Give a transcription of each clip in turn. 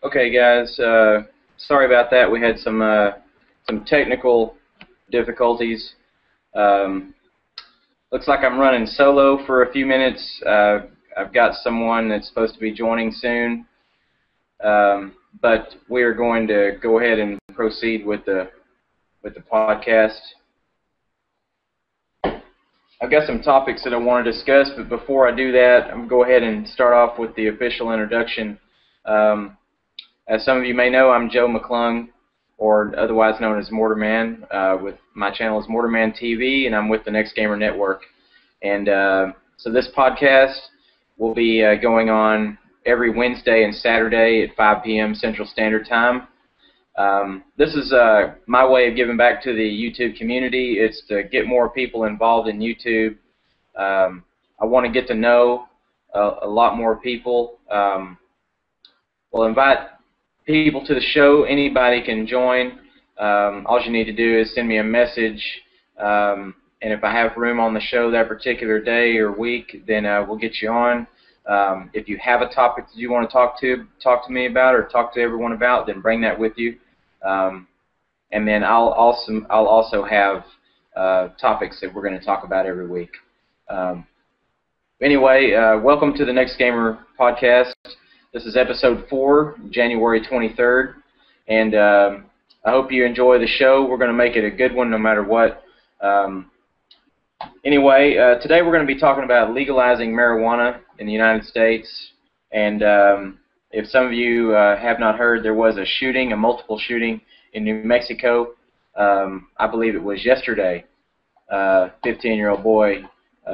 Okay, guys. Sorry about that. We had some technical difficulties. Looks like I'm running solo for a few minutes. I've got someone that's supposed to be joining soon, but we are going to go ahead and proceed with the podcast. I've got some topics that I want to discuss, but before I do that, I'm going to go ahead and start off with the official introduction. As some of you may know, I'm Joe McClung, or otherwise known as Mortarman. With my channel is Mortarmantv, and I'm with the Next Gamer Network. And so this podcast will be going on every Wednesday and Saturday at 5 p.m. Central Standard Time. This is my way of giving back to the YouTube community. It's to get more people involved in YouTube. I want to get to know a lot more people. We'll invite people to the show. Anybody can join. All you need to do is send me a message, and if I have room on the show that particular day or week, then we'll get you on. If you have a topic that you want to talk to me about or talk to everyone about, then bring that with you. And then I'll also have topics that we're going to talk about every week. Anyway, welcome to the Next Gamer podcast. This is episode 4, January 23rd, and I hope you enjoy the show. We're going to make it a good one no matter what. Anyway, today we're going to be talking about legalizing marijuana in the United States, and if some of you have not heard, there was a multiple shooting in New Mexico. I believe it was yesterday. 15-year-old boy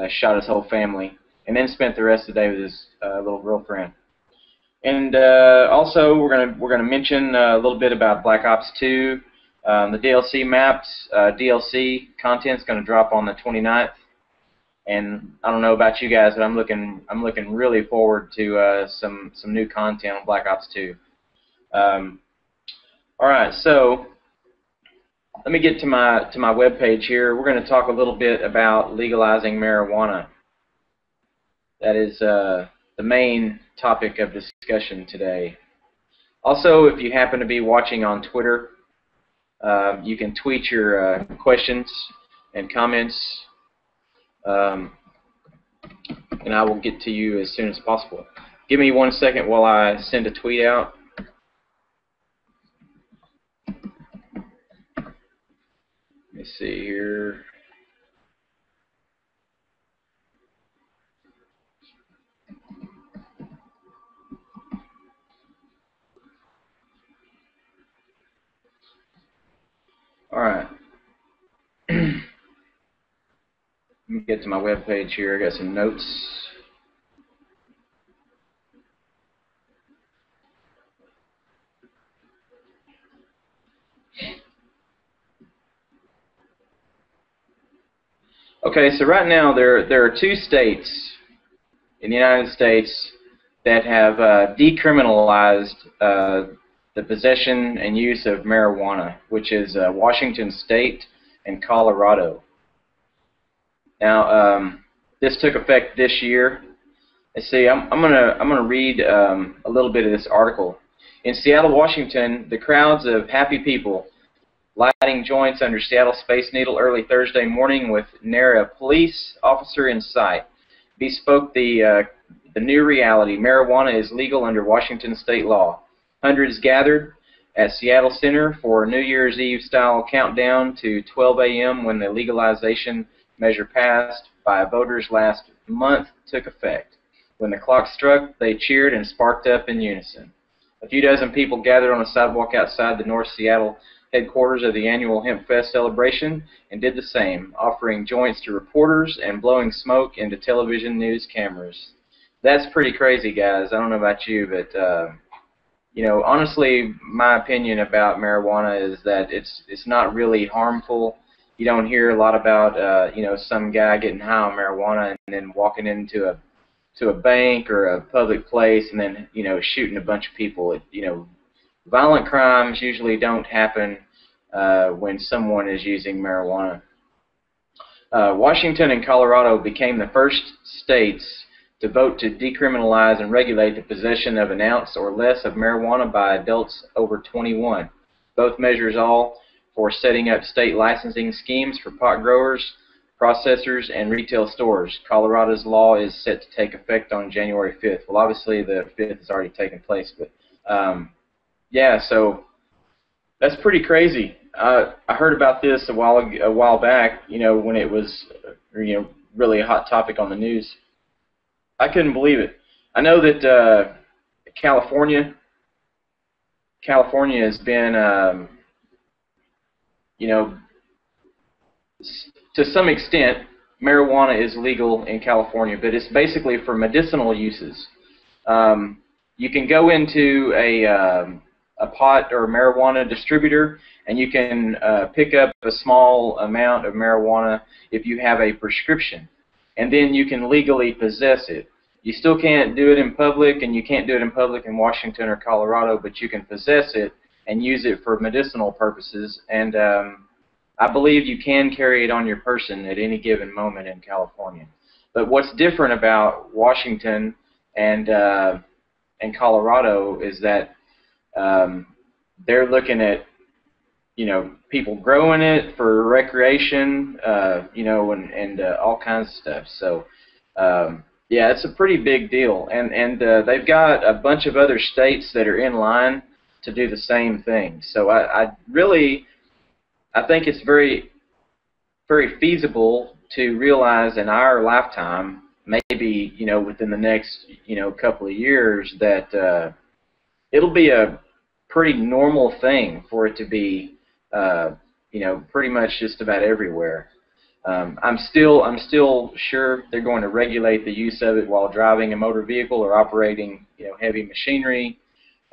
shot his whole family and then spent the rest of the day with his little girlfriend. And also, we're gonna mention a little bit about Black Ops 2, the DLC maps. DLC content's gonna drop on the 29th, and I don't know about you guys, but I'm looking really forward to some new content on Black Ops 2. All right, so let me get to my web page here. We're going to talk a little bit about legalizing marijuana. That is the main topic of discussion today. Also, if you happen to be watching on Twitter, you can tweet your questions and comments, and I will get to you as soon as possible. Give me 1 second while I send a tweet out. Let me see here. All right. Let me get to my web page here. I got some notes. Okay, so right now there are 2 states in the United States that have decriminalized the possession and use of marijuana, which is Washington State and Colorado. Now, this took effect this year. Let's see. I'm gonna read a little bit of this article. In Seattle, Washington, the crowds of happy people lighting joints under Seattle Space Needle early Thursday morning with ne'er a police officer in sight bespoke the new reality. Marijuana is legal under Washington state law. Hundreds gathered at Seattle Center for a New Year's Eve-style countdown to 12 a.m. when the legalization measure passed by voters last month took effect. When the clock struck, they cheered and sparked up in unison. A few dozen people gathered on a sidewalk outside the North Seattle headquarters of the annual Hemp Fest celebration and did the same, offering joints to reporters and blowing smoke into television news cameras. That's pretty crazy, guys. I don't know about you, but you know, honestly, my opinion about marijuana is that it's not really harmful. You don't hear a lot about you know, some guy getting high on marijuana and then walking into a bank or a public place and then, you know, shooting a bunch of people. You know, violent crimes usually don't happen when someone is using marijuana. Washington and Colorado became the first states to vote to decriminalize and regulate the possession of an ounce or less of marijuana by adults over 21. Both measures all for setting up state licensing schemes for pot growers, processors, and retail stores. Colorado's law is set to take effect on January 5th. Well, obviously the 5th has already taken place, but yeah, so that's pretty crazy. I heard about this a while back, you know, when it was, you know, really a hot topic on the news. I couldn't believe it. I know that California has been, you know, to some extent, marijuana is legal in California, but it's basically for medicinal uses. You can go into a pot or marijuana distributor, and you can pick up a small amount of marijuana if you have a prescription, and then you can legally possess it. You still can't do it in public, and you can't do it in public in Washington or Colorado, but you can possess it and use it for medicinal purposes, and I believe you can carry it on your person at any given moment in California. But what's different about Washington and Colorado is that they're looking at, you know, people growing it for recreation, you know, and all kinds of stuff. So yeah, it's a pretty big deal, and they've got a bunch of other states that are in line to do the same thing. So I think it's very feasible to realize in our lifetime, maybe, you know, within the next, you know, couple of years, that it'll be a pretty normal thing for it to be, you know, pretty much just about everywhere. I'm still sure they're going to regulate the use of it while driving a motor vehicle or operating, you know, heavy machinery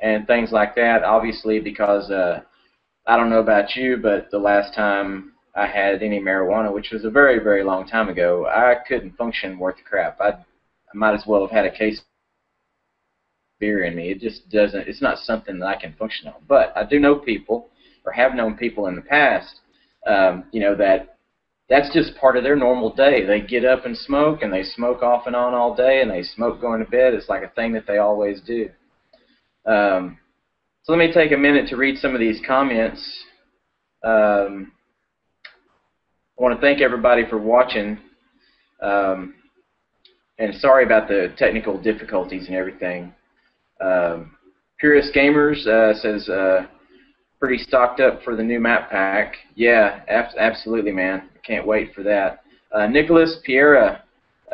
and things like that. Obviously, because I don't know about you, but the last time I had any marijuana, which was a very, very long time ago, I couldn't function worth a crap. I might as well have had a case of beer in me. It just doesn't. It's not something that I can function on. But I do know people, or have known people in the past, you know, that's just part of their normal day. They get up and smoke, and they smoke off and on all day, and they smoke going to bed. It's like a thing that they always do. So let me take a minute to read some of these comments. I want to thank everybody for watching, and sorry about the technical difficulties and everything. Purist Gamers says, pretty stocked up for the new map pack. Yeah, absolutely, man. Can't wait for that. Nicholas Piera,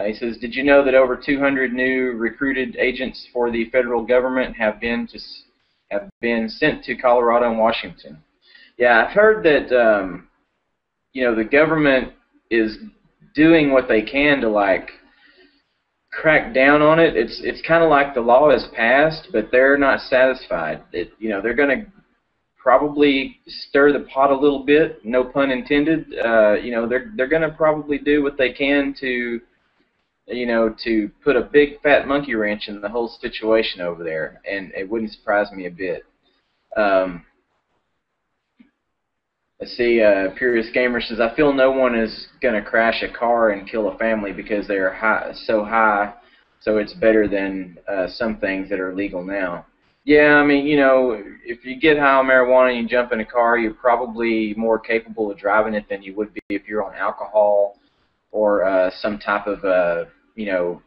he says, did you know that over 200 new recruited agents for the federal government have been sent to Colorado and Washington? Yeah, I've heard that you know, the government is doing what they can to, like, crack down on it. It's kind of like the law is passed, but they're not satisfied. You know, they're going to probably stir the pot a little bit, no pun intended. You know, they're going to probably do what they can to, you know, to put a big fat monkey wrench in the whole situation over there, and it wouldn't surprise me a bit. Let's see, Purist Gamer says, I feel no one is going to crash a car and kill a family because they are so high, so it's better than some things that are legal now. Yeah, I mean, you know, if you get high on marijuana and you jump in a car, you're probably more capable of driving it than you would be if you're on alcohol or some type of, you know,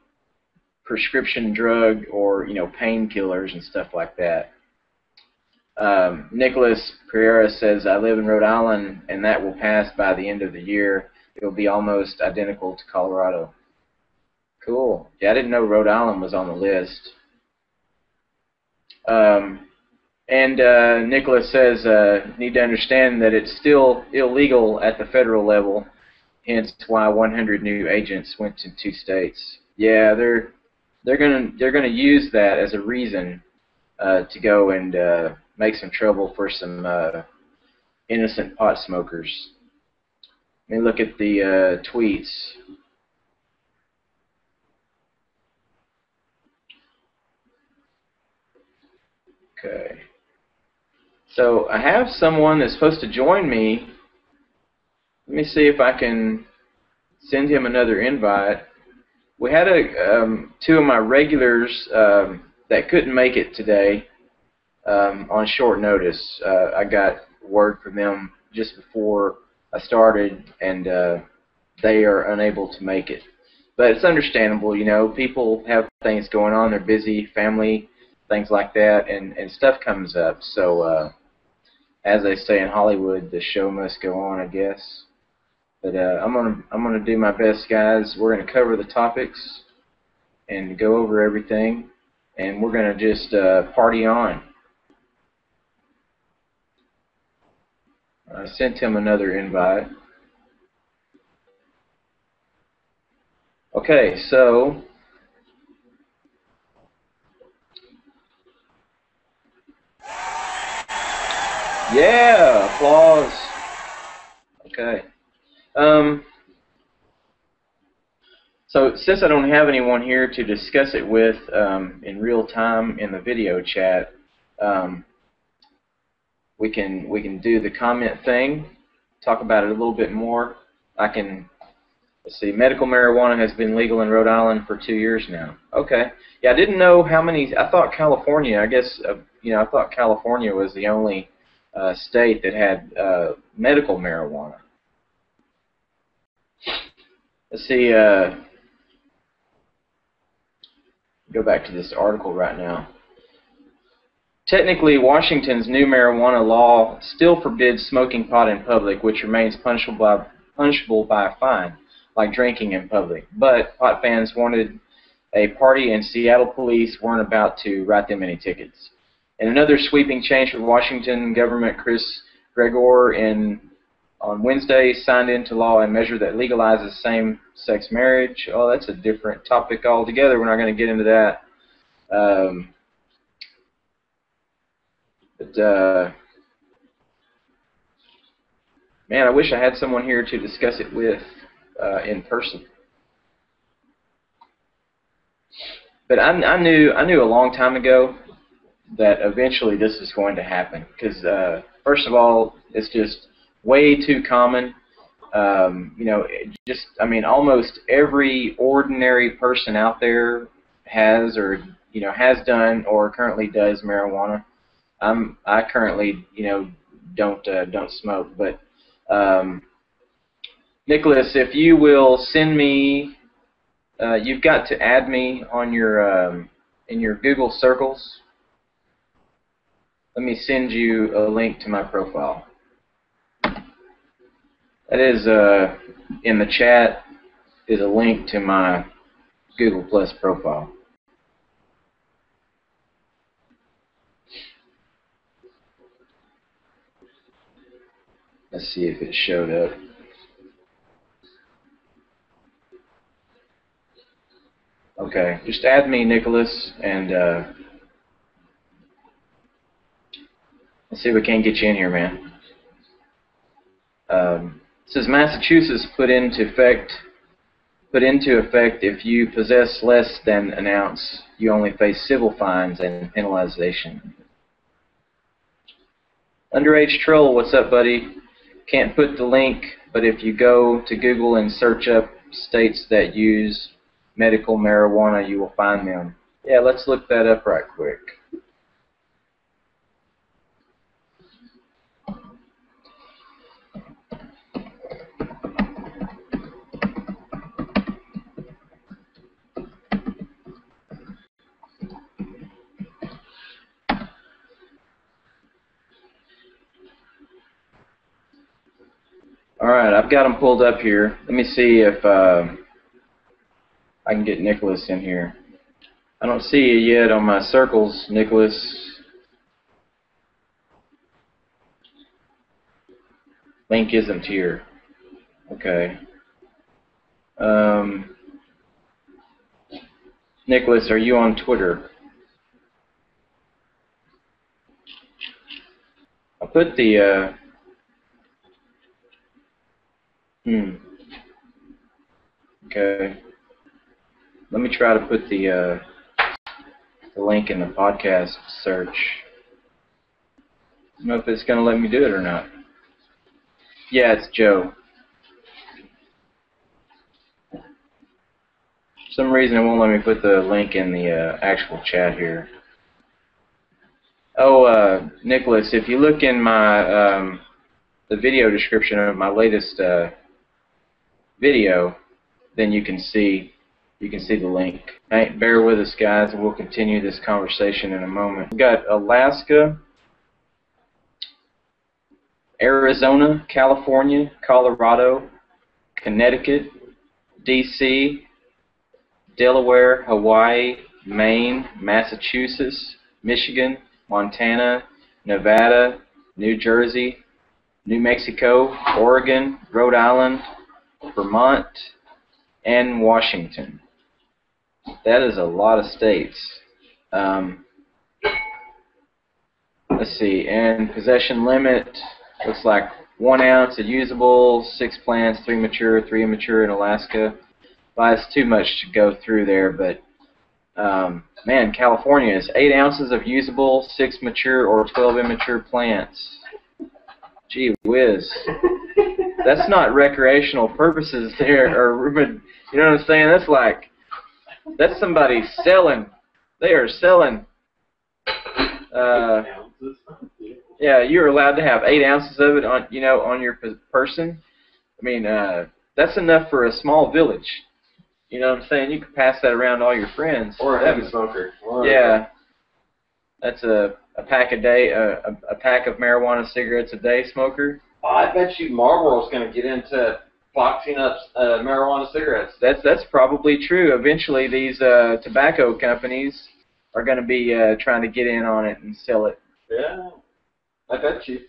prescription drug or, you know, painkillers and stuff like that. Nicholas Pereira says, I live in Rhode Island, and that will pass by the end of the year. It will be almost identical to Colorado. Cool. Yeah, I didn't know Rhode Island was on the list. Nicholas says, need to understand that it's still illegal at the federal level, hence why 100 new agents went to 2 states. Yeah, they're gonna use that as a reason to go and make some trouble for some innocent pot smokers. Let me look at the tweets. Okay. So I have someone that's supposed to join me. Let me see if I can send him another invite. we had two of my regulars that couldn't make it today on short notice. I got word from them just before I started, and they are unable to make it. But it's understandable, you know, people have things going on, they're busy, family, things like that, and stuff comes up. So as they say in Hollywood, the show must go on, I guess. But I'm gonna do my best, guys. We're gonna cover the topics and go over everything, and we're gonna just party on. I sent him another invite. Okay, so yeah, applause. Okay. So since I don't have anyone here to discuss it with in real time in the video chat, we can do the comment thing, talk about it a little bit more. Let's see, medical marijuana has been legal in Rhode Island for 2 years now. Okay. Yeah, I didn't know how many. I thought California. I guess you know, I thought California was the only state that had medical marijuana. Let's see. Go back to this article right now. Technically, Washington's new marijuana law still forbids smoking pot in public, which remains punishable by a fine, like drinking in public. But pot fans wanted a party, and Seattle police weren't about to write them any tickets. In another sweeping change for Washington government, Chris Gregor on Wednesday signed into law a measure that legalizes same-sex marriage. Oh, that's a different topic altogether. We're not going to get into that. Man, I wish I had someone here to discuss it with in person. But I knew a long time ago that eventually this is going to happen, because first of all, it's just way too common. You know, I mean, almost every ordinary person out there has, or you know, has done or currently does marijuana. I currently, you know, don't smoke, but Nicholas, if you will send me, you've got to add me on your in your Google circles. Let me send you a link to my profile. That is in the chat is a link to my Google Plus profile. Let's see if it showed up. Okay, just add me, Nicholas, and let's see if we can get you in here, man. It says Massachusetts put into effect if you possess less than an ounce, you only face civil fines and penalization. Underage Troll, what's up, buddy? Can't put the link, but if you go to Google and search up states that use medical marijuana, you will find them. Yeah, let's look that up right quick. Alright, I've got them pulled up here. Let me see if I can get Nicholas in here. I don't see you yet on my circles, Nicholas. Link isn't here. Okay. Nicholas, are you on Twitter? I put the Okay. Let me try to put the link in the podcast search. I don't know if it's going to let me do it or not. Yeah, it's Joe. For some reason, it won't let me put the link in the actual chat here. Oh, Nicholas, if you look in my the video description of my latest video, then you can see the link. Right, bear with us, guys, and we'll continue this conversation in a moment. We've got Alaska, Arizona, California, Colorado, Connecticut, D.C., Delaware, Hawaii, Maine, Massachusetts, Michigan, Montana, Nevada, New Jersey, New Mexico, Oregon, Rhode Island, Vermont, and Washington. That is a lot of states. Let's see, and possession limit looks like 1 ounce of usable, 6 plants, 3 mature, 3 immature in Alaska. Well, it's too much to go through there, but man, California is 8 ounces of usable, 6 mature or 12 immature plants. Gee whiz. That's not recreational purposes there, or you know what I'm saying? That's somebody selling. They are selling. Yeah, you're allowed to have 8 ounces of it on your person. I mean, that's enough for a small village. You know what I'm saying? You could pass that around to all your friends. Or a heavy smoker. Yeah, that's a pack a day, a pack of marijuana cigarettes a day smoker. I bet you Marlboro's going to get into boxing up marijuana cigarettes. That's probably true. Eventually, these tobacco companies are going to be trying to get in on it and sell it. Yeah, I bet you.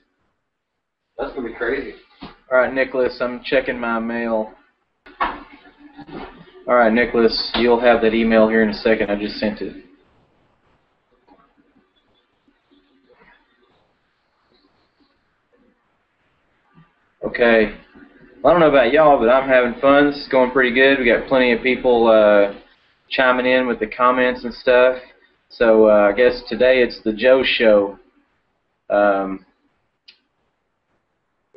That's going to be crazy. All right, Nicholas, I'm checking my mail. All right, Nicholas, you'll have that email here in a second. I just sent it. Okay. Well, I don't know about y'all, but I'm having fun. This is going pretty good. We got plenty of people chiming in with the comments and stuff. So I guess today it's the Joe Show.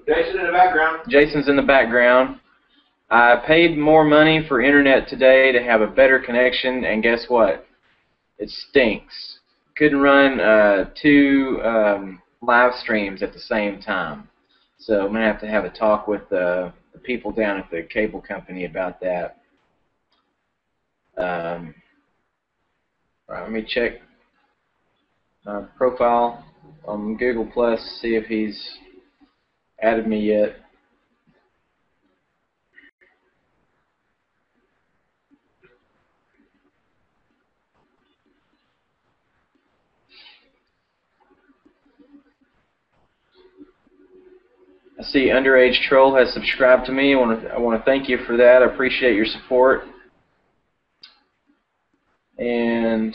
Jason in the background. Jason's in the background. I paid more money for internet today to have a better connection, and guess what? It stinks. Couldn't run 2 live streams at the same time. So I'm going to have a talk with the people down at the cable company about that. All right, let me check my profile on Google Plus, see if he's added me yet. I see Underage Troll has subscribed to me. I want to thank you for that. I appreciate your support. And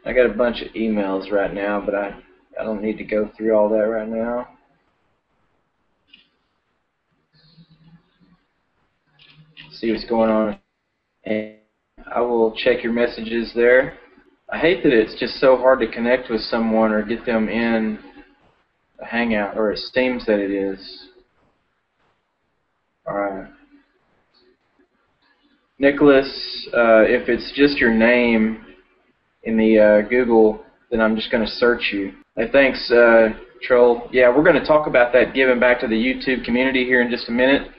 I got a bunch of emails right now, but I don't need to go through all that right now. See what's going on. And I will check your messages there. I hate that it's just so hard to connect with someone or get them in a hangout, or it seems that it is. Alright. Nicholas, if it's just your name in the Google, then I'm just going to search you. Hey, thanks, Troll. Yeah, we're going to talk about that giving back to the YouTube community here in just a minute.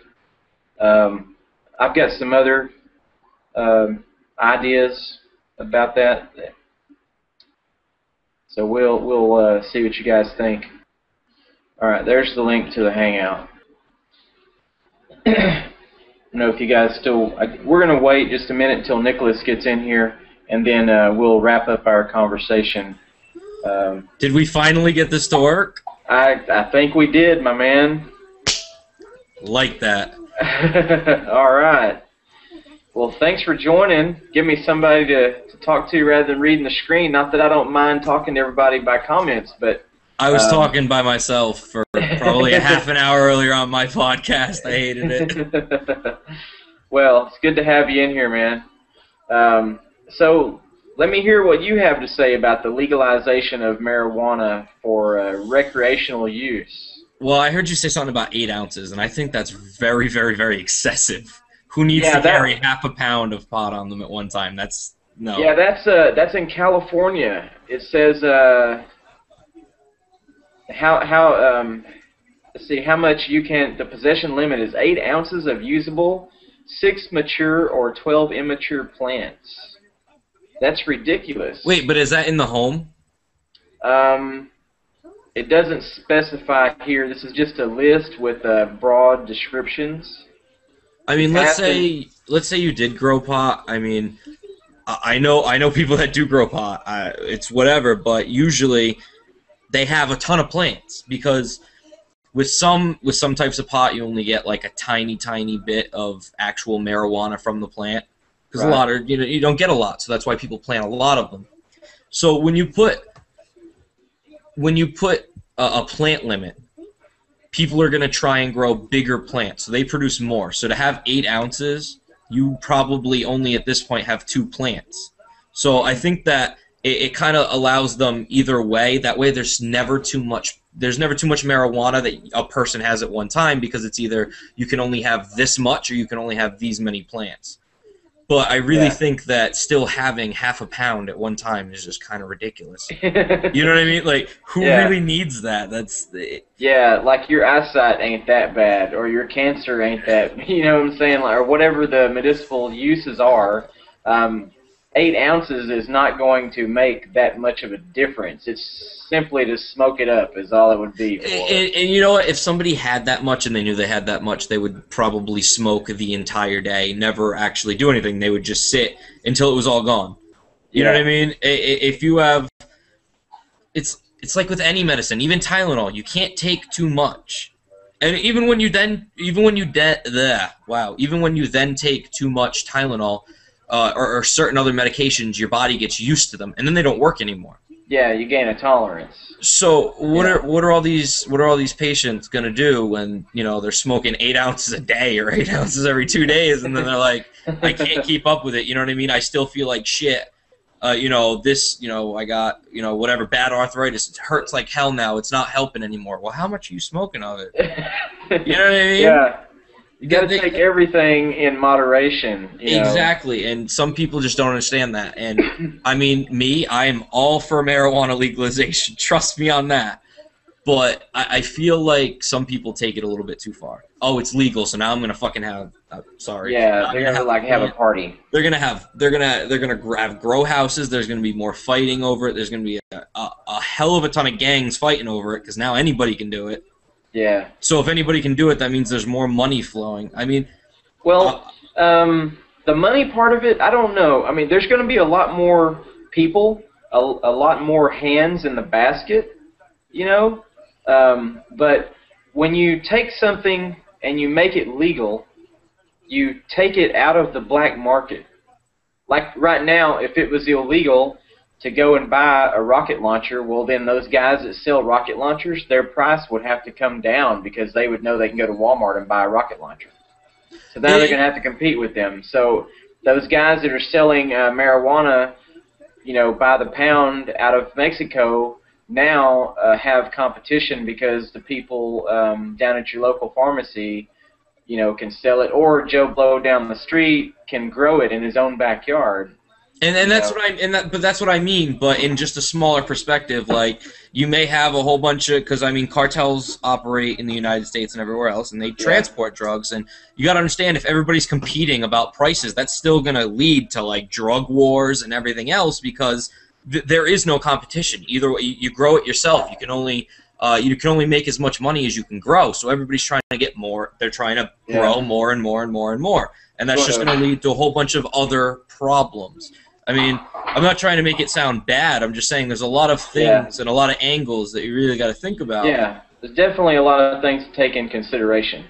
I've got some other ideas about that. So we'll see what you guys think. All right, there's the link to the Hangout. I don't know if you guys still... we're going to wait just a minute until Nicholas gets in here, and then we'll wrap up our conversation. Did we finally get this to work? I think we did, my man. Like that. All right. Well, thanks for joining. Give me somebody to talk to rather than reading the screen. Not that I don't mind talking to everybody by comments, but... I was talking by myself for probably a half an hour earlier on my podcast. I hated it. Well, it's good to have you in here, man. So let me hear what you have to say about the legalization of marijuana for recreational use. Well, I heard you say something about 8 ounces, and I think that's very, very, very excessive. Who needs to carry half a pound of pot on them at one time? That's no. Yeah, that's in California. It says let's see how much you can. The possession limit is 8 ounces of usable, 6 mature or 12 immature plants. That's ridiculous. Wait, but is that in the home? It doesn't specify here. This is just a list with broad descriptions. I mean, let's say you did grow pot. I mean, I know people that do grow pot. It's whatever, but usually they have a ton of plants because with some types of pot you only get like a tiny bit of actual marijuana from the plant because a lot of you don't get a lot, so that's why people plant a lot of them. So when you put a plant limit, people are going to try and grow bigger plants, so they produce more. So to have 8 ounces, you probably only at this point have 2 plants. So I think that it kind of allows them either way. That way there's never too much marijuana that a person has at one time, because it's either you can only have this much or you can only have these many plants. But I really think that still having half a pound at one time is just kind of ridiculous. You know what I mean? Like, who really needs that? Yeah, like your eyesight ain't that bad, or your cancer ain't that, you know what I'm saying? Or whatever the medicinal uses are. 8 ounces is not going to make that much of a difference. It's simply to smoke it up is all it would be for. And you know what? If somebody had that much and they knew they had that much, they would probably smoke the entire day, never actually do anything. They would just sit until it was all gone. You know what I mean? If you have, it's like with any medicine, even Tylenol, you can't take too much. And even when you then take too much Tylenol, or certain other medications, your body gets used to them, and then they don't work anymore. Yeah, you gain a tolerance. So what are all these patients gonna do when they're smoking 8 ounces a day or 8 ounces every 2 days, and then they're like, I can't keep up with it. You know what I mean? I still feel like shit. I got whatever bad arthritis. It hurts like hell now. It's not helping anymore. Well, how much are you smoking of it? You know what I mean? Yeah. You got to take everything in moderation. Exactly, and some people just don't understand that. And I mean, I am all for marijuana legalization. Trust me on that. But I feel like some people take it a little bit too far. Oh, it's legal, so now I'm gonna fucking have. Sorry. Yeah, they're gonna have a party. They're gonna have grow houses. There's gonna be more fighting over it. There's gonna be a hell of a ton of gangs fighting over it because now anybody can do it. Yeah. So if anybody can do it, that means there's more money flowing. I mean, well, the money part of it, I don't know. I mean, there's going to be a lot more people, a lot more hands in the basket, But when you take something and you make it legal, you take it out of the black market. Like right now, if it was illegal to go and buy a rocket launcher, well then those guys that sell rocket launchers, their price would have to come down because they would know they can go to Walmart and buy a rocket launcher. So now they're going to have to compete with them. So those guys that are selling marijuana, by the pound out of Mexico now have competition because the people down at your local pharmacy, can sell it, or Joe Blow down the street can grow it in his own backyard. And that's what I mean. But in just a smaller perspective, like you may have a whole bunch of, because I mean cartels operate in the United States and everywhere else, and they transport drugs. And you got to understand, if everybody's competing about prices, that's still going to lead to like drug wars and everything else because there is no competition. Either way, you grow it yourself. You can only make as much money as you can grow. So everybody's trying to get more. They're trying to grow more and more and more and more. And that's just going to lead to a whole bunch of other problems. I mean, I'm not trying to make it sound bad. I'm just saying there's a lot of things and a lot of angles that you really got to think about. Yeah, there's definitely a lot of things to take in consideration.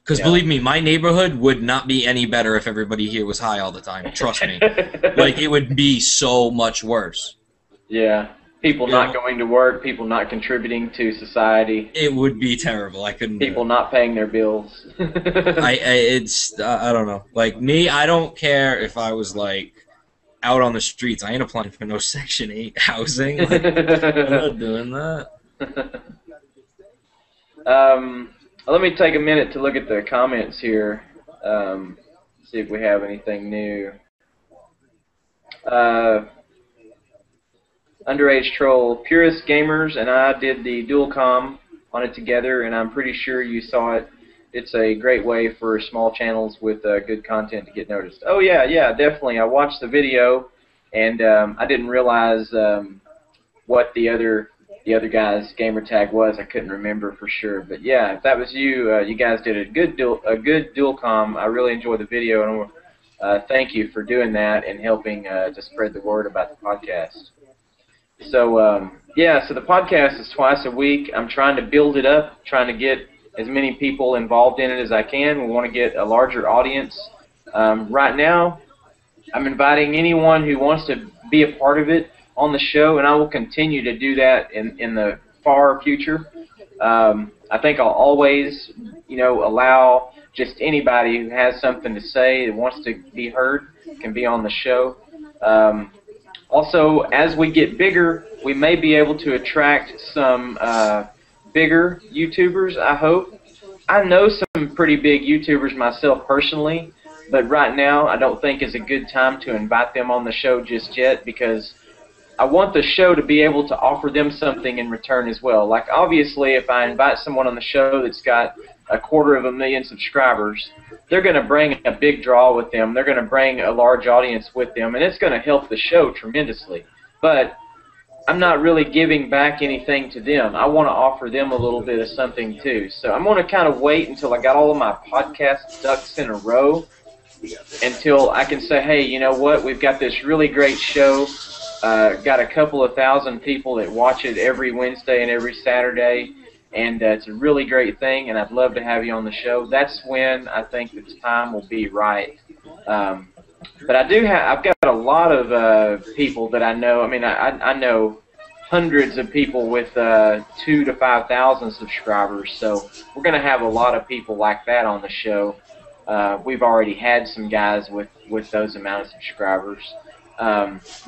Because believe me, my neighborhood would not be any better if everybody here was high all the time. Trust me. Like, it would be so much worse. Yeah. People not going to work, people not contributing to society. It would be terrible. I couldn't. People not paying their bills. I don't know. Like me, I don't care if I was like out on the streets. I ain't applying for no Section 8 housing. Like, I'm not doing that. Let me take a minute to look at the comments here. see if we have anything new. Underage Troll, Purist Gamers and I did the dual com on it together, and I'm pretty sure you saw it. It's a great way for small channels with good content to get noticed. Oh yeah, definitely. I watched the video, and I didn't realize what the other guy's gamer tag was. I couldn't remember for sure, but yeah, if that was you, you guys did a good dual com. I really enjoyed the video, and thank you for doing that and helping to spread the word about the podcast. So yeah, so the podcast is twice a week. I'm trying to build it up, trying to get as many people involved in it as I can. We want to get a larger audience. Right now, I'm inviting anyone who wants to be a part of it on the show, and I will continue to do that in the far future. I think I'll always, allow just anybody who has something to say that wants to be heard can be on the show. Also, as we get bigger, we may be able to attract some bigger YouTubers, I hope. I know some pretty big YouTubers myself personally, but right now I don't think is a good time to invite them on the show just yet, because I want the show to be able to offer them something in return as well. Like, obviously, if I invite someone on the show that's got 250,000 subscribers, they're going to bring a big draw with them. They're going to bring a large audience with them, and it's going to help the show tremendously. But I'm not really giving back anything to them. I want to offer them a little bit of something too. So I'm going to kind of wait until I got all of my podcast ducks in a row, until I can say, hey, you know what, we've got this really great show. Got a couple of thousand people that watch it every Wednesday and every Saturday, and it's a really great thing, and I'd love to have you on the show. That's when I think the time will be right. But I've got a lot of people that I know. I mean, I know hundreds of people with 2,000 to 5,000 subscribers, so we're going to have a lot of people like that on the show. We've already had some guys with those amount of subscribers.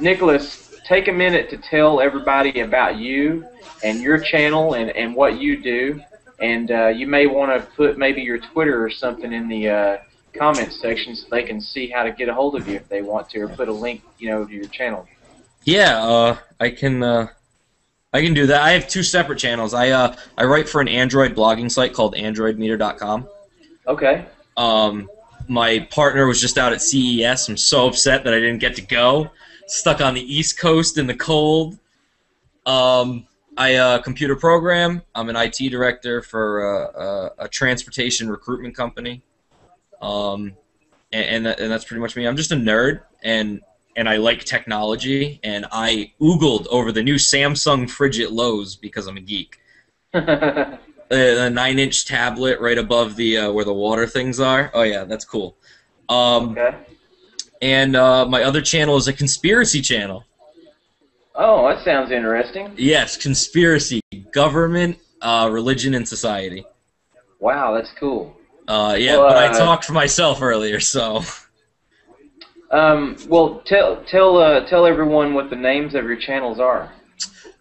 Nicholas, take a minute to tell everybody about you and your channel and what you do, and you may want to put maybe your Twitter or something in the comment section so they can see how to get a hold of you if they want to, or put a link, to your channel. Yeah, I can do that. I have two separate channels. I write for an Android blogging site called AndroidMeter.com. Okay. My partner was just out at CES. I'm so upset that I didn't get to go. Stuck on the East Coast in the cold. I computer program. I'm an IT director for a transportation recruitment company. And that's pretty much me. I'm just a nerd, and I like technology, and I oogled over the new Samsung fridge at Lowe's because I'm a geek. A 9-inch tablet right above the where the water things are. Oh yeah, that's cool. Okay. And my other channel is a conspiracy channel. Oh, that sounds interesting. Yes, conspiracy, government, religion, and society. Wow, that's cool. Yeah, well, but I talked for myself earlier, so. Well, tell everyone what the names of your channels are.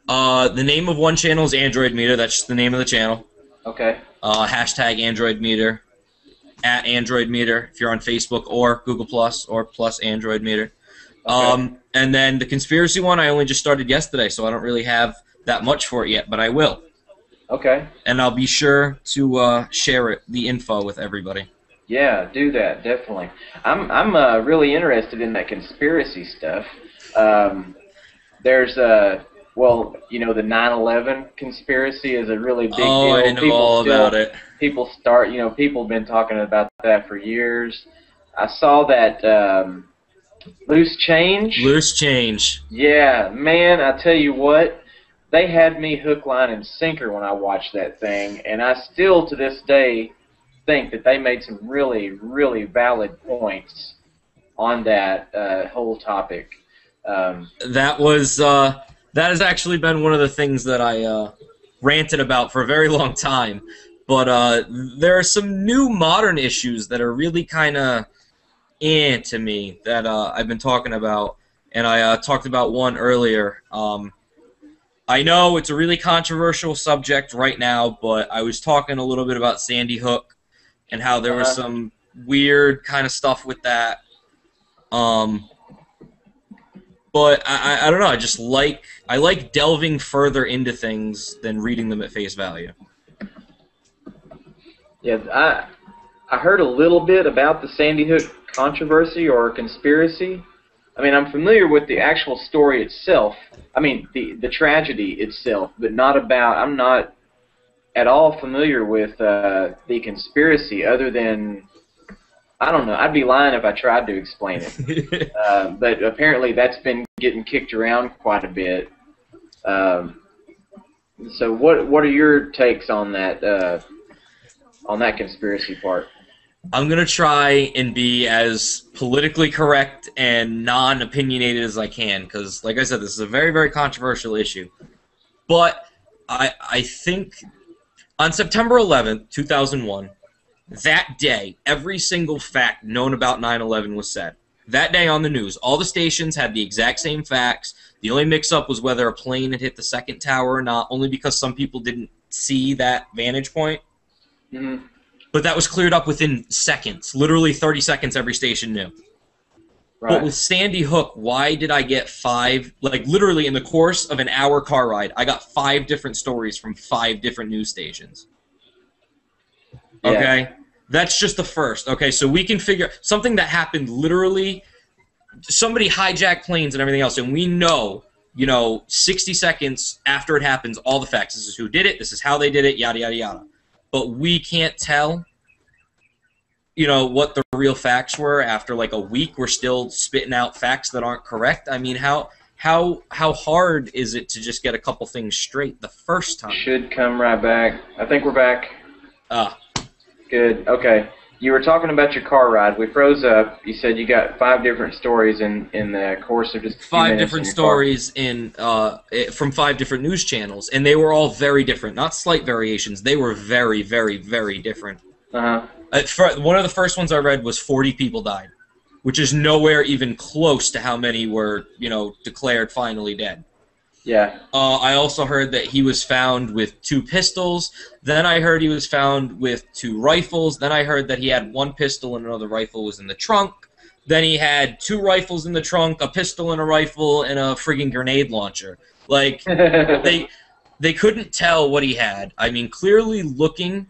The name of one channel is Android Meter. That's just the name of the channel. Okay. Hashtag Android Meter. At Android Meter if you're on Facebook or Google Plus or plus Android Meter. Okay. And then the conspiracy one I only just started yesterday, so I don't really have that much for it yet, but I will. Okay. And I'll be sure to share the info with everybody. Yeah, do that, definitely. I'm really interested in that conspiracy stuff. There's well, the 9/11 conspiracy is a really big deal. I know all about it. People have been talking about that for years. I saw that Loose Change. Loose Change. Yeah, man, I tell you what, they had me hook, line, and sinker when I watched that thing, and I still, to this day, think that they made some really, really valid points on that whole topic. That has actually been one of the things that I ranted about for a very long time. But there are some new modern issues that are really kind of to me that I've been talking about, and I talked about one earlier. I know it's a really controversial subject right now, but I was talking a little bit about Sandy Hook and how there was some weird kind of stuff with that. But I don't know. I like delving further into things than reading them at face value. Yeah, I heard a little bit about the Sandy Hook controversy or conspiracy. I mean, I'm familiar with the actual story itself. I mean, the tragedy itself, but not about. I'm not at all familiar with the conspiracy, other than, I don't know. I'd be lying if I tried to explain it. But apparently, that's been getting kicked around quite a bit. So, what are your takes on that? On that conspiracy part? I'm gonna try and be as politically correct and non-opinionated as I can, because, like I said, this is a very, very controversial issue. But I think on September 11th, 2001, that day, every single fact known about 9/11 was said. That day on the news, all the stations had the exact same facts. The only mix-up was whether a plane had hit the second tower or not, only because some people didn't see that vantage point. Mm-hmm. But that was cleared up within seconds. Literally 30 seconds, every station knew. Right. But with Sandy Hook, why did I get 5, like literally in the course of an hour car ride, I got 5 different stories from 5 different news stations. Yeah. Okay? That's just the first. Okay, so we can figure something that happened literally, somebody hijacked planes and everything else, and we know, 60 seconds after it happens, all the facts. This is who did it, this is how they did it, yada, yada, yada. But we can't tell, what the real facts were after like a week. We're still spitting out facts that aren't correct. I mean, how hard is it to just get a couple things straight the first time? Should come right back. I think we're back. Good. Okay. You were talking about your car ride. We froze up. You said you got 5 different stories in the course of just a few 5 minutes different stories from 5 different news channels, and they were all very different. Not slight variations. They were very, very, very different. Uh-huh. One of the first ones I read was 40 people died, which is nowhere even close to how many were, declared finally dead. Yeah. I also heard that he was found with 2 pistols. Then I heard he was found with 2 rifles. Then I heard that he had 1 pistol and another rifle was in the trunk. Then he had 2 rifles in the trunk, a pistol and a rifle, and a friggin' grenade launcher. Like, they couldn't tell what he had. I mean, clearly looking.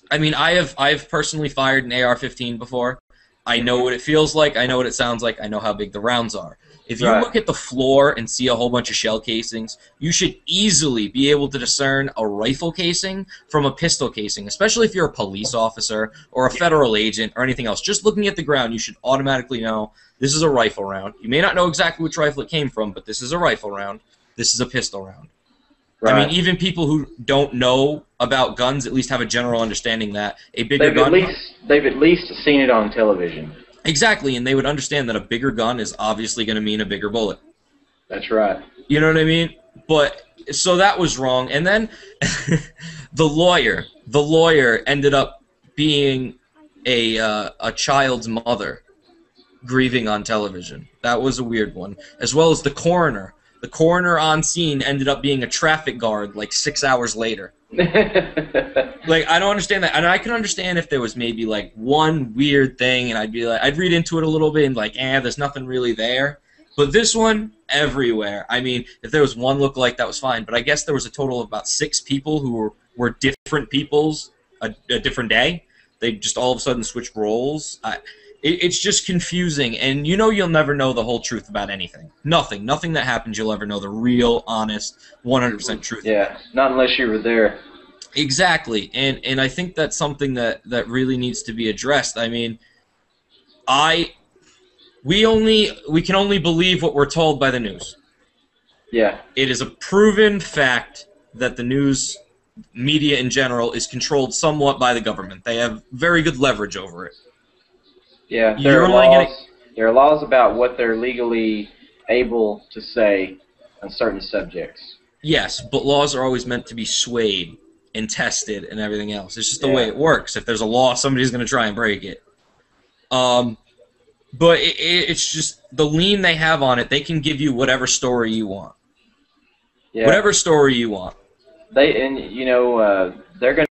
I mean, I've personally fired an AR-15 before. I know what it feels like. I know what it sounds like. I know how big the rounds are. If you look at the floor and see a whole bunch of shell casings, you should easily be able to discern a rifle casing from a pistol casing, especially if you're a police officer or a federal agent or anything else. Just looking at the ground, you should automatically know this is a rifle round. You may not know exactly which rifle it came from, but this is a rifle round. This is a pistol round. Right. I mean, even people who don't know about guns at least have a general understanding that a bigger gun... They've at least seen it on television. Exactly, and they would understand that a bigger gun is obviously going to mean a bigger bullet. That's right. You know what I mean? But, so that was wrong. And then the lawyer ended up being a child's mother grieving on television. That was a weird one. As well as the coroner. The coroner on scene ended up being a traffic guard like 6 hours later. Like, I don't understand that. And I can understand if there was maybe like one weird thing and I'd be like, I'd read into it a little bit and like, there's nothing really there. But this one, everywhere. I mean, if there was one lookalike, that was fine. But I guess there was a total of about 6 people who were different peoples a different day. They just all of a sudden switched roles. It's just confusing, and you'll never know the whole truth about anything. Nothing that happens, you'll ever know the real, honest, 100% truth. Yeah, not unless you were there. Exactly, and I think that's something that really needs to be addressed. I mean, we can only believe what we're told by the news. Yeah. It is a proven fact that the news media in general is controlled somewhat by the government. They have very good leverage over it. Yeah, there are laws about what they're legally able to say on certain subjects. Yes, but laws are always meant to be swayed and tested and everything else. It's just the way it works. If there's a law, somebody's going to try and break it. But it's just the lean they have on it. They can give you whatever story you want. Yeah. Whatever story you want. They're going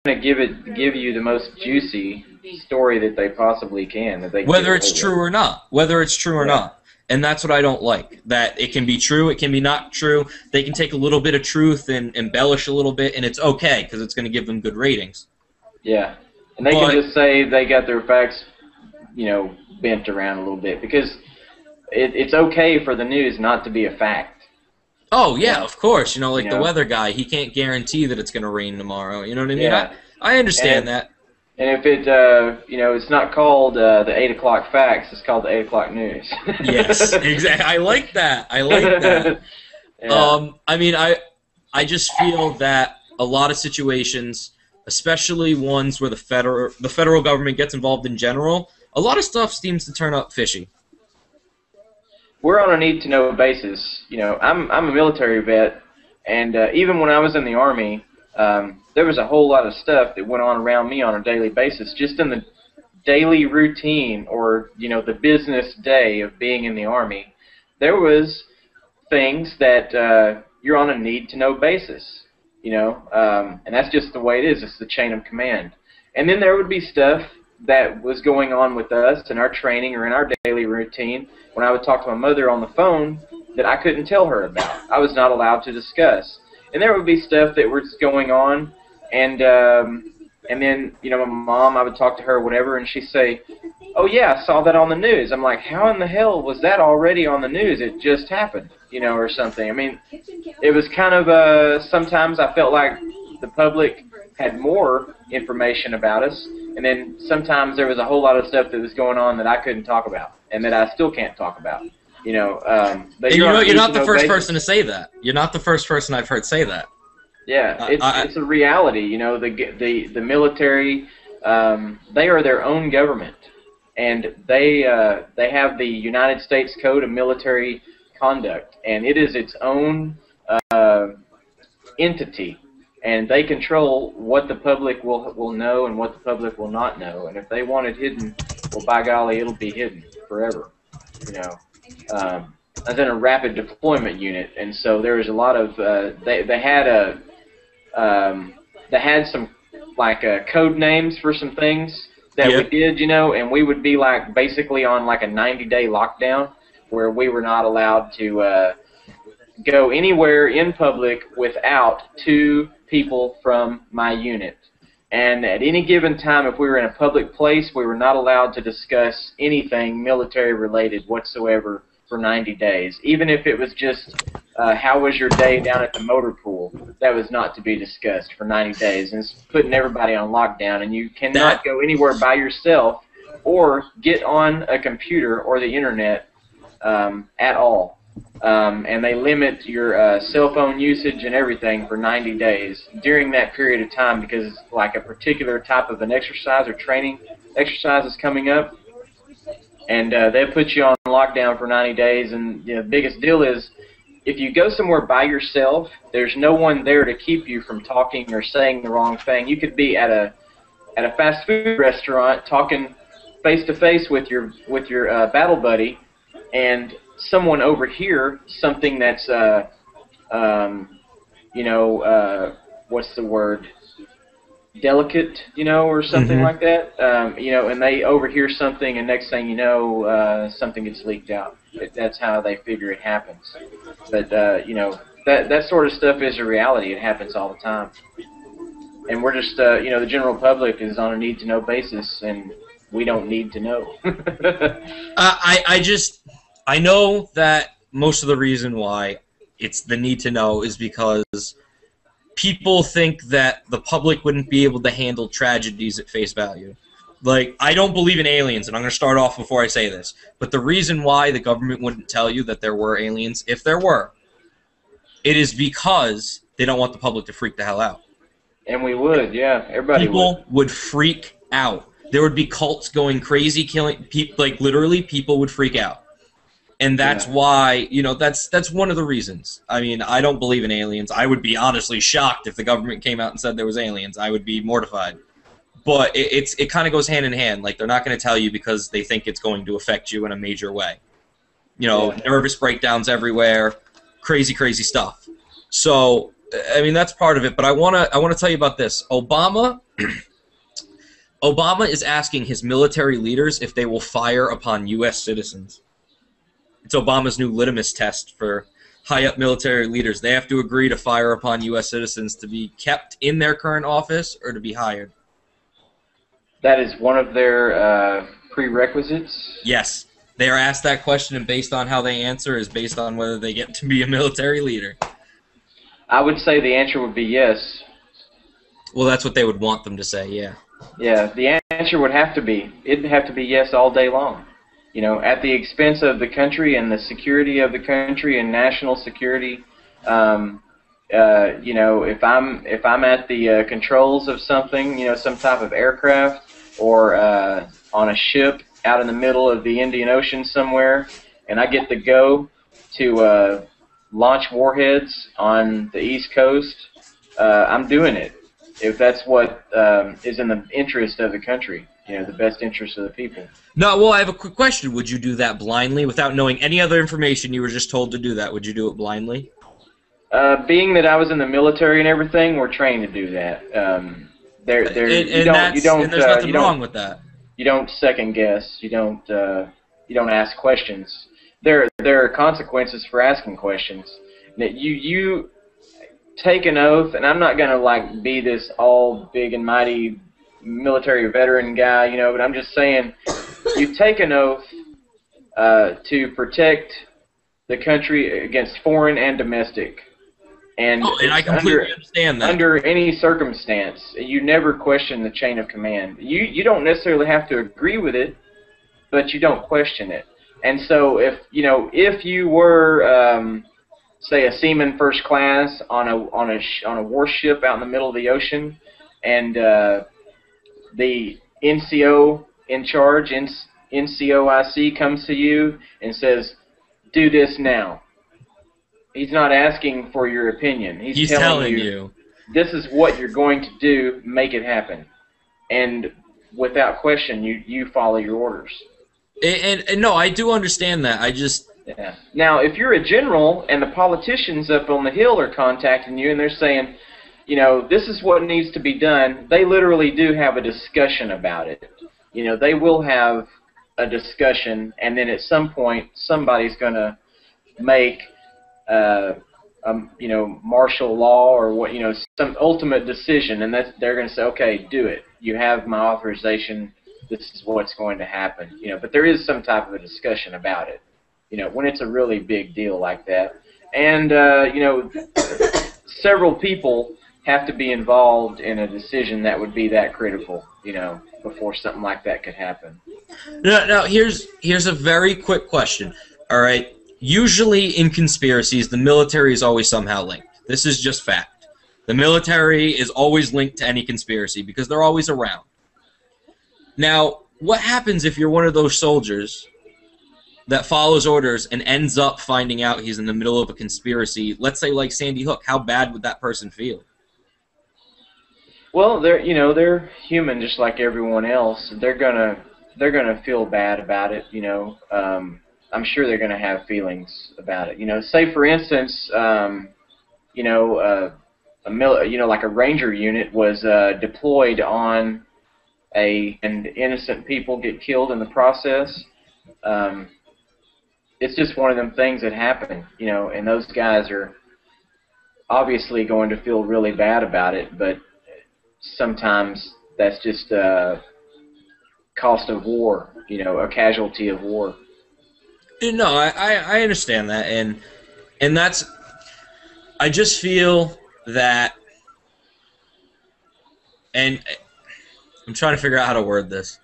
to give you the most juicy story that they possibly can. That they whether it's true or not. Whether it's true or not. And that's what I don't like. That it can be true, it can be not true. They can take a little bit of truth and embellish a little bit, and it's okay because it's going to give them good ratings. Yeah, and they can just say they got their facts, you know, bent around a little bit because it's okay for the news not to be a fact. Oh yeah, of course. You know, like the weather guy, he can't guarantee that it's going to rain tomorrow. You know what I mean? Yeah. I understand that. And if it, you know, it's not called the 8 o'clock facts, it's called the 8 o'clock news. Yes, exactly. I like that. I like that. Yeah. I mean, I just feel that a lot of situations, especially ones where the federal government gets involved in general, a lot of stuff seems to turn up fishy. We're on a need-to-know basis. You know, I'm a military vet, and even when I was in the Army, there was a whole lot of stuff that went on around me on a daily basis, just in the daily routine or, you know, the business day of being in the Army. There was things that you're on a need-to-know basis, you know, and that's just the way it is. It's the chain of command. And then there would be stuff that was going on with us in our training or in our daily routine when I would talk to my mother on the phone that I couldn't tell her about. I was not allowed to discuss. And there would be stuff that was going on, and then, you know, my mom, I would talk to her, whatever, and she'd say, "Oh yeah, I saw that on the news." I'm like, "How in the hell was that already on the news? It just happened," you know, or something. I mean, it was kind of sometimes I felt like the public had more information about us, and then sometimes there was a whole lot of stuff that was going on that I couldn't talk about, and that I still can't talk about. You know, but you're not the first person to say that. You're not the first person I've heard say that. Yeah, it's a reality. You know, the military, they are their own government, and they have the United States Code of Military Conduct, and it is its own entity, and they control what the public will know and what the public will not know. And if they want it hidden, well, by golly, it'll be hidden forever. You know. I was in a rapid deployment unit, and so there was a lot of they had some like code names for some things that we did, you know, and we would be like basically on like a 90-day lockdown where we were not allowed to go anywhere in public without 2 people from my unit. And at any given time, if we were in a public place, we were not allowed to discuss anything military-related whatsoever for 90 days. Even if it was just, how was your day down at the motor pool? That was not to be discussed for 90 days. And it's putting everybody on lockdown. And you cannot go anywhere by yourself or get on a computer or the Internet at all. And they limit your cell phone usage and everything for 90 days during that period of time because like a particular type of an exercise or training exercise is coming up, and they put you on lockdown for 90 days. And the biggest deal is if you go somewhere by yourself, there's no one there to keep you from talking or saying the wrong thing. You could be at a fast food restaurant talking face to face with your battle buddy, and someone overhear something that's you know, what's the word, delicate, you know, or something like that, you know, and they overhear something, and next thing you know, something gets leaked out. That's how they figure it happens. But you know, that sort of stuff is a reality. It happens all the time, and we're just you know, the general public is on a need-to-know basis, and we don't need to know. I know that most of the reason why it's the need to know is because people think that the public wouldn't be able to handle tragedies at face value. Like, I don't believe in aliens, and I'm going to start off before I say this, but the reason why the government wouldn't tell you that there were aliens, if there were, it is because they don't want the public to freak the hell out. And we would, yeah. Everybody People would freak out. There would be cults going crazy, killing people. Like, literally, people would freak out. And that's why, you know, that's one of the reasons. I mean, I don't believe in aliens. I would be honestly shocked if the government came out and said there was aliens. I would be mortified. But it kind of goes hand in hand. Like, they're not going to tell you because they think it's going to affect you in a major way. You know, nervous breakdowns everywhere, crazy, crazy stuff. So, I mean, that's part of it. But I want to tell you about this. Obama Obama is asking his military leaders if they will fire upon U.S. citizens. It's Obama's new litmus test for high-up military leaders. They have to agree to fire upon U.S. citizens to be kept in their current office or to be hired. That is one of their prerequisites? Yes. They are asked that question, and based on how they answer is based on whether they get to be a military leader. I would say the answer would be yes. Well, that's what they would want them to say, yeah. Yeah, the answer would have to be. It'd have to be yes all day long. You know, at the expense of the country and the security of the country and national security. You know, if I'm at the controls of something, you know, some type of aircraft or on a ship out in the middle of the Indian Ocean somewhere, and I get to go to launch warheads on the East Coast, I'm doing it. If that's what is in the interest of the country, you know, the best interest of the people. No, well, I have a quick question. Would you do that blindly without knowing any other information? You were just told to do that. Would you do it blindly? Being that I was in the military and everything, we're trained to do that. And there's nothing wrong with that. You don't second guess. You don't ask questions. There are consequences for asking questions. That you take an oath, and I'm not gonna like be this all big and mighty military veteran guy, you know, but I'm just saying, you take an oath to protect the country against foreign and domestic. And I completely understand that. Under any circumstance, you never question the chain of command. You don't necessarily have to agree with it, but you don't question it. And so if you were say a seaman first class on a warship out in the middle of the ocean, and the NCO in charge, NCOIC, comes to you and says, "Do this now." He's not asking for your opinion. He's telling you, this is what you're going to do, make it happen. And without question, you follow your orders. And no, I do understand that. I just... Yeah. Now, if you're a general and the politicians up on the Hill are contacting you and they're saying, you know, this is what needs to be done, they literally do have a discussion about it. You know, they will have a discussion, and then at some point, somebody's going to make... you know, martial law or what, you know, some ultimate decision, and they're going to say, okay, do it. You have my authorization. This is what's going to happen. You know, but there is some type of a discussion about it. You know, when it's a really big deal like that, and you know, several people have to be involved in a decision that would be that critical. You know, before something like that could happen. Now here's a very quick question. All right. Usually in conspiracies, the military is always somehow linked. This is just fact. The military is always linked to any conspiracy because they're always around. Now, what happens if you're one of those soldiers that follows orders and ends up finding out he's in the middle of a conspiracy, let's say like Sandy Hook? How bad would that person feel? Well, they're human just like everyone else. They're gonna feel bad about it, you know. I'm sure they're going to have feelings about it. You know, say for instance, you know, like a ranger unit was deployed on and innocent people get killed in the process. It's just one of them things that happen, you know, and those guys are obviously going to feel really bad about it, but sometimes that's just cost of war, you know, a casualty of war. No, I understand that, and that's, I just feel that, and I'm trying to figure out how to word this.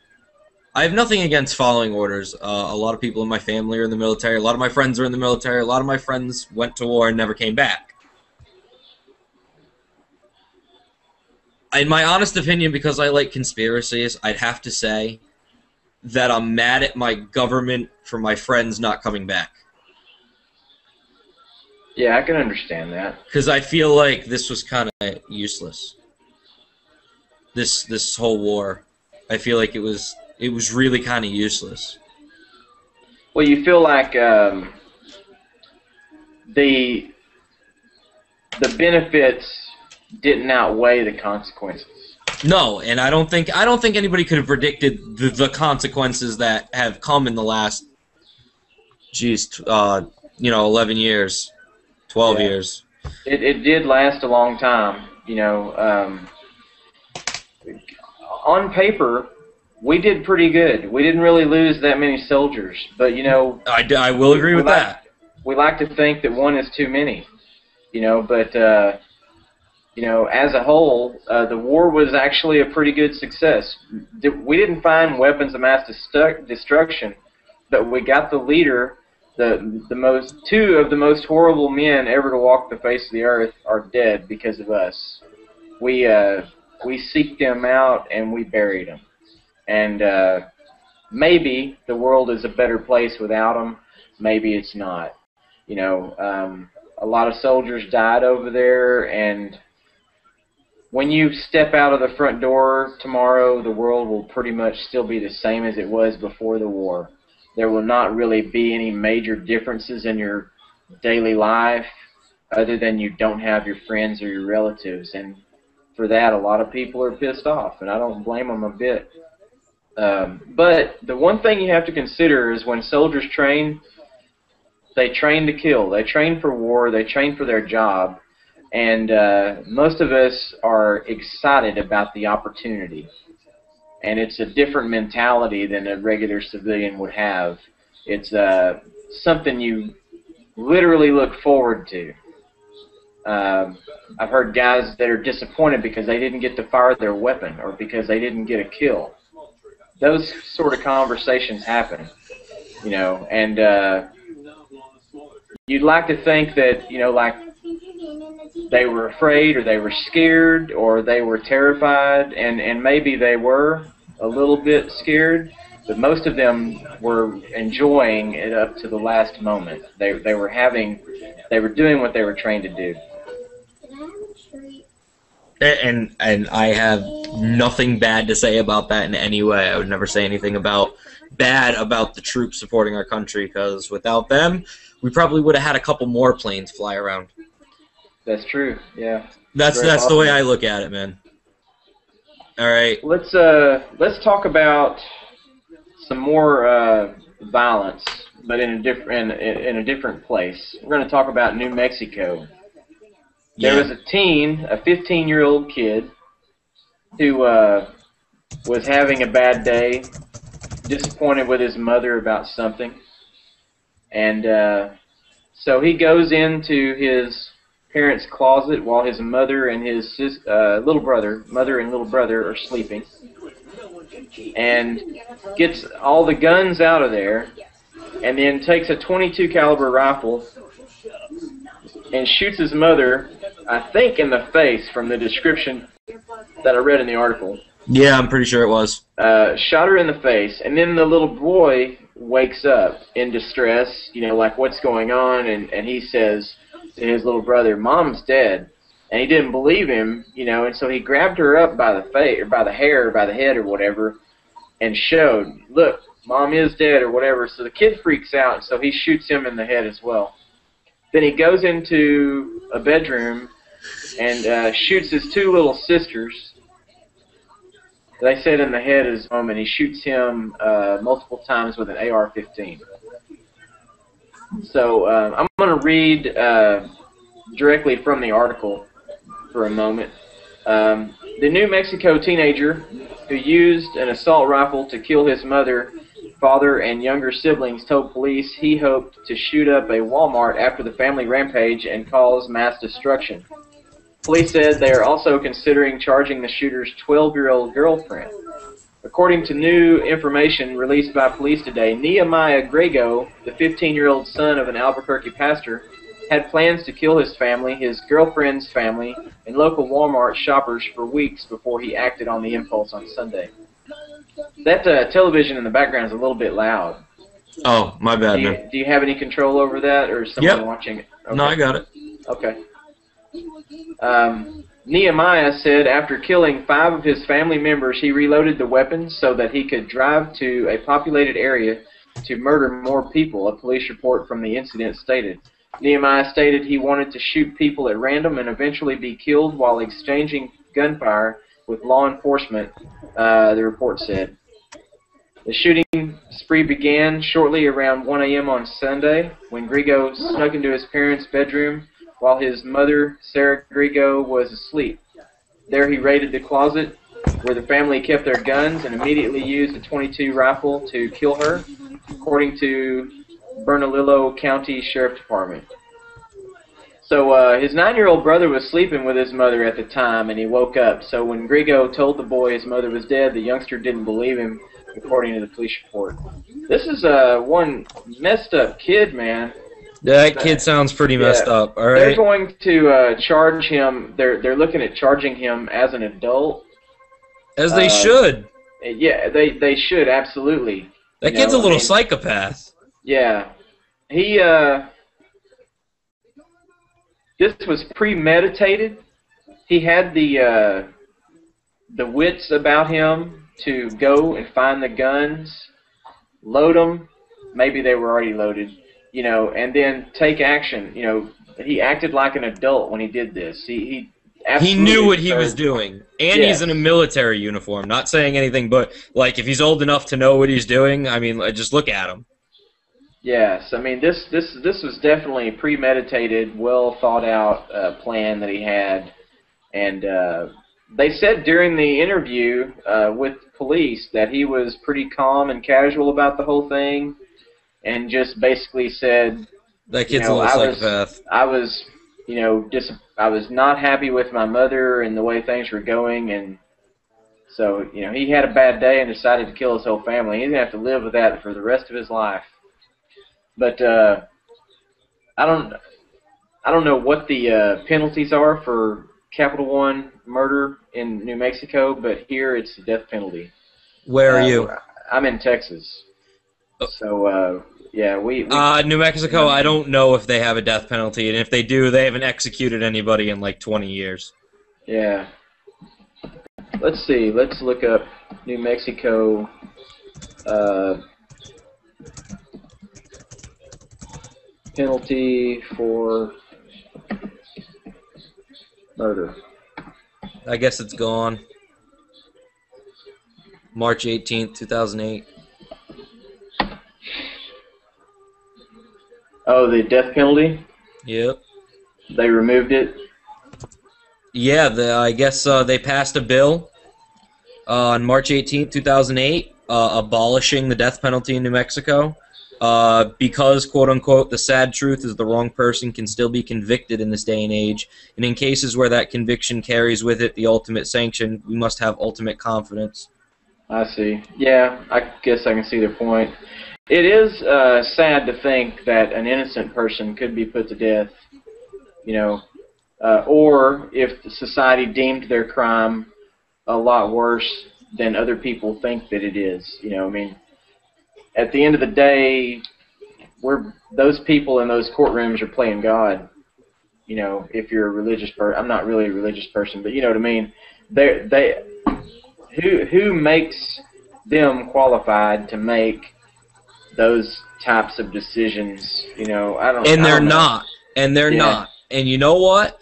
I have nothing against following orders. A lot of people in my family are in the military. A lot of my friends are in the military. A lot of my friends went to war and never came back. In my honest opinion, because I like conspiracies, I'd have to say that I'm mad at my government for my friends not coming back. Yeah, I can understand that. Because I feel like this was kind of useless. This whole war, I feel like it was really kind of useless. Well, you feel like the benefits didn't outweigh the consequences. No, and I don't think anybody could have predicted the consequences that have come in the last, 11 years, 12 years. It did last a long time. On paper, we did pretty good. We didn't really lose that many soldiers, but I will agree with that. We like to think that one is too many, but as a whole, the war was actually a pretty good success. We didn't find weapons of mass destruction, but we got the leader. Two of the most horrible men ever to walk the face of the earth are dead because of us. We seeked them out and we buried them. And maybe the world is a better place without them. Maybe it's not. A lot of soldiers died over there, and when you step out of the front door tomorrow, the world will pretty much still be the same as it was before the war. There will not really be any major differences in your daily life other than you don't have your friends or your relatives. And for that, a lot of people are pissed off, and I don't blame them a bit. But the one thing you have to consider is when soldiers train, they train to kill. They train for war. They train for their job. And most of us are excited about the opportunity. And it's a different mentality than a regular civilian would have. It's something you literally look forward to. I've heard guys that are disappointed because they didn't get to fire their weapon or because they didn't get a kill. Those sort of conversations happen, and you'd like to think that, like they were afraid or they were scared or they were terrified, and maybe they were a little bit scared, but most of them were enjoying it up to the last moment. They were doing what they were trained to do. And I have nothing bad to say about that in any way. I would never say anything bad about the troops supporting our country, because without them, we probably would have had a couple more planes fly around. That's true. Yeah. That's awesome. The way I look at it, man. All right. Let's talk about some more violence, but in a different place. We're going to talk about New Mexico. There was a 15-year-old kid, who was having a bad day, disappointed with his mother about something, and so he goes into his parents' closet while his mother and his mother and little brother are sleeping, and gets all the guns out of there, and then takes a .22 caliber rifle and shoots his mother, I think in the face from the description that I read in the article. Yeah, I'm pretty sure it was. Shot her in the face, and then the little boy wakes up in distress, like what's going on, and he says to his little brother, "Mom's dead." And he didn't believe him, and so he grabbed her up by the face, or by the hair, or by the head, or whatever, and showed, "Look, Mom is dead," or whatever. So the kid freaks out, so he shoots him in the head as well. Then he goes into a bedroom and shoots his two little sisters. They said in the head as well, and he shoots him multiple times with an AR-15. So I'm going to read directly from the article for a moment. The New Mexico teenager who used an assault rifle to kill his mother, father, and younger siblings told police he hoped to shoot up a Walmart after the family rampage and cause mass destruction. Police said they are also considering charging the shooter's 12-year-old girlfriend. According to new information released by police today, Nehemiah Grego, the 15-year-old son of an Albuquerque pastor, had plans to kill his family, his girlfriend's family, and local Walmart shoppers for weeks before he acted on the impulse on Sunday. That television in the background is a little bit loud. Oh, my bad, man. Do you have any control over that, or is someone watching it? Okay. No, I got it. Okay. Nehemiah said after killing 5 of his family members, he reloaded the weapons so that he could drive to a populated area to murder more people, a police report from the incident stated. Nehemiah stated he wanted to shoot people at random and eventually be killed while exchanging gunfire with law enforcement, the report said. The shooting spree began shortly around 1 a.m. on Sunday when Grigo snuck into his parents' bedroom while his mother, Sarah Grigo, was asleep. There he raided the closet where the family kept their guns and immediately used a .22 rifle to kill her, according to Bernalillo County Sheriff Department. So his 9-year-old brother was sleeping with his mother at the time, and he woke up. So when Grigo told the boy his mother was dead, the youngster didn't believe him, according to the police report. This is one messed up kid, man. That kid sounds pretty messed up. All right. They're going to charge him. They're looking at charging him as an adult. As they should. Yeah, they should, absolutely. That kid's a little psychopath. Yeah. He this was premeditated. He had the wits about him to go and find the guns, load them. Maybe they were already loaded, and then take action. He acted like an adult when he did this. He knew what he was doing, and he's in a military uniform. Not saying anything, but like if he's old enough to know what he's doing, I mean, just look at him. Yes, I mean this was definitely a premeditated, well thought out plan that he had, and they said during the interview with police that he was pretty calm and casual about the whole thing, and just basically said that kid's a little psychopath. I was not happy with my mother and the way things were going, and so he had a bad day and decided to kill his whole family. He's gonna have to live with that for the rest of his life. But I don't know what the penalties are for Capital One murder in New Mexico, but here it's the death penalty. Where are you? I'm in Texas. So yeah, we New Mexico. I don't know if they have a death penalty, and if they do, they haven't executed anybody in like 20 years. Yeah. Let's see. Let's look up New Mexico. Penalty for murder. I guess it's gone. March 18th, 2008. Oh, the death penalty? Yep. They removed it? Yeah, I guess they passed a bill on March 18th, 2008, abolishing the death penalty in New Mexico. Because, quote-unquote, the sad truth is the wrong person can still be convicted in this day and age, and in cases where that conviction carries with it the ultimate sanction, we must have ultimate confidence. I see. Yeah, I guess I can see their point. It is sad to think that an innocent person could be put to death, or if society deemed their crime a lot worse than other people think that it is. I mean, at the end of the day, those people in those courtrooms are playing God. If you're a religious person, I'm not really a religious person, but you know what I mean. Who makes them qualified to make those types of decisions? I don't. And they're not. And they're not. And you know what?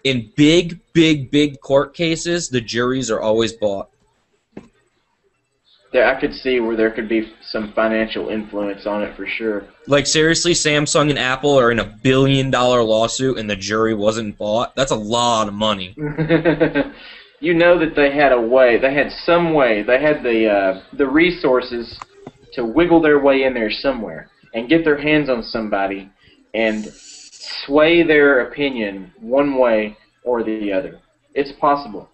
In big court cases, the juries are always bought. I could see where there could be some financial influence on it for sure. Like, seriously, Samsung and Apple are in $1 billion lawsuit and the jury wasn't bought? That's a lot of money. You know that they had a way, they had some way, they had the resources to wiggle their way in there somewhere and get their hands on somebody and sway their opinion one way or the other. It's possible.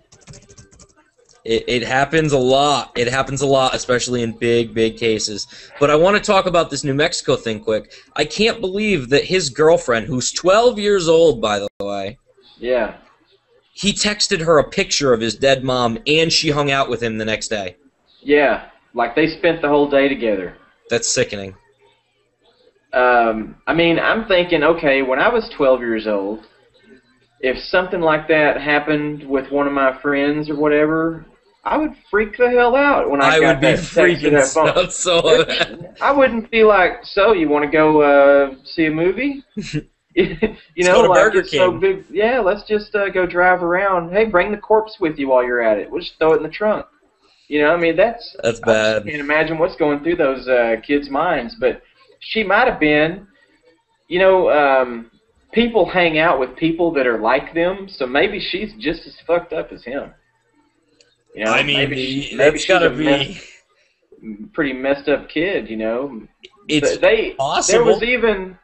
It happens a lot. It happens a lot, especially in big cases. But I want to talk about this New Mexico thing quick. I can't believe that his girlfriend, who's 12 years old, by the way, yeah, he texted her a picture of his dead mom, and she hung out with him the next day. Yeah, like they spent the whole day together. That's sickening. I mean, I'm thinking, okay, when I was 12 years old, if something like that happened with one of my friends or whatever, I would freak the hell out when I got that text to that phone. So I wouldn't be like, so you want to go see a movie? You Let's know, go to like Burger it's so King. big. Yeah, let's just go drive around. Hey, bring the corpse with you while you're at it. We'll just throw it in the trunk. You know, I mean, That's I just bad. can't imagine what's going through those kids' minds. But she might have been, you know, people hang out with people that are like them, so maybe she's just as fucked up as him. You know, I mean, maybe that's she's gotta a be. pretty messed up kid. You know, It's there possible. was even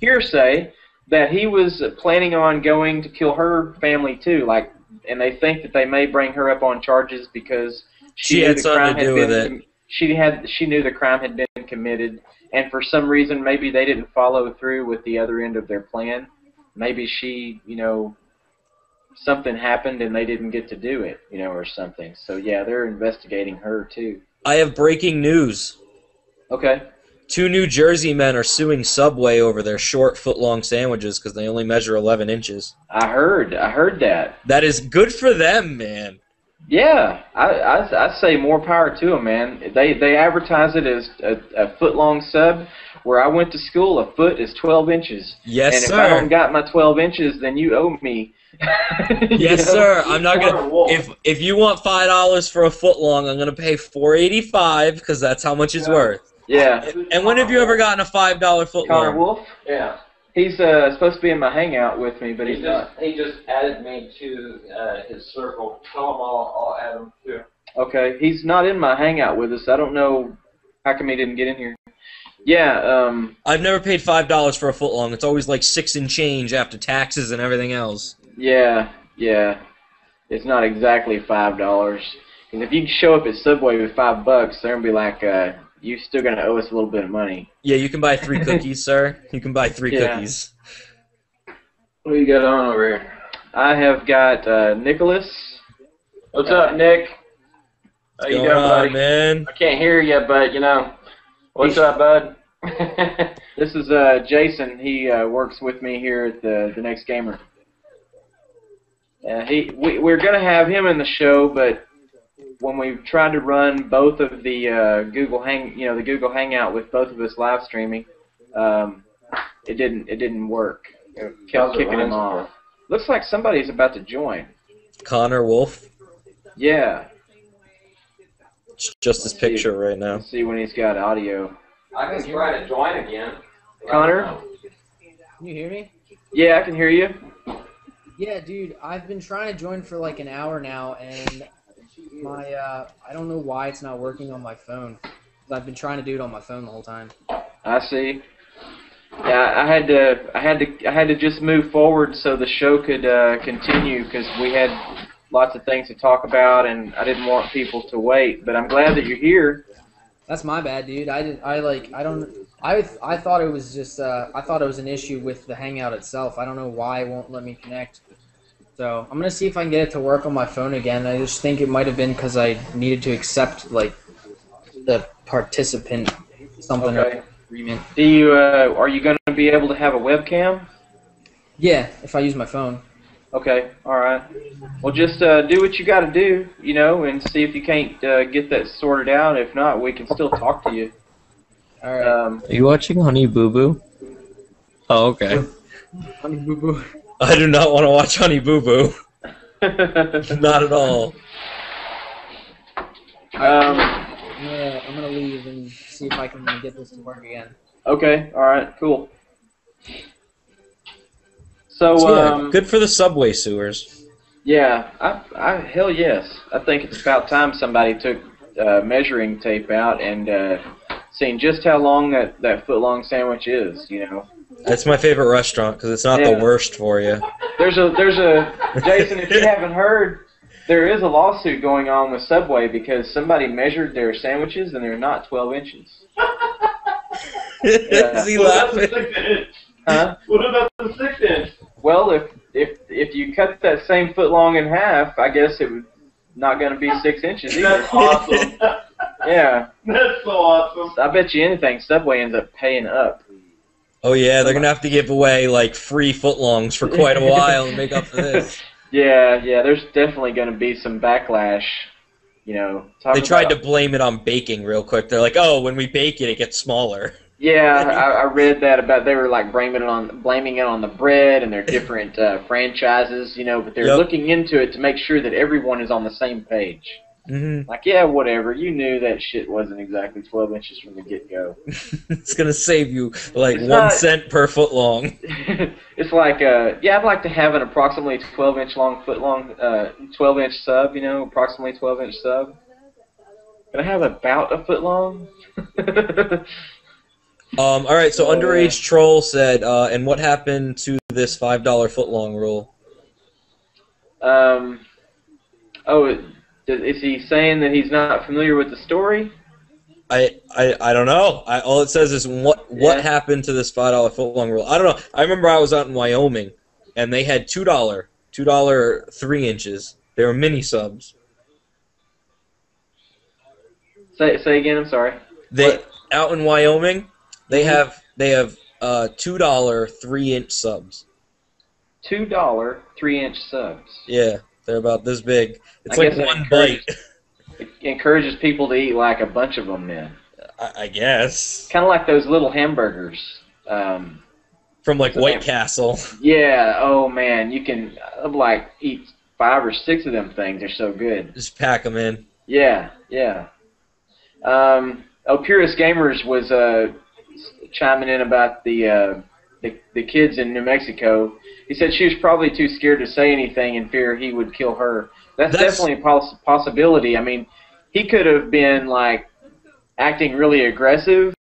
hearsay that he was planning on going to kill her family too, like, and they think that they may bring her up on charges because She knew had the something crime to do with it. She knew the crime had been committed, and for some reason maybe they didn't follow through with the other end of their plan. Maybe she, you know, something happened and they didn't get to do it, you know, or something. So yeah, they're investigating her too. I have breaking news. Okay. 2 New Jersey men are suing Subway over their short, foot-long sandwiches because they only measure 11 inches. I heard that. That is good for them, man. Yeah, I say more power to them, man. They advertise it as a foot-long sub. Where I went to school, a foot is 12 inches. Yes, and if sir. I don't got my 12 inches, then you owe me. Yes, sir. I'm not gonna. If you want $5 for a foot long, I'm gonna pay $4.85 because that's how much it's worth. Yeah. And when have you ever gotten a $5 foot Connor long? Wolf? Yeah. He's supposed to be in my hangout with me, but he's not. He just added me to his circle. Tell him I'll add him too. Okay, he's not in my hangout with us. I don't know how come he didn't get in here. Yeah. I've never paid $5 for a foot long. It's always like 6 and change after taxes and everything else. Yeah. It's not exactly $5. And if you show up at Subway with $5, they're gonna be like, "You still gonna owe us a little bit of money." Yeah, you can buy 3 cookies, sir. You can buy 3 Yeah. cookies. What do you got on over here? I have got Nicholas. What's up, Nick? How you Going doing, on, buddy? man? I can't hear you, but you know. What's up, bud? This is Jason. He works with me here at the Next Gamer. We're gonna have him in the show, but when we tried to run both of the Google Hangout with both of us live streaming, it didn't work. It kept kicking him off. Looks like somebody's about to join. Connor Wolf. Yeah. It's just his picture right now. Let's see when he's got audio. I can try to join again. Connor? Can you hear me? Yeah, I can hear you. Yeah, dude, I've been trying to join for like an hour now, and my I don't know why it's not working on my phone. 'Cause I've been trying to do it on my phone the whole time. I see. Yeah, I had to just move forward so the show could continue because we had lots of things to talk about, and I didn't want people to wait. But I'm glad that you're here. That's my bad, dude. I thought it was just I thought it was an issue with the Hangout itself. I don't know why it won't let me connect. So I'm gonna see if I can get it to work on my phone again. I just think it might have been because I needed to accept like the participant something Okay. or agreement. Do you are you going to be able to have a webcam? Yeah, if I use my phone. Okay, all right. Well, just do what you got to do, you know, and see if you can't get that sorted out. If not, we can still talk to you. All right. Are you watching Honey Boo Boo? Oh, okay. Honey Boo Boo. I do not want to watch Honey Boo Boo. Not at all. I'm gonna leave and see if I can get this to work again. Okay, all right, cool. So, Yeah, good for the subway sewers. yeah, hell yes. I think it's about time somebody took measuring tape out and seen just how long that foot-long sandwich is, you know. That's my favorite restaurant because it's not Yeah. the worst for you. There's a Jason, if you haven't heard, there is a lawsuit going on with Subway because somebody measured their sandwiches and they're not 12 inches. Is he What about the laughing? 6 inch? Huh? What about the 6 inch? Well, if you cut that same foot long in half, I guess it would not going to be 6 inches either. That's awesome. Yeah. That's so awesome. I bet you anything Subway ends up paying up. Oh yeah, they're gonna have to give away like free footlongs for quite a while to make up for this. Yeah, there's definitely going to be some backlash, you know. They tried to blame it on baking real quick. They're like, oh, when we bake it, it gets smaller. Yeah, I read that about they were like blaming it on the bread and their different franchises, you know, but they're Yep. looking into it to make sure that everyone is on the same page. Mm-hmm. Like, yeah, whatever. You knew that shit wasn't exactly 12 inches from the get-go. It's gonna save you like It's 1 not- cent per foot long. It's like, yeah, I'd like to have an approximately 12-inch long, 12-inch sub, you know, approximately 12-inch sub. Can I have about a foot long? All right, so Underage Troll said, and what happened to this $5 footlong rule? Is he saying that he's not familiar with the story? I don't know. All it says is what happened to this $5 footlong rule. I don't know. I remember I was out in Wyoming, and they had $2 3 inches. They were mini subs. Say again. I'm sorry. Out in Wyoming, they have $2 3-inch subs. $2 3-inch subs. Yeah, they're about this big. It's like one bite. It encourages people to eat like a bunch of them. Then. I guess. Kind of like those little hamburgers. From like White Castle. Yeah. Oh man, you can like eat 5 or 6 of them things. They're so good. Just pack them in. Yeah. Yeah. Purist Gamers was chiming in about the kids in New Mexico. He said she was probably too scared to say anything in fear he would kill her. That's definitely a possibility. I mean, he could have been like acting really aggressive,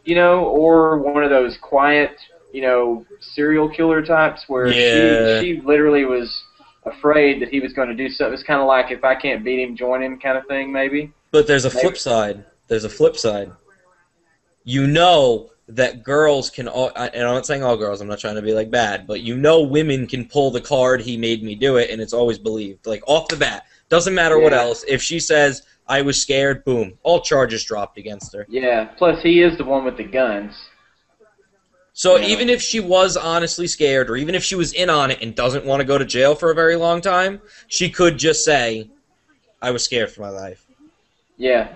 you know, or one of those quiet, you know, serial killer types where she literally was afraid that he was going to do something. It's kind of like if I can't beat him, join him kind of thing, maybe. But there's a flip side. There's a flip side. You know that girls can, and I'm not saying all girls, I'm not trying to be like bad, but you know women can pull the card, he made me do it, and it's always believed. Like off the bat. Doesn't matter what else. If she says, I was scared, boom. All charges dropped against her. Yeah, plus he is the one with the guns. So even if she was honestly scared, or even if she was in on it and doesn't want to go to jail for a very long time, she could just say, I was scared for my life. Yeah.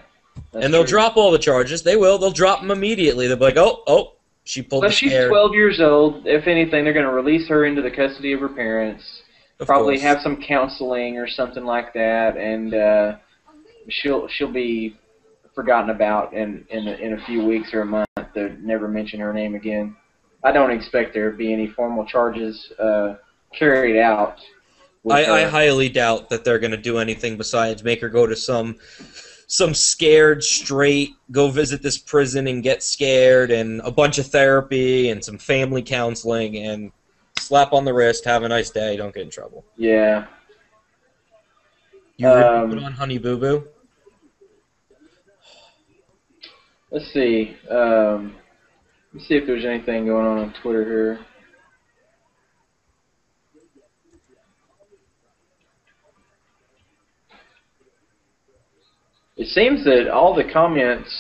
And they'll drop all the charges. They will. They'll drop them immediately. They'll be like, oh, she pulled the scare. She's 12 years old. If anything, they're going to release her into the custody of her parents. Probably have some counseling or something like that, and she'll be forgotten about in a few weeks or a month. They'll never mention her name again. I don't expect there to be any formal charges carried out. I highly doubt that they're going to do anything besides make her go to some scared straight, go visit this prison and get scared, and a bunch of therapy and some family counseling, and slap on the wrist, have a nice day, don't get in trouble. Yeah. You put on Honey Boo Boo? Let's see. Let's see if there's anything going on Twitter here. It seems that all the comments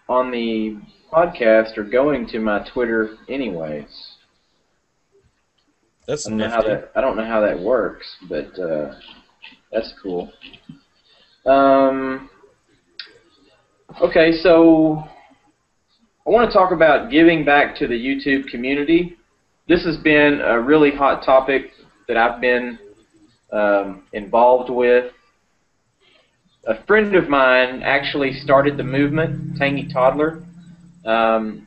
on the podcast are going to my Twitter anyways. That's I don't know how that works, but that's cool. Okay, so I want to talk about giving back to the YouTube community. This has been a really hot topic that I've been involved with. A friend of mine actually started the movement, Tangy Toddler.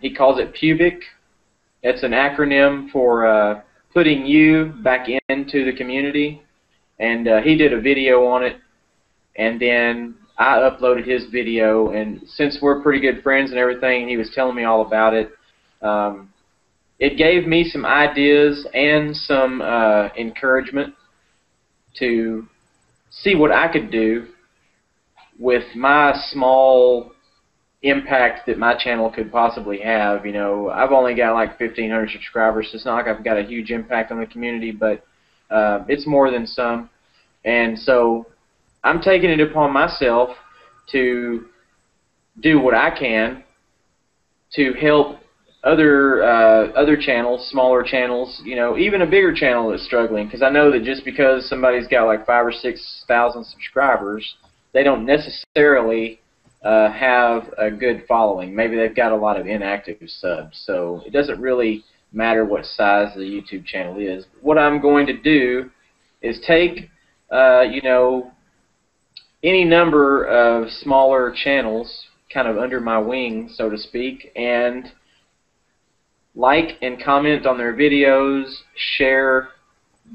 He calls it PUBIC. It's an acronym for putting you back into the community. And he did a video on it. And then I uploaded his video. And since we're pretty good friends and everything, he was telling me all about it. It gave me some ideas and some encouragement to see what I could do with my small impact that my channel could possibly have. You know, I've only got like 1,500 subscribers, so it's not like I've got a huge impact on the community, but it's more than some. And so I'm taking it upon myself to do what I can to help other channels, smaller channels, you know, even a bigger channel that's struggling, because I know that just because somebody's got like 5,000 or 6,000 subscribers, they don't necessarily have a good following. Maybe they've got a lot of inactive subs, so it doesn't really matter what size the YouTube channel is. What I'm going to do is take, you know, any number of smaller channels kind of under my wing, so to speak, and like and comment on their videos, share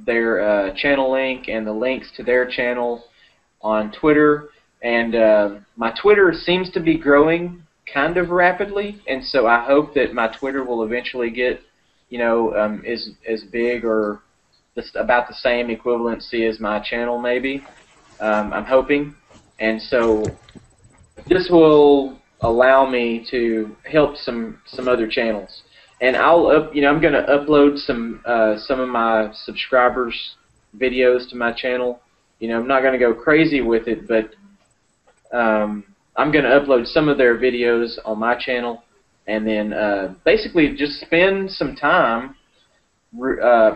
their channel link and the links to their channel on Twitter. And my Twitter seems to be growing kind of rapidly, and so I hope that my Twitter will eventually get, you know, as big or just about the same equivalency as my channel, maybe. I'm hoping, and so this will allow me to help some other channels. And you know, I'm going to upload some of my subscribers' videos to my channel. You know, I'm not going to go crazy with it, but I'm going to upload some of their videos on my channel, and then basically just spend some time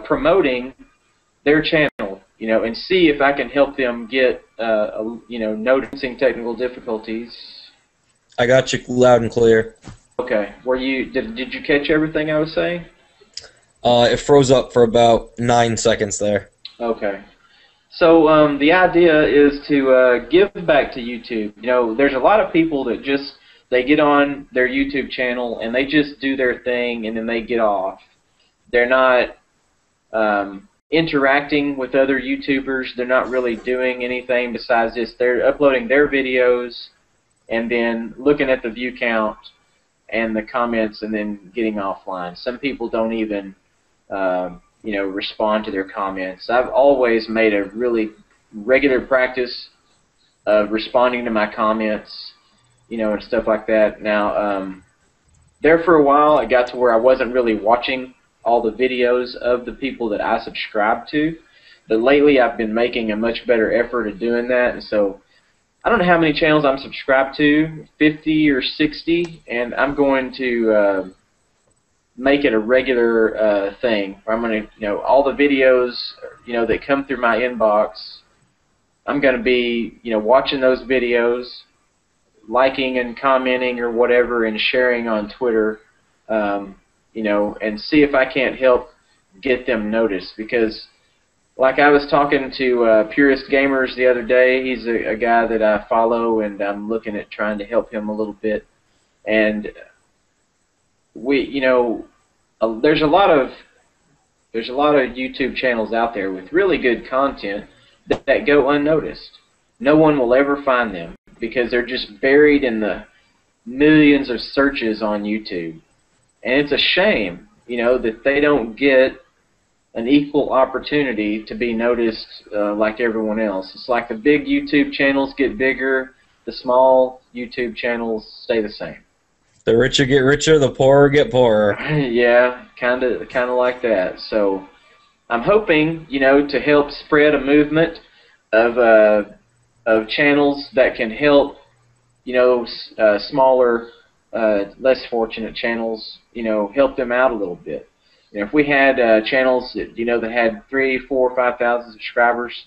promoting their channel, you know, and see if I can help them get, you know, noticing technical difficulties. I got you loud and clear. Okay. Did you catch everything I was saying? It froze up for about 9 seconds there. Okay. So the idea is to give back to YouTube. You know, there's a lot of people that they get on their YouTube channel and they just do their thing and then they get off. They're not interacting with other YouTubers. They're not really doing anything besides just they're uploading their videos and then looking at the view count and the comments and then getting offline. Some people don't even you know, respond to their comments. I've always made a really regular practice of responding to my comments, you know, and stuff like that. Now, there for a while, it got to where I wasn't really watching all the videos of the people that I subscribe to, but lately I've been making a much better effort of doing that, and so I don't know how many channels I'm subscribed to, 50 or 60, and I'm going to make it a regular thing. I'm going to, you know, all the videos, you know, that come through my inbox, I'm going to be, you know, watching those videos, liking and commenting or whatever, and sharing on Twitter, you know, and see if I can't help get them noticed. Because, like I was talking to Purist Gamers the other day, he's a guy that I follow, and I'm looking at trying to help him a little bit, and you know, there's a lot of YouTube channels out there with really good content that go unnoticed. No one will ever find them because they're just buried in the millions of searches on YouTube, and it's a shame, you know, that they don't get an equal opportunity to be noticed like everyone else. It's like the big YouTube channels get bigger, the small YouTube channels stay the same. The richer get richer, the poorer get poorer. Yeah, kind of like that. So I'm hoping, you know, to help spread a movement of channels that can help, you know, smaller, less fortunate channels, you know, help them out a little bit. You know, if we had channels that, you know, that had 3,000, 4,000, 5,000 subscribers,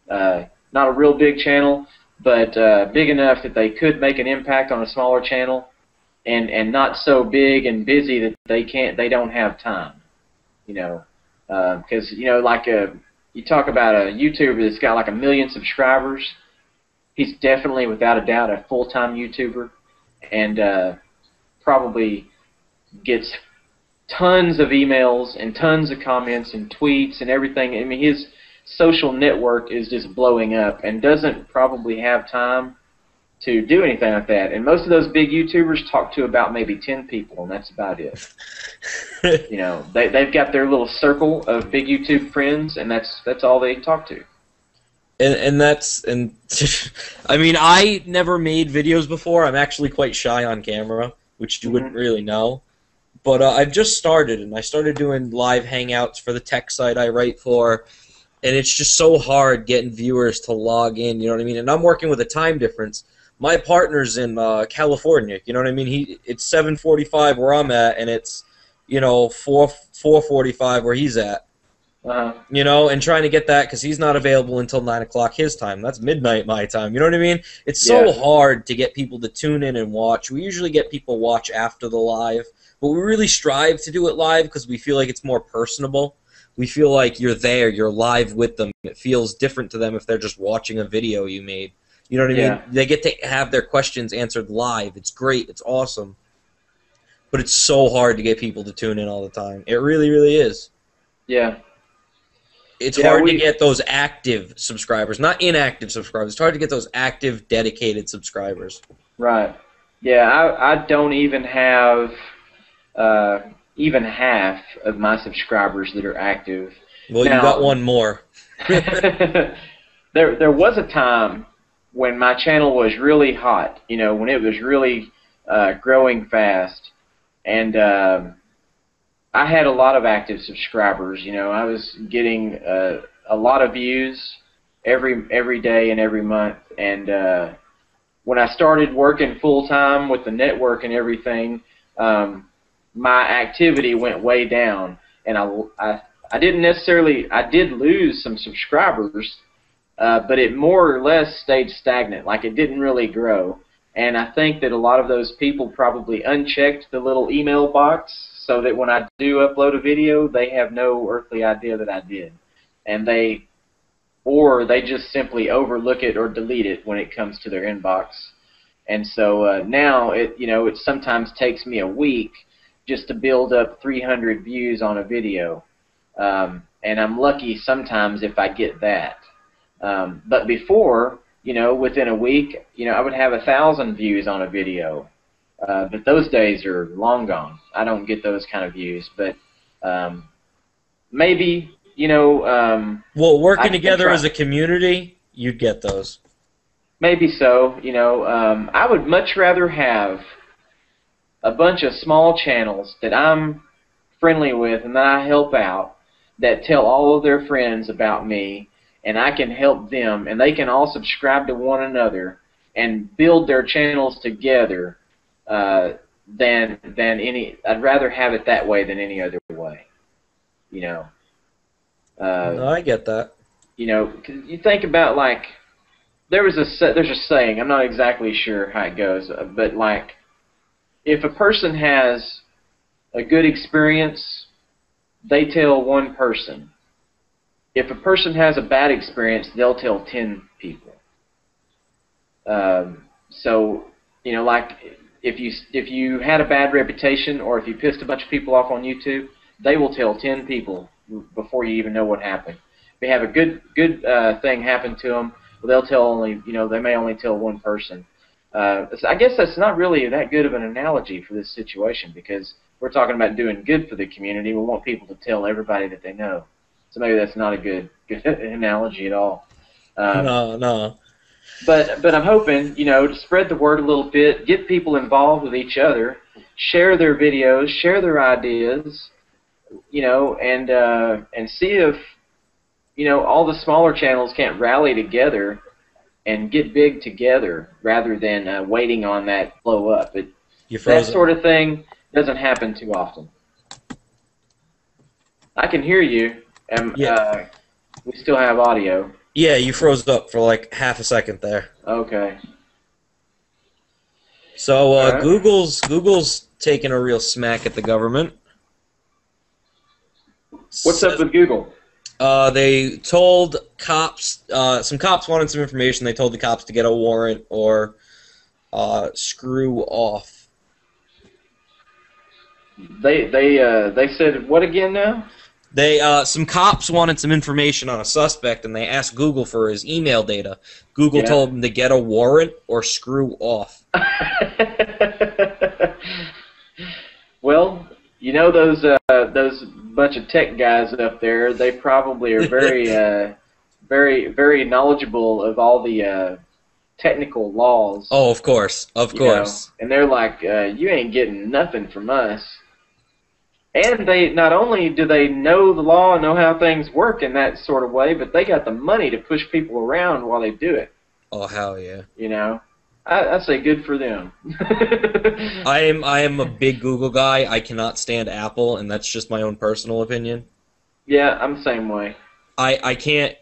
not a real big channel, but big enough that they could make an impact on a smaller channel, and not so big and busy that they don't have time, you know, because, you know, like you talk about a YouTuber that's got like 1 million subscribers, he's definitely without a doubt a full-time YouTuber, and probably gets tons of emails and tons of comments and tweets and everything. I mean, his social network is just blowing up and doesn't probably have time to do anything like that. And most of those big YouTubers talk to about maybe 10 people, and that's about it. You know, they've got their little circle of big YouTube friends, and that's all they talk to. And I mean, I never made videos before. I'm actually quite shy on camera, which you wouldn't really know. But I've just started, and I started doing live hangouts for the tech site I write for, and it's just so hard getting viewers to log in, you know what I mean? And I'm working with a time difference. My partner's in California, you know what I mean? It's 7:45 where I'm at, and it's, you know, 4:45 where he's at. You know, and trying to get that because he's not available until 9 o'clock his time. That's midnight my time. You know what I mean? It's so hard to get people to tune in and watch. We usually get people watch after the live, but we really strive to do it live because we feel like it's more personable. We feel like you're there, you're live with them. It feels different to them if they're just watching a video you made. You know what I mean? They get to have their questions answered live. It's great. It's awesome. But it's so hard to get people to tune in all the time. It really, really is. Yeah. It's hard to get those active subscribers, not inactive subscribers. It's hard to get those active, dedicated subscribers. Right. Yeah, I don't even have even half of my subscribers that are active. Well, now, you got one more. there was a time when my channel was really hot, you know, when it was really growing fast, and I had a lot of active subscribers. You know, I was getting a lot of views every day and every month. And when I started working full time with the network and everything, my activity went way down. And I didn't necessarily, I did lose some subscribers, but it more or less stayed stagnant. Like, it didn't really grow. And I think that a lot of those people probably unchecked the little email box, so that when I do upload a video, they have no earthly idea that I did. And they just simply overlook it or delete it when it comes to their inbox. And so now it sometimes takes me a week just to build up 300 views on a video. And I'm lucky sometimes if I get that. But before, within a week, I would have 1,000 views on a video. But those days are long gone. I don't get those kind of views. But maybe, well, working together as a community, you'd get those. Maybe so. I would much rather have a bunch of small channels that I'm friendly with and that I help out, that tell all of their friends about me, and I can help them, and they can all subscribe to one another and build their channels together. Than any. I'd rather have it that way than any other way. No, I get that. 'Cause you think about, like, there's a saying. I'm not exactly sure how it goes, but like, if a person has a good experience, they tell one person. If a person has a bad experience, they'll tell 10 people. So, like, if you had a bad reputation, or if you pissed a bunch of people off on YouTube, they will tell 10 people before you even know what happened. If they have a good thing happen to them, well, they'll tell only, they may only tell one person. I guess that's not really that good of an analogy for this situation, because we're talking about doing good for the community. We want people to tell everybody that they know. So maybe that's not a good analogy at all. No. But I'm hoping, to spread the word a little bit, get people involved with each other, share their videos, share their ideas, and see if, all the smaller channels can't rally together and get big together rather than waiting on that blow up. That sort of thing doesn't happen too often. I can hear you, and we still have audio. Yeah, you froze up for like half a second there. Okay. So right. Google's taking a real smack at the government. What's up with Google? They told cops, some cops wanted some information. They told the cops to get a warrant or screw off. They said what again now? Some cops wanted some information on a suspect, and they asked Google for his email data. Google told them to get a warrant or screw off. Well, those bunch of tech guys up there, they probably are very, very knowledgeable of all the technical laws. Oh, of course, of course. And they're like, you ain't getting nothing from us. And they not only do they know the law and know how things work in that sort of way, but they got the money to push people around while they do it. Oh, hell yeah. I say good for them. I am a big Google guy. I cannot stand Apple, and that's just my own personal opinion. Yeah, I'm the same way. I can't.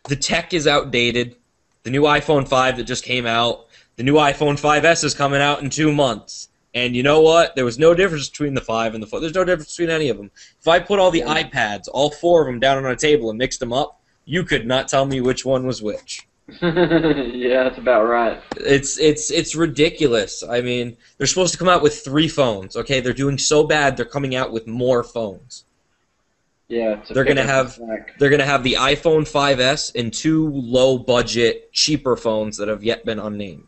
The tech is outdated. The new iPhone 5 that just came out, the new iPhone 5S is coming out in 2 months. And you know what? There was no difference between the 5 and the 4. There's no difference between any of them. If I put all the iPads, all 4 of them, down on a table and mixed them up, you could not tell me which one was which. Yeah, that's about right. It's ridiculous. I mean, they're supposed to come out with 3 phones. Okay, they're doing so bad. They're coming out with more phones. Yeah, they're gonna have the iPhone 5S and 2 low-budget, cheaper phones that have yet been unnamed.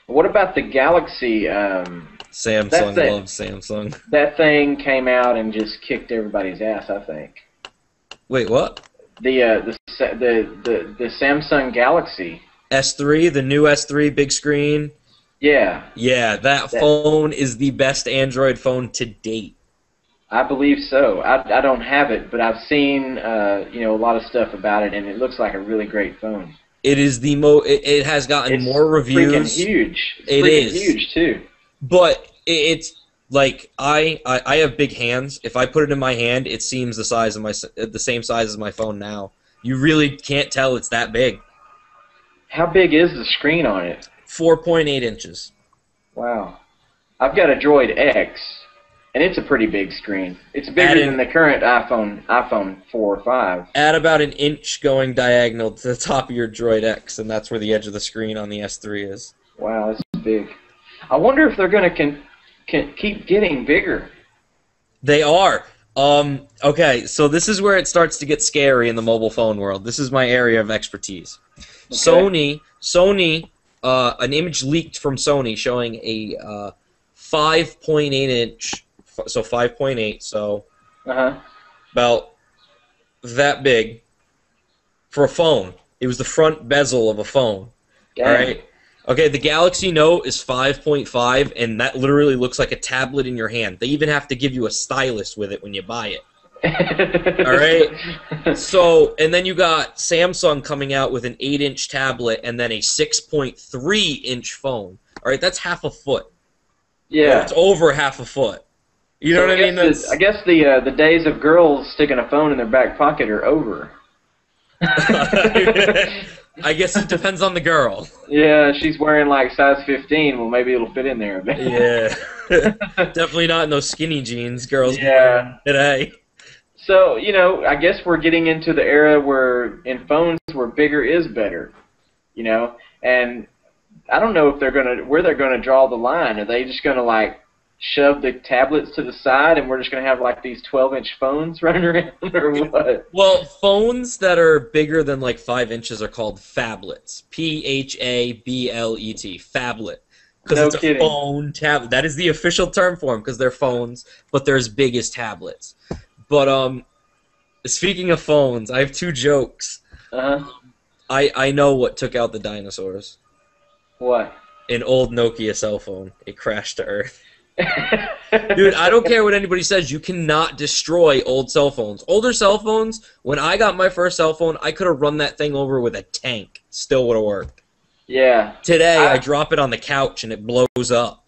What about the Galaxy? Samsung loves Samsung. That thing came out and just kicked everybody's ass, I think. Wait, what? The Samsung Galaxy S3, the new S3 big screen. Yeah. Yeah, that phone is the best Android phone to date. I believe so. I don't have it, but I've seen a lot of stuff about it, and it looks like a really great phone. It is the it has gotten more reviews. It's freaking huge. It is huge too. But it's like I have big hands. If I put it in my hand, it seems the same size as my phone now. You really can't tell it's that big. How big is the screen on it? 4.8 inches. Wow. I've got a Droid X, and it's a pretty big screen. It's bigger than the current iPhone 4 or 5. Add about an inch going diagonal to the top of your Droid X, and that's where the edge of the screen on the S3 is. Wow, that's big. I wonder if they're going to keep getting bigger. They are. Okay, so this is where it starts to get scary in the mobile phone world. This is my area of expertise. Okay. Sony, an image leaked from Sony showing a 5.8 inch, so 5.8, so about that big for a phone. It was the front bezel of a phone. All right. Okay, the Galaxy Note is 5.5, and that literally looks like a tablet in your hand. They even have to give you a stylus with it when you buy it. All right? So, and then you got Samsung coming out with an 8-inch tablet and then a 6.3-inch phone. All right, that's half a foot. Yeah. It's over half a foot. You know what I mean? I guess the days of girls sticking a phone in their back pocket are over. I guess it depends on the girl. Yeah, she's wearing like size 15. Well, maybe it'll fit in there a bit. Yeah. Definitely not in those skinny jeans girls today. So, I guess we're getting into the era where in phones where bigger is better. And I don't know if where they're gonna draw the line. Are they just gonna like shove the tablets to the side and we're just going to have like these 12-inch phones running around or what? Well, phones that are bigger than like 5 inches are called phablets. Phablet. Phablet. Because it's a phone tablet. That is the official term for them because they're phones, but they're as big as tablets. But speaking of phones, I have 2 jokes. I know what took out the dinosaurs. What? An old Nokia cell phone. It crashed to Earth. Dude, I don't care what anybody says. You cannot destroy old cell phones. Older cell phones, when I got my first cell phone, I could have run that thing over with a tank. Still would have worked. Yeah. Today, I drop it on the couch and it blows up.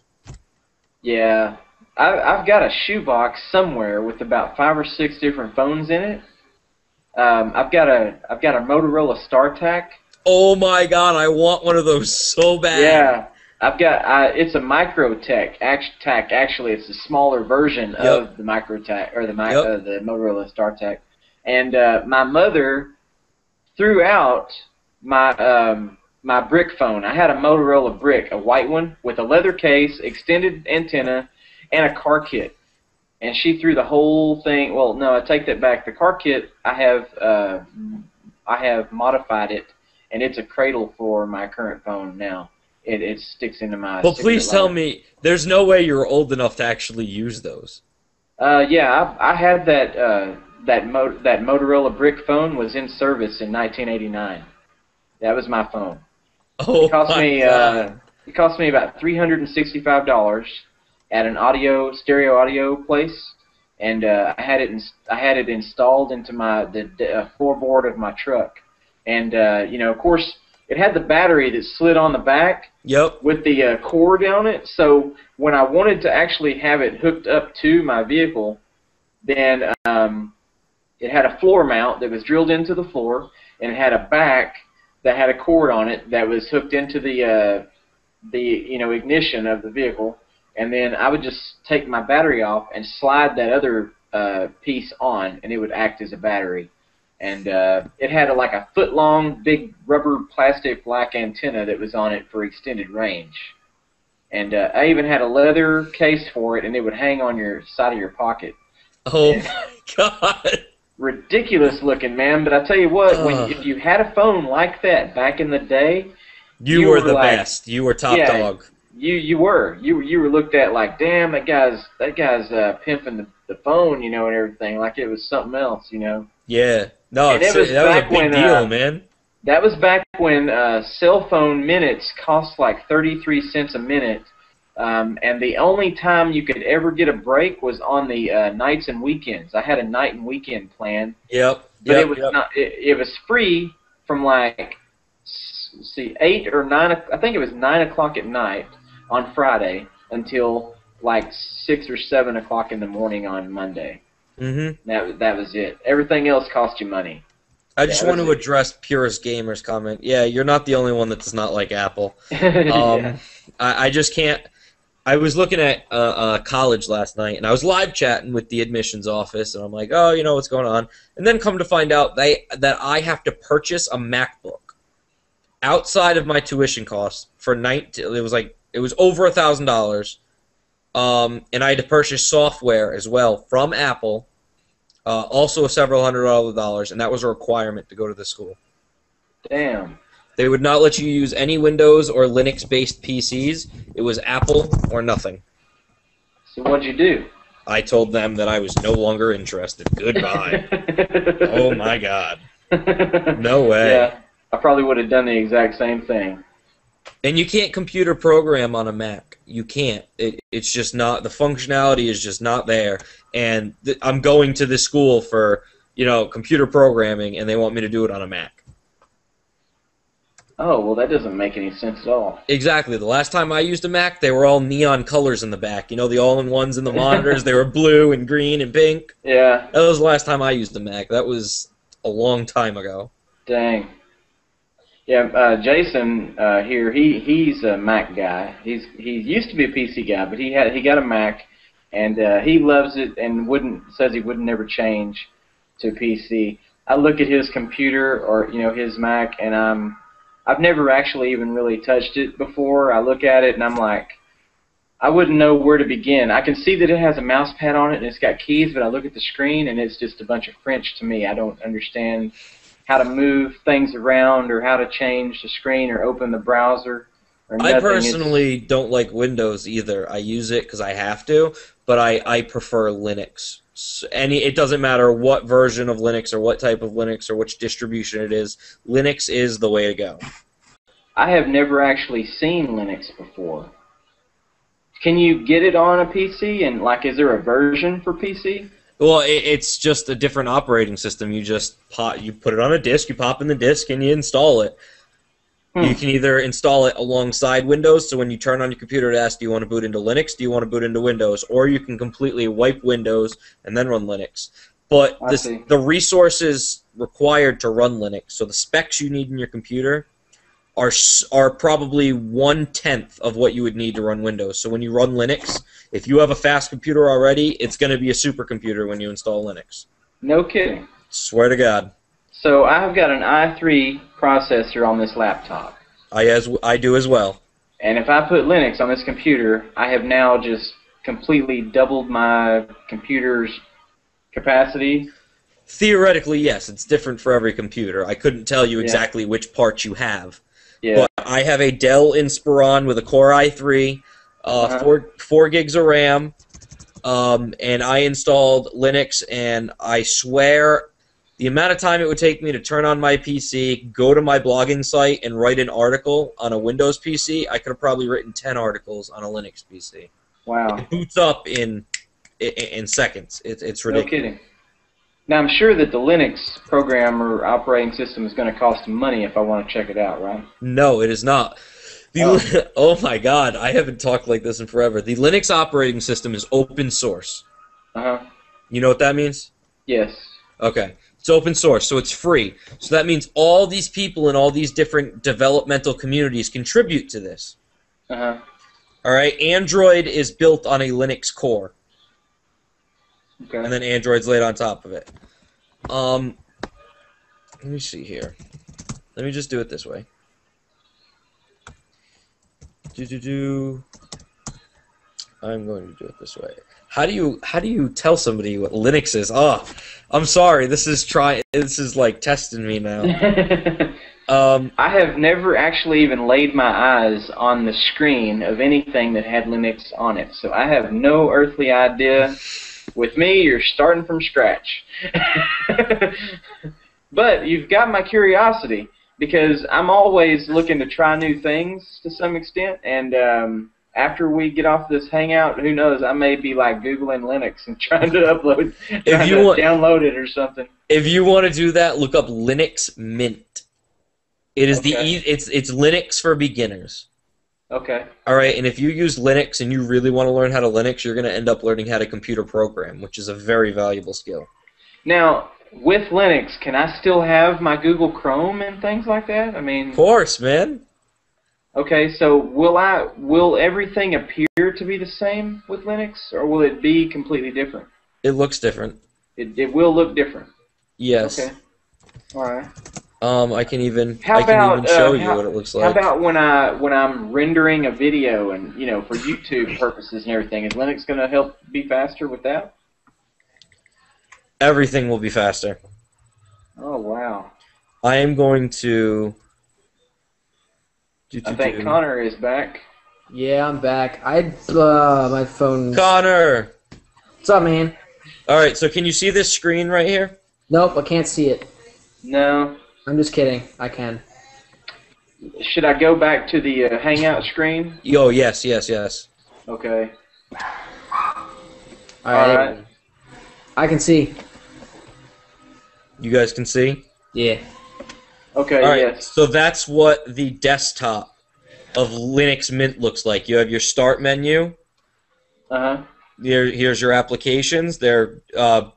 Yeah. I've got a shoebox somewhere with about 5 or 6 different phones in it. I've got a Motorola StarTAC. Oh my god, I want one of those so bad. Yeah. It's a MicroTAC. Actually, it's a smaller version of the MicroTAC or the Motorola StarTAC. And my mother threw out my brick phone. I had a Motorola brick, a white one with a leather case, extended antenna, and a car kit. And she threw the whole thing. Well, no, I take that back. The car kit, I have modified it, and it's a cradle for my current phone now. It sticks into my. Well, please tell me, there's no way you're old enough to actually use those. Yeah, I had that Motorola brick phone was in service in 1989. That was my phone. Oh, it cost me about $365 at an stereo audio place, and I had it installed into the floorboard of my truck, and of course. It had the battery that slid on the back with the cord on it. So when I wanted to actually have it hooked up to my vehicle, Then it had a floor mount that was drilled into the floor, and it had a back that had a cord on it that was hooked into the ignition of the vehicle. And then I would just take my battery off and slide that other piece on, and it would act as a battery. And it had like a foot-long, big rubber plastic black antenna that was on it for extended range. And I even had a leather case for it, and it would hang on your side of your pocket. Oh my God! Ridiculous looking, man. But I tell you what, if you had a phone like that back in the day, you were the best. You were top dog. You were looked at like, damn, that guy's pimping the phone, and everything, like it was something else, Yeah. No, that was a big deal, man. That was back when cell phone minutes cost like 33 cents a minute, and the only time you could ever get a break was on the nights and weekends. I had a night and weekend plan. But it was not. It was free from like 8 or 9. I think it was 9 o'clock at night on Friday until like 6 or 7 o'clock in the morning on Monday. That was it. Everything else cost you money. I just want to address Purist Gamer's comment. Yeah, you're not the only one that does not like Apple. I just can't. I was looking at college last night, and I was live chatting with the admissions office, and I'm like, oh, what's going on? And then come to find out that I have to purchase a MacBook outside of my tuition costs for it was over $1,000. And I had to purchase software as well from Apple, also several $100s, and that was a requirement to go to the school. Damn. They would not let you use any Windows or Linux-based PCs. It was Apple or nothing. So what'd you do? I told them that I was no longer interested. Goodbye. Oh my God. No way. Yeah, I probably would have done the exact same thing. And you can't computer program on a Mac. You can't. It's just not. The functionality is just not there. And I'm going to this school for, computer programming, and they want me to do it on a Mac. Oh, well, that doesn't make any sense at all. Exactly. The last time I used a Mac, they were all neon colors in the back. The all-in-ones in the monitors. They were blue and green and pink. Yeah. That was the last time I used a Mac. That was a long time ago. Dang. Yeah, Jason here, he's a Mac guy. He used to be a PC guy, but he got a Mac, and he loves it and says he would never change to a PC. I look at his computer or his Mac, and I've never actually even really touched it before. I look at it and I'm like, I wouldn't know where to begin. I can see that it has a mouse pad on it and it's got keys, but I look at the screen and it's just a bunch of French to me. I don't understand how to move things around or how to change the screen or open the browser or nothing. I personally don't like Windows either. I use it because I have to, but I prefer Linux. It doesn't matter what version of Linux or what type of Linux or which distribution it is. Linux is the way to go. I have never actually seen Linux before. Can you get it on a PC? And is there a version for PC? Well, it's just a different operating system. You just you put it on a disk, you pop in the disk, and you install it. You can either install it alongside Windows, so when you turn on your computer, it asks, do you want to boot into Linux, do you want to boot into Windows? Or you can completely wipe Windows and then run Linux. But the resources required to run Linux, so the specs you need in your computer, are probably 1/10 of what you would need to run Windows. So when you run Linux, if you have a fast computer already, it's going to be a supercomputer when you install Linux. No kidding. Swear to God. So I've got an i3 processor on this laptop. I do as well. And if I put Linux on this computer, I have now just completely doubled my computer's capacity. Theoretically, yes. It's different for every computer. I couldn't tell you exactly which parts you have. Yeah. But I have a Dell Inspiron with a Core i3, 4 gigs of RAM, and I installed Linux, and I swear the amount of time it would take me to turn on my PC, go to my blogging site, and write an article on a Windows PC, I could have probably written 10 articles on a Linux PC. Wow. It boots up in seconds. It's ridiculous. No kidding. Now, I'm sure that the Linux program or operating system is going to cost money if I want to check it out, right? No, it is not. Oh my God, I haven't talked like this in forever. The Linux operating system is open source. You know what that means? Yes. Okay. It's open source, so it's free. So that means all these people in all these different developmental communities contribute to this. Uh-huh. All right? Android is built on a Linux core. Okay. And then Android's laid on top of it. Let me see here. Let me just do it this way. I'm going to do it this way. How do you tell somebody what Linux is? Oh, I'm sorry. This is like testing me now. I have never actually even laid my eyes on the screen of anything that had Linux on it, so I have no earthly idea. With me, you're starting from scratch. But you've got my curiosity, because I'm always looking to try new things to some extent, and after we get off this hangout, who knows, I may be like Googling Linux and trying to download it or something. If you want to do that, look up Linux Mint. It is Okay. it's Linux for beginners. Okay. All right, and if you use Linux and you really want to learn how to Linux, you're going to end up learning how to computer program, which is a very valuable skill. Now, with Linux, can I still have my Google Chrome and things like that? I mean, Of course, man. okay, so will everything appear to be the same with Linux, or will it be completely different? It looks different. It will look different. Yes. Okay. All right. I can even How about show you what it looks like. How about when I'm rendering a video and for YouTube purposes and everything? Is Linux going to help be faster with that? Everything will be faster. Oh wow! I am going to. I think Connor is back. Yeah, I'm back. My phone. Connor. What's up, man? All right. So can you see this screen right here? Nope, I can't see it. No. I'm just kidding. I can. Should I go back to the Hangout screen? Oh yes. Okay. All right. I can see. You guys can see? Yeah. Okay. All right. Yes. So that's what the desktop of Linux Mint looks like. You have your start menu. Uh-huh. Here's your applications. They're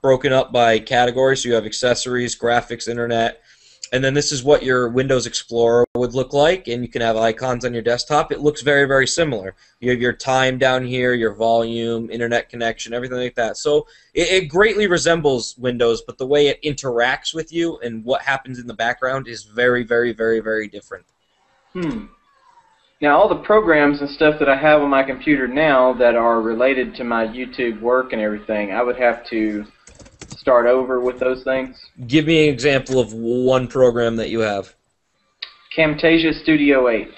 broken up by category, so you have accessories, graphics, internet, and then this is what your Windows Explorer would look like, and you can have icons on your desktop. It looks very, very similar. You have your time down here, your volume, internet connection, everything like that. So it greatly resembles Windows, but the way it interacts with you and what happens in the background is very, very, very, very different. Now, all the programs and stuff that I have on my computer now that are related to my YouTube work and everything, I would have to start over with those things. Give me an example of one program that you have. Camtasia Studio 8.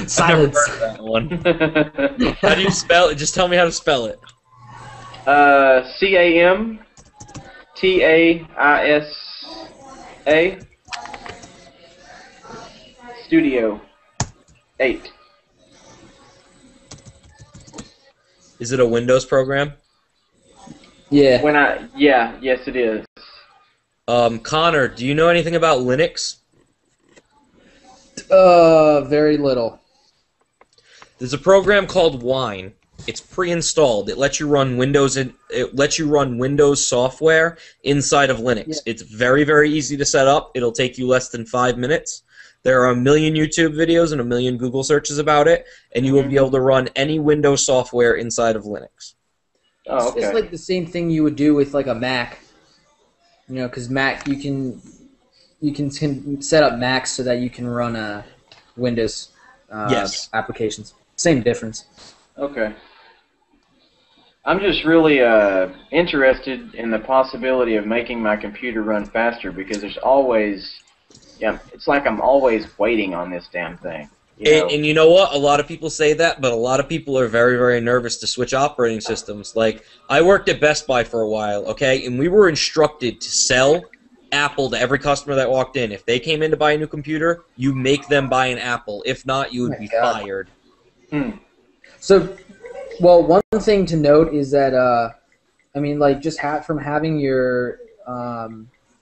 Silence. I've never heard of that one. How do you spell it? Just tell me how to spell it. C-A-M-T-A-I-S-A Studio 8. Is it a Windows program? Yeah. Yes it is. Connor, do you know anything about Linux? Very little. There's a program called Wine. It's pre-installed. It lets you run Windows software inside of Linux. Yeah. It's very, very easy to set up. It'll take you less than 5 minutes. There are 1 million YouTube videos and 1 million Google searches about it, and you will be able to run any Windows software inside of Linux. Oh, okay. It's like the same thing you would do with like a Mac. Because Mac you can set up Macs so that you can run Windows Yes. applications. Same difference. Okay. I'm just really interested in the possibility of making my computer run faster, because there's always, it's like I'm always waiting on this damn thing. And you know what? A lot of people say that, but a lot of people are very, very nervous to switch operating systems. Like, I worked at Best Buy for a while, okay? And we were instructed to sell Apple to every customer that walked in. If they came in to buy a new computer, you make them buy an Apple. If not, you would be fired. So, well, one thing to note is that, just from having your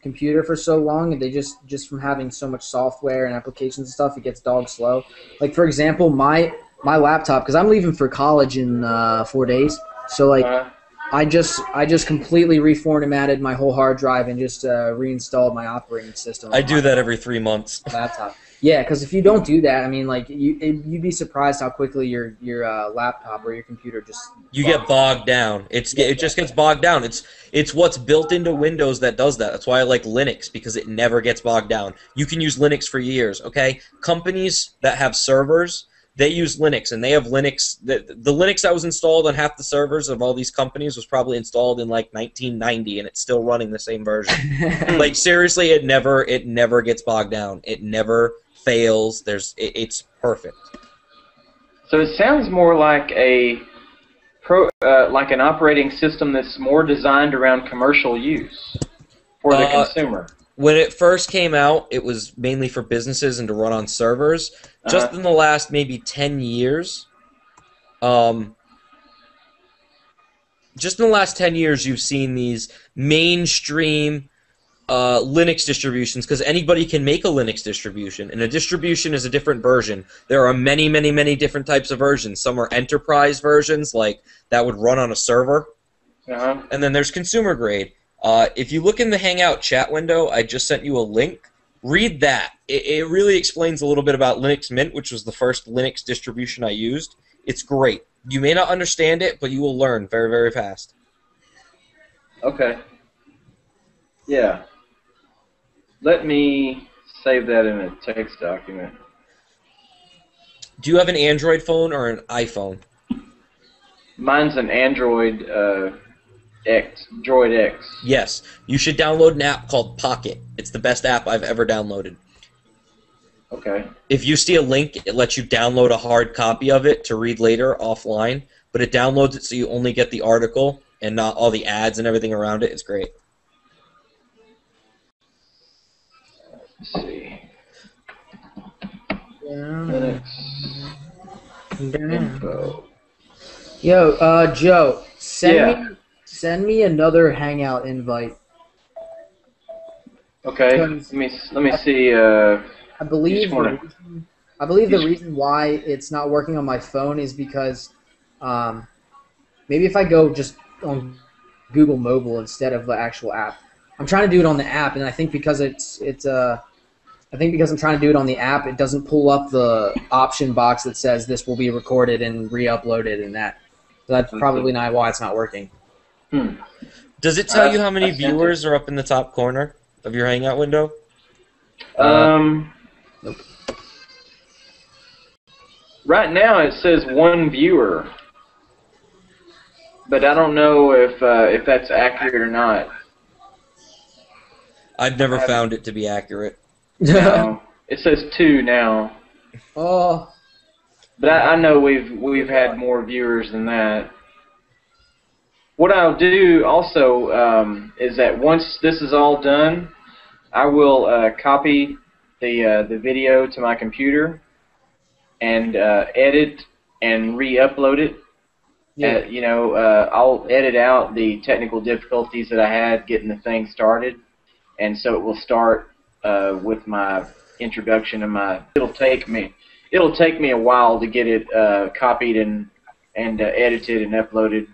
computer for so long, and they just from having so much software and applications and stuff, it gets dog slow. Like, for example, my my laptop, because I'm leaving for college in 4 days. So like, I just completely reformatted my whole hard drive and just reinstalled my operating system. I do that every 3 months. Laptop. Yeah, because if you don't do that, I mean, like you'd be surprised how quickly your laptop or your computer just get bogged down. It just gets bogged down. It's what's built into Windows that does that. That's why I like Linux, because it never gets bogged down. You can use Linux for years. Okay, companies that have servers, they use Linux, and they have Linux. The Linux that was installed on half the servers of all these companies was probably installed in like 1990, and it's still running the same version. Like seriously, it never gets bogged down. It never fails. It's perfect. So it sounds more like like an operating system that's more designed around commercial use for the consumer. When it first came out, it was mainly for businesses and to run on servers. Just in the last maybe 10 years, you've seen these mainstream Linux distributions, because anybody can make a Linux distribution, and a distribution is a different version. There are many, many, many different types of versions. Some are enterprise versions, like that would run on a server, and then there's consumer grade. If you look in the Hangout chat window, I just sent you a link. Read that. It really explains a little bit about Linux Mint, which was the first Linux distribution I used. It's great. You may not understand it, but you will learn very, very fast. Okay. Yeah. Let me save that in a text document. Do you have an Android phone or an iPhone? Mine's an Android Droid X. Yes. You should download an app called Pocket. It's the best app I've ever downloaded. Okay. If you see a link, it lets you download a hard copy of it to read later offline, but it downloads it so you only get the article and not all the ads and everything around it. It's great. Let's see. Linux info. Yo, Joe, send me another Hangout invite. Okay. Let me see. I believe the reason why it's not working on my phone is because maybe if I go just on Google Mobile instead of the actual app. I'm trying to do it on the app, and I think because I'm trying to do it on the app, it doesn't pull up the option box that says this will be recorded and re-uploaded and that. So that's probably not why it's not working. Does it tell you how many viewers are up in the top corner of your Hangout window? Nope. Right now it says 1 viewer, but I don't know if that's accurate or not. I've never found it to be accurate. No, it says 2 now. Oh. But I know we've had more viewers than that. What I'll do also is that once this is all done, I will copy the video to my computer and edit and re-upload it. Yeah. I'll edit out the technical difficulties that I had getting the thing started, and so it will start with my introduction and it'll take me a while to get it copied and edited and uploaded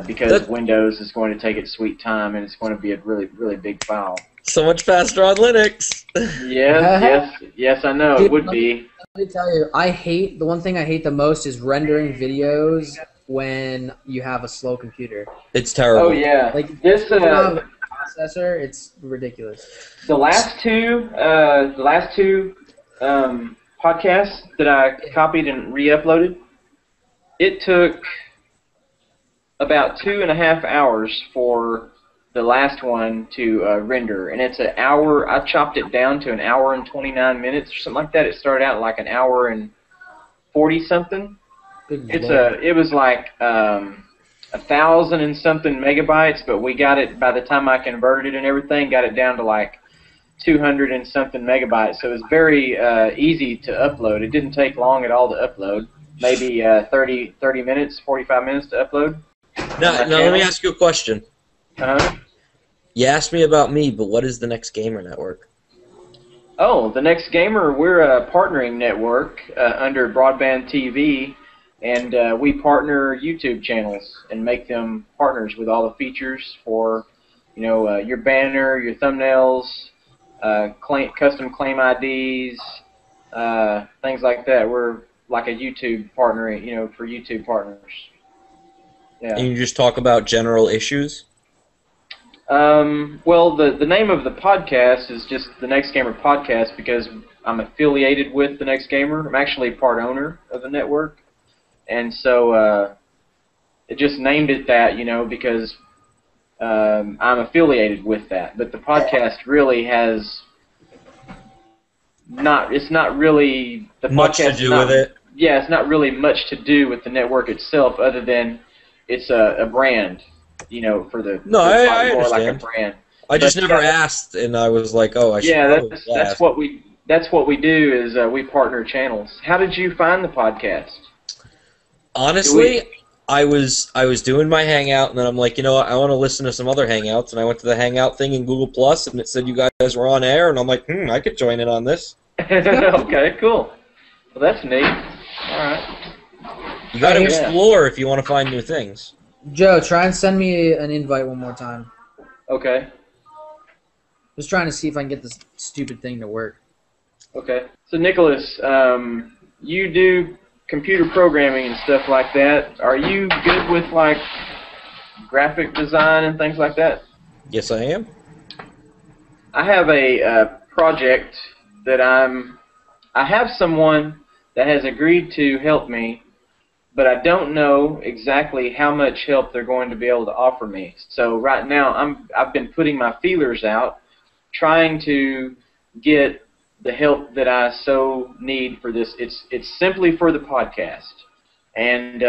because Windows is going to take its sweet time, and it's going to be a really, really big file. So much faster on Linux. Yes, I know. It would be. Let me tell you, the one thing I hate the most is rendering videos when you have a slow computer. It's terrible. Oh yeah. Like this processor, it's ridiculous. The last two podcasts that I copied and re-uploaded, it took about 2.5 hours for the last one to render, and it's an hour. I chopped it down to 1 hour and 29 minutes or something like that. It started out like 1 hour and 40 something. It was like 1,000 and something megabytes, but we got it, by the time I converted it and everything, got it down to like 200 and something megabytes. So it was very easy to upload. It didn't take long at all to upload. Maybe 30 minutes, 45 minutes to upload. Now let me ask you a question. Uh-huh. You asked me about me, but what is the Next Gamer Network? Oh, the Next Gamer, we're a partnering network under Broadband TV, and we partner YouTube channels and make them partners with all the features for, your banner, your thumbnails, custom claim IDs, things like that. We're like a YouTube partner, for YouTube partners. Yeah. And you just talk about general issues? Well, the name of the podcast is just the Next Gamer Podcast because I'm affiliated with the Next Gamer. I'm actually part owner of the network, and so it just named it that, because I'm affiliated with that. But the podcast really has it's not really the much podcast to do with it. Yeah, it's not really much to do with the network itself, other than it's a brand. For the no, I more understand. like a brand. I just never asked, and I was like, oh, I should. Yeah, that's what we do is we partner channels. How did you find the podcast? Honestly, I was doing my Hangout, and then I'm like, I want to listen to some other Hangouts, and I went to the Hangout thing in Google Plus, and it said you guys were on air, and I'm like, I could join in on this. Okay, cool. Well, that's neat. All right. You got to explore if you want to find new things. Joe, try and send me an invite one more time. Okay. Just trying to see if I can get this stupid thing to work. Okay. So, Nicholas, you do computer programming and stuff like that. Are you good with, like, graphic design and things like that? Yes, I am. I have a project that I have someone that has agreed to help me, but I don't know exactly how much help they're going to be able to offer me. So right now, I've been putting my feelers out, trying to get the help that I so need for this. It's simply for the podcast, and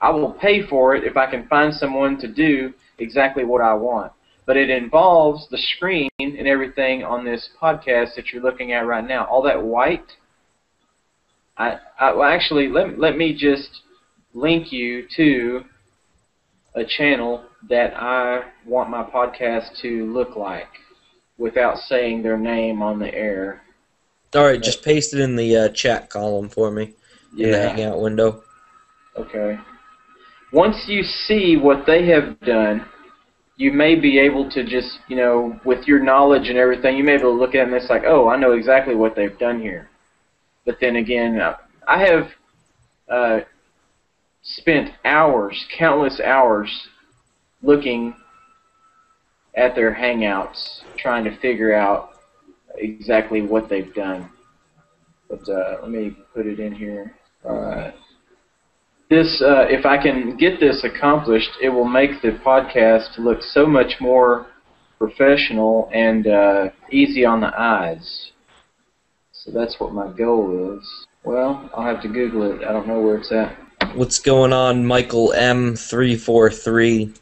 I will pay for it if I can find someone to do exactly what I want. But it involves the screen and everything on this podcast that you're looking at right now. All that white. Well, actually, let me just link you to a channel that I want my podcast to look like without saying their name on the air. All right, just paste it in the chat column for me in the Hangout window. Okay. Once you see what they have done, you may be able to just, with your knowledge and everything, you may be able to look at it and it's like, oh, I know exactly what they've done here. But then again, I have spent hours, countless hours, looking at their Hangouts, trying to figure out exactly what they've done. But let me put it in here. Alright. This, if I can get this accomplished, it will make the podcast look so much more professional and easy on the eyes. So that's what my goal is. Well, I'll have to Google it. I don't know where it's at. What's going on, Michael M343?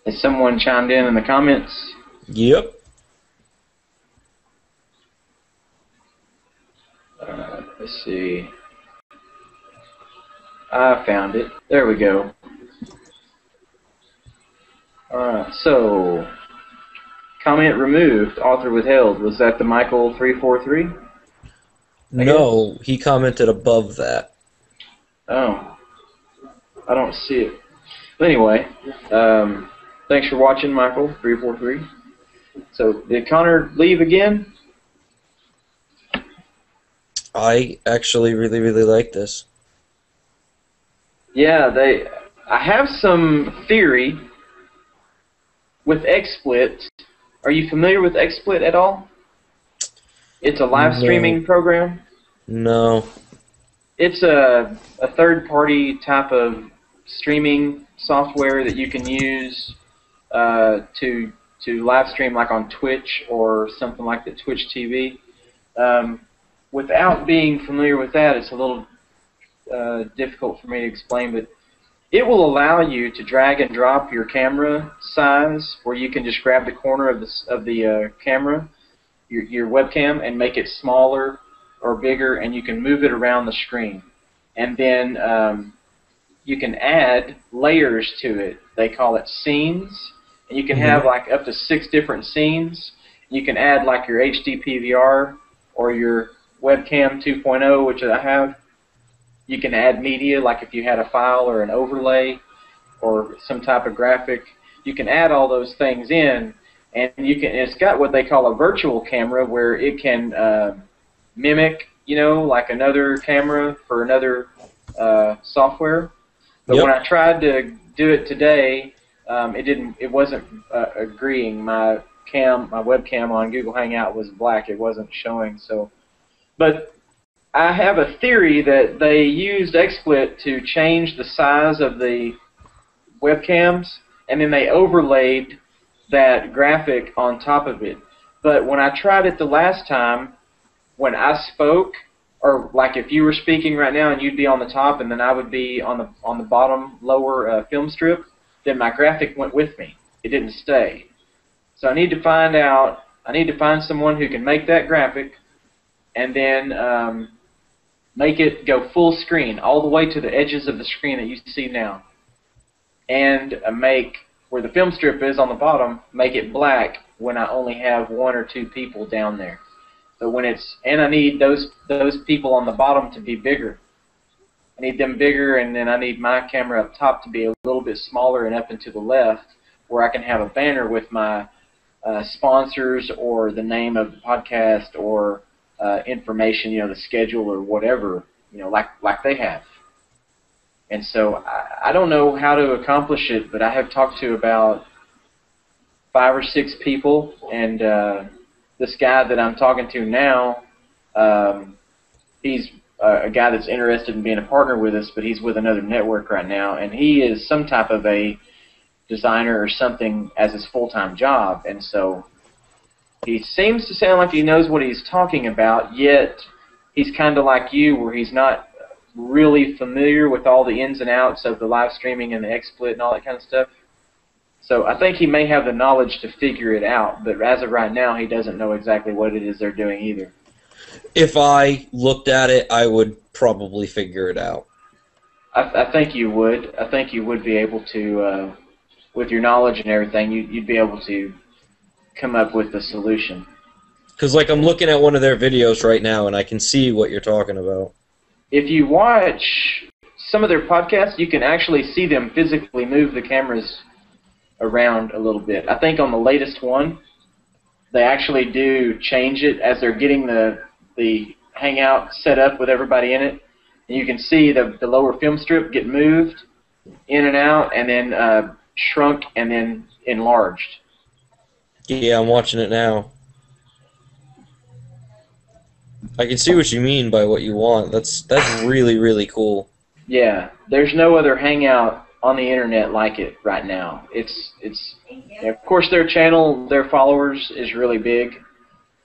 Has someone chimed in the comments? Yep. Let's see. I found it. There we go. Alright, so comment removed, author withheld. Was that the Michael 343? No, he commented above that. Oh. I don't see it. But anyway, thanks for watching, Michael 343. So, did Connor leave again? I actually really, really like this. Yeah, I have some theory with XSplit. Are you familiar with XSplit at all? It's a live streaming program. No. It's a third-party type of streaming software that you can use to live stream, like on Twitch or something like the Twitch TV. Without being familiar with that, it's a little difficult for me to explain, but it will allow you to drag and drop your camera size, where you can just grab the corner of the camera, your webcam, and make it smaller or bigger, and you can move it around the screen. And then you can add layers to it. They call it scenes, and you can have like up to 6 different scenes, You can add like your HD PVR or your webcam 2.0, which I have. You can add media, like if you had a file or an overlay or some type of graphic. You can add all those things in, and you can. It's got what they call a virtual camera, where it can mimic, you know, like another camera for another software. But when I tried to do it today, it wasn't agreeing. My webcam on Google Hangout was black. It wasn't showing. So, but I have a theory that they used XSplit to change the size of the webcams, and then they overlaid that graphic on top of it. But when I tried it the last time, when I spoke, or like if you were speaking right now and you'd be on the top and then I would be on the bottom lower film strip, then my graphic went with me. It didn't stay. So I need to find someone who can make that graphic and then make it go full screen all the way to the edges of the screen that you see now, and make where the film strip is on the bottom, make it black when I only have 1 or 2 people down there. So when and I need those people on the bottom to be bigger. I need them bigger, and then I need my camera up top to be a little bit smaller and up and to the left, where I can have a banner with my sponsors or the name of the podcast or information, you know, the schedule or whatever, you know, like they have. And so I don't know how to accomplish it, but I have talked to about 5 or 6 people, and this guy that I'm talking to now, he's a guy that's interested in being a partner with us, but he's with another network right now, and he is some type of a designer or something as his full-time job, and so he seems to sound like he knows what he's talking about, yet he's kind of like you, where he's not really familiar with all the ins and outs of the live streaming and the XSplit and all that kind of stuff. So I think he may have the knowledge to figure it out, but as of right now, he doesn't know exactly what it is they're doing either. If I looked at it, I would probably figure it out. I think you would. I think you would be able to, with your knowledge and everything, you'd be able to come up with a solution. Because, like, I'm looking at one of their videos right now, and I can see what you're talking about. If you watch some of their podcasts, you can actually see them physically move the cameras around a little bit. I think on the latest one, they actually do change it as they're getting the Hangout set up with everybody in it. And you can see the lower film strip get moved in and out, and then shrunk and then enlarged. Yeah, I'm watching it now. I can see what you mean by what you want. That's really, really cool. Yeah, there's no other Hangout on the internet like it right now. Of course, their channel, their followers is really big,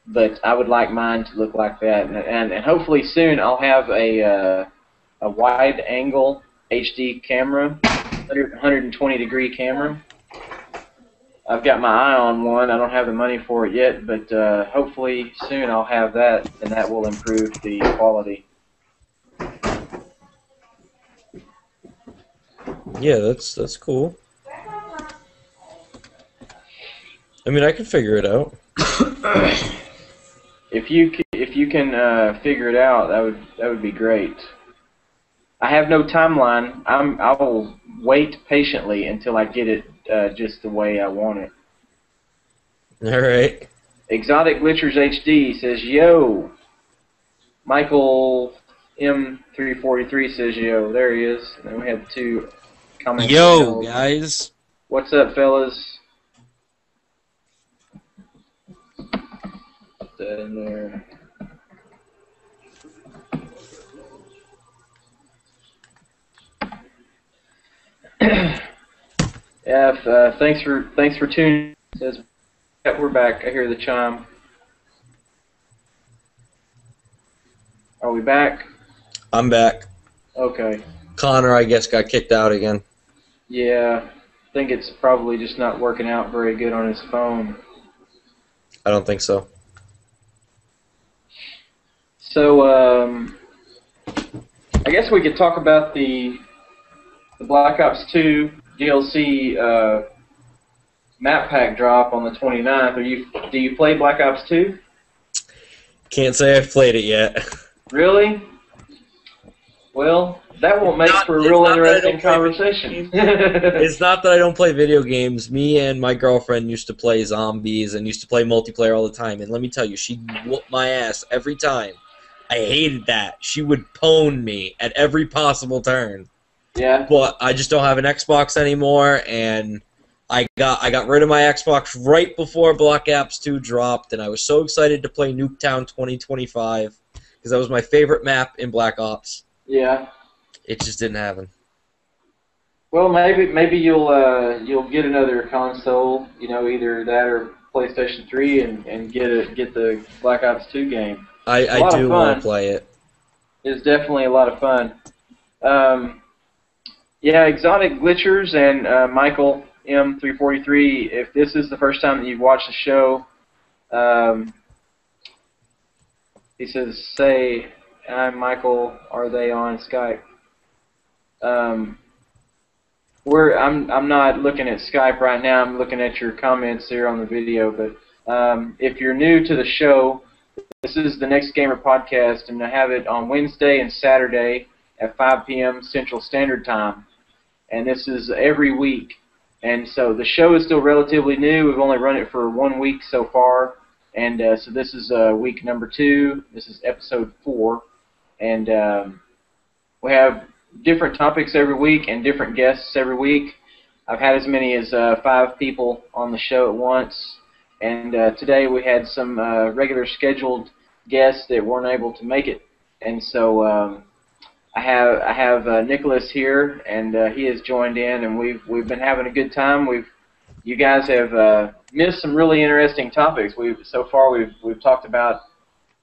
but I would like mine to look like that. And hopefully soon I'll have a wide-angle HD camera, 120-degree camera. I've got my eye on one. I don't have the money for it yet, but hopefully soon I'll have that, and that will improve the quality. Yeah, that's cool. I mean, I can figure it out. If you can figure it out, that would be great. I have no timeline. I will wait patiently until I get it just the way I want it. All right. Exotic Glitchers HD says, yo. Michael M343 says, yo. There he is. And then we have 2 comments. Yo, guys. What's up, fellas? Put that in there. Yeah, thanks for tuning. Says, yeah, we're back. I hear the chime. Are we back? I'm back. Okay. Connor, I guess, got kicked out again. Yeah, I think it's probably just not working out very good on his phone. I don't think so. So, I guess we could talk about the Black Ops 2 DLC map pack drop on the 29th. Do you play Black Ops 2? Can't say I've played it yet. Really? Well, that won't make for a real interesting conversation. It's not that I don't play video games. Me and my girlfriend used to play zombies and used to play multiplayer all the time. And let me tell you, she'd whoop my ass every time. I hated that. She would pwn me at every possible turn. Yeah. But I just don't have an Xbox anymore, and I got rid of my Xbox right before Black Ops 2 dropped, and I was so excited to play Nuketown 2025 because that was my favorite map in Black Ops. Yeah. It just didn't happen. Well, maybe you'll get another console, either that or PlayStation 3, and get the Black Ops 2 game. I do want to play it. It's definitely a lot of fun. Yeah, Exotic Glitchers and Michael M343. If this is the first time that you've watched the show, he says, "Say, I'm Michael. Are they on Skype?" I'm not looking at Skype right now. I'm looking at your comments here on the video. But if you're new to the show, this is the Next Gamer podcast, and I have it on Wednesday and Saturday at 5 p.m. Central Standard Time. And this is every week. And so the show is still relatively new. We've only run it for 1 week so far. And so this is week number 2. This is episode 4. And we have different topics every week and different guests every week. I've had as many as 5 people on the show at once. And today we had some regular scheduled guests that weren't able to make it. And so I have Nicholas here, and he has joined in, and we've been having a good time. You guys have missed some really interesting topics. So far we've talked about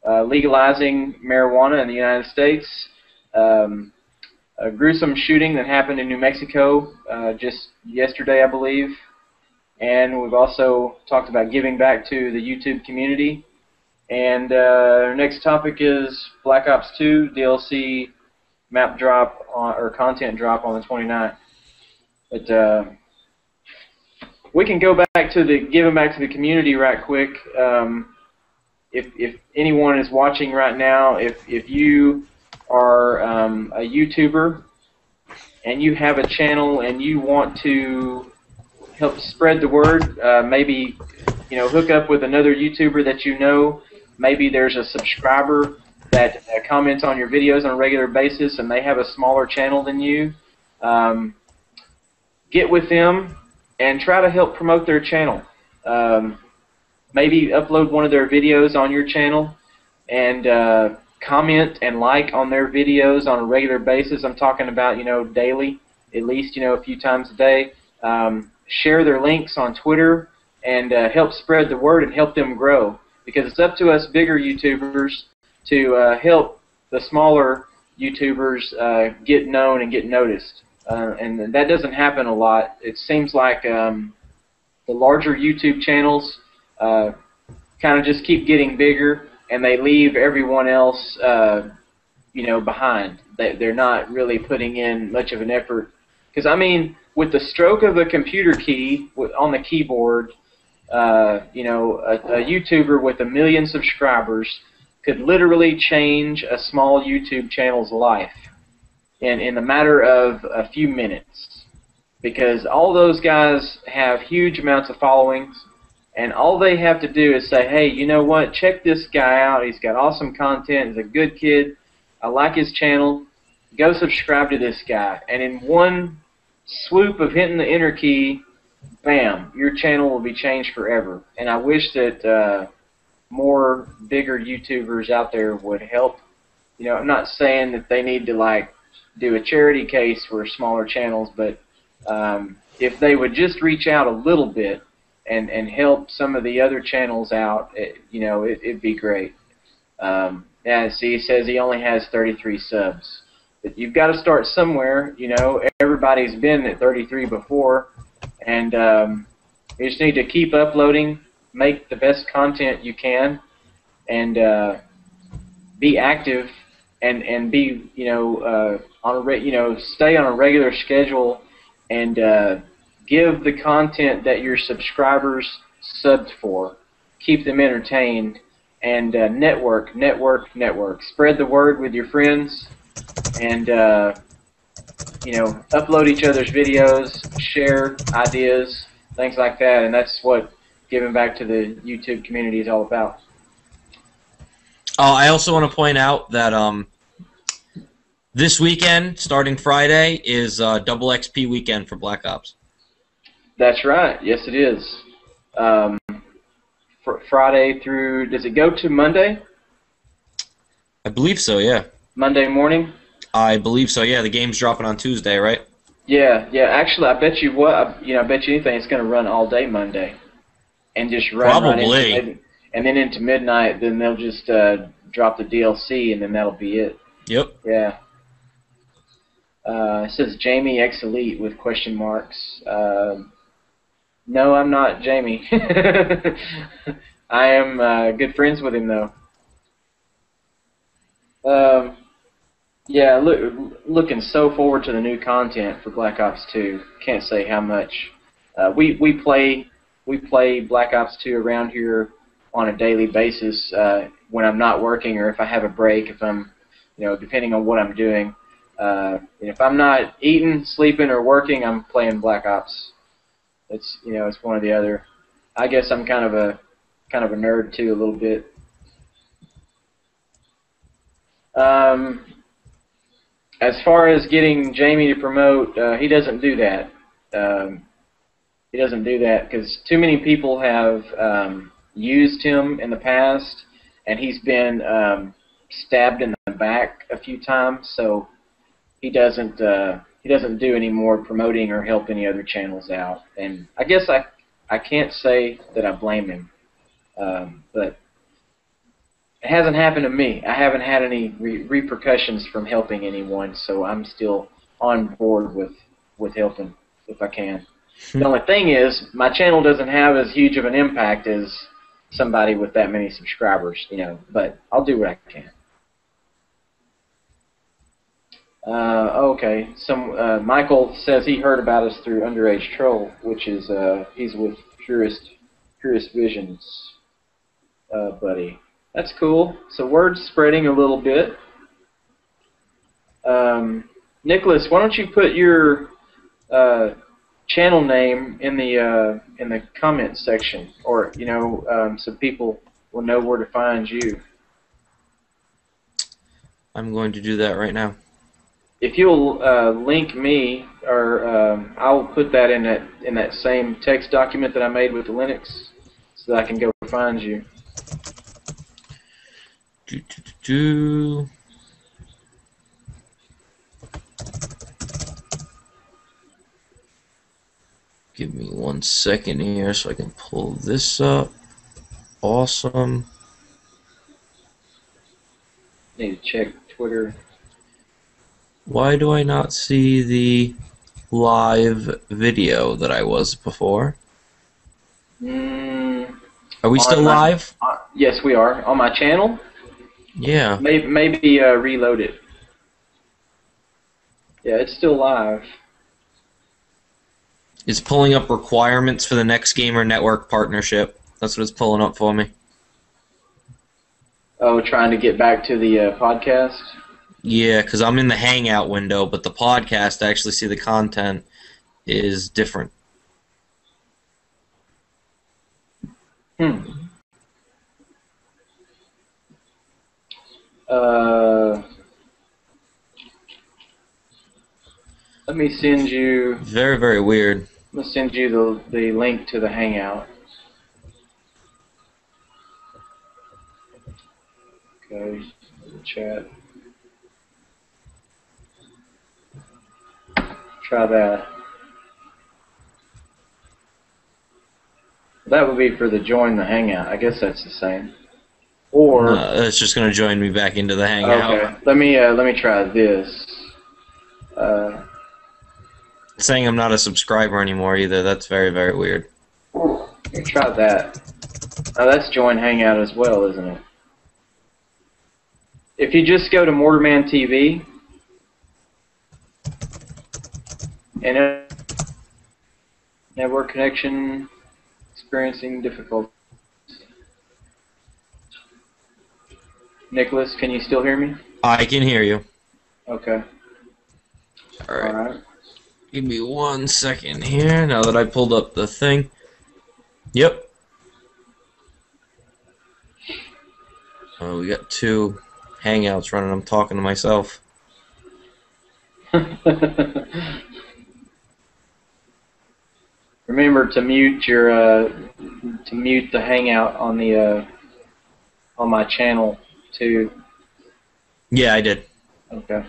legalizing marijuana in the United States, a gruesome shooting that happened in New Mexico just yesterday, I believe, and we've also talked about giving back to the YouTube community. And our next topic is Black Ops 2 DLC map drop or content drop on the 29th. But we can go back to the giving back to the community right quick. If anyone is watching right now, if you are a YouTuber and you have a channel and you want to help spread the word, maybe hook up with another YouTuber that you know. Maybe there's a subscriber that comments on your videos on a regular basis and they have a smaller channel than you. Get with them and try to help promote their channel. Maybe upload one of their videos on your channel and comment and like on their videos on a regular basis. I'm talking about daily, at least a few times a day. Share their links on Twitter and help spread the word and help them grow, because it's up to us bigger YouTubers to help the smaller YouTubers get known and get noticed. And that doesn't happen a lot. It seems like the larger YouTube channels kind of just keep getting bigger, and they leave everyone else behind. They're not really putting in much of an effort. Because, I mean, with the stroke of a computer key on the keyboard, a YouTuber with 1 million subscribers could literally change a small YouTube channel's life in the matter of a few minutes, because all those guys have huge amounts of followings, and all they have to do is say, hey, you know what, check this guy out, he's got awesome content, he's a good kid, I like his channel, go subscribe to this guy, and in one swoop of hitting the enter key, bam, your channel will be changed forever. And I wish that more bigger YouTubers out there would help. I'm not saying that they need to do a charity case for smaller channels, but if they would just reach out a little bit and help some of the other channels out, it'd be great. Yeah, see, he says he only has 33 subs. But you've got to start somewhere. Everybody's been at 33 before, and you just need to keep uploading, make the best content you can, and be active, and be stay on a regular schedule, and give the content that your subscribers subbed for. Keep them entertained, and network. Spread the word with your friends, and upload each other's videos, share ideas, things like that, and that's what giving back to the YouTube community is all about. I also want to point out that this weekend, starting Friday, is double XP weekend for Black Ops. That's right. Yes, it is. Friday through, does it go to Monday? I believe so, yeah. Monday morning? I believe so, yeah. The game's dropping on Tuesday, right? Yeah. Actually, I bet you what, I bet you anything it's going to run all day Monday, and just run probably. Right into, and then into midnight. Then they'll just drop the DLC, and then that'll be it. Yep. Yeah. It says Jamie X Elite with question marks. No, I'm not Jamie. I am good friends with him, though. Yeah, looking so forward to the new content for Black Ops 2. Can't say how much. We play Black Ops 2 around here on a daily basis when I'm not working, or if I have a break, if I'm, depending on what I'm doing. If I'm not eating, sleeping, or working, I'm playing Black Ops. It's it's one or the other. I guess I'm kind of a nerd too, a little bit. As far as getting Jamie to promote, he doesn't do that. He doesn't do that because too many people have used him in the past, and he's been stabbed in the back a few times. So he doesn't do any more promoting or help any other channels out. And I guess I can't say that I blame him, but it hasn't happened to me. I haven't had any repercussions from helping anyone, so I'm still on board with helping if I can. The only thing is, my channel doesn't have as huge of an impact as somebody with that many subscribers, but I'll do what I can. Okay, Michael says he heard about us through Underage Troll, which is he's with Purist Visions, buddy. That's cool. So word's spreading a little bit. Nicholas, why don't you put your channel name in the comment section, or so people will know where to find you. I'm going to do that right now. If you'll link me, or I'll put that in that same text document that I made with the Linux, so that I can go find you. Give me 1 second here so I can pull this up. Awesome. Need to check Twitter. Why do I not see the live video that I was before? Are we still live? Yes, we are. On my channel? Yeah. Maybe reload it. Yeah, it's still live. It's pulling up requirements for the Next Gamer Network partnership. That's what it's pulling up for me. Oh, trying to get back to the podcast? Yeah, because I'm in the Hangout window, but the podcast, I actually see the content is different. Let me send you... Very, very weird. I'm going to send you the link to the Hangout. Okay, the chat. Try that. That would be for the join the Hangout. I guess that's the same. Or it's just going to join me back into the Hangout. Okay. Let me try this. It's saying I'm not a subscriber anymore either. That's very, very weird. Let me try that. Oh, that's join Hangout as well, isn't it? If you just go to Mortarmantv and Network connection experiencing difficulties. Nicholas, can you still hear me? I can hear you. Okay. All right. All right. Give me 1 second here. Now that I pulled up the thing. Yep. Oh, we got 2 Hangouts running. I'm talking to myself. Remember to mute the Hangout on the on my channel too. Yeah, I did. Okay.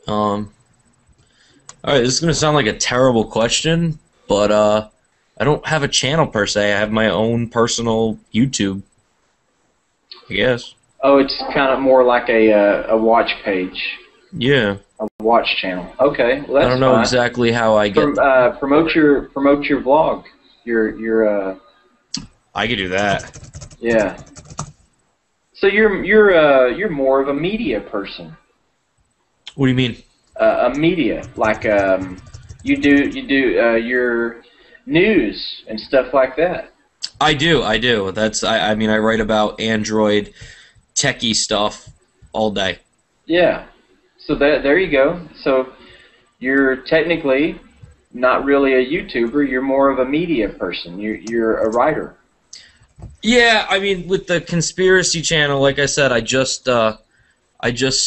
All right, this is gonna sound like a terrible question, but I don't have a channel per se. I have my own personal YouTube, I guess. Oh, it's kind of more like a watch page, Yeah. a watch channel. Okay, well that's I don't know fine. exactly how I get. Promote your vlog. Your I could do that. yeah. So you're more of a media person. What do you mean? A media, like you do your news and stuff like that. I do. That's I mean I write about Android techie stuff all day. Yeah. So there you go. So you're technically not really a YouTuber. You're more of a media person. You're a writer. Yeah, I mean with the conspiracy channel, like I said, I just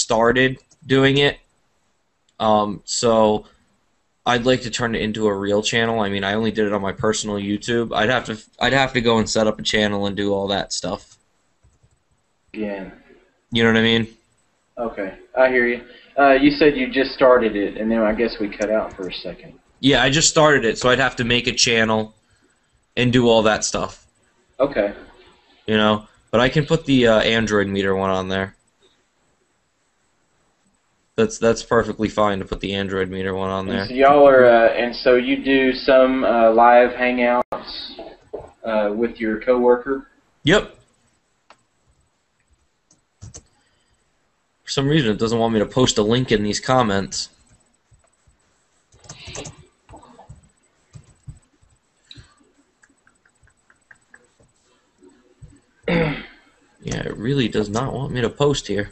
started doing it. So I'd like to turn it into a real channel. I mean, I only did it on my personal YouTube. I'd have to go and set up a channel and do all that stuff. Yeah. You know what I mean? Okay, I hear you. You said you just started it, and then I guess we cut out for a second. Yeah, I just started it, so I'd have to make a channel and do all that stuff. Okay. You know, but I can put the Android meter one on there. That's perfectly fine to put the Android meter one on there. And so y'all are, and so you do some live hangouts with your coworker. Yep. For some reason, it doesn't want me to post a link in these comments. Yeah, it really does not want me to post here.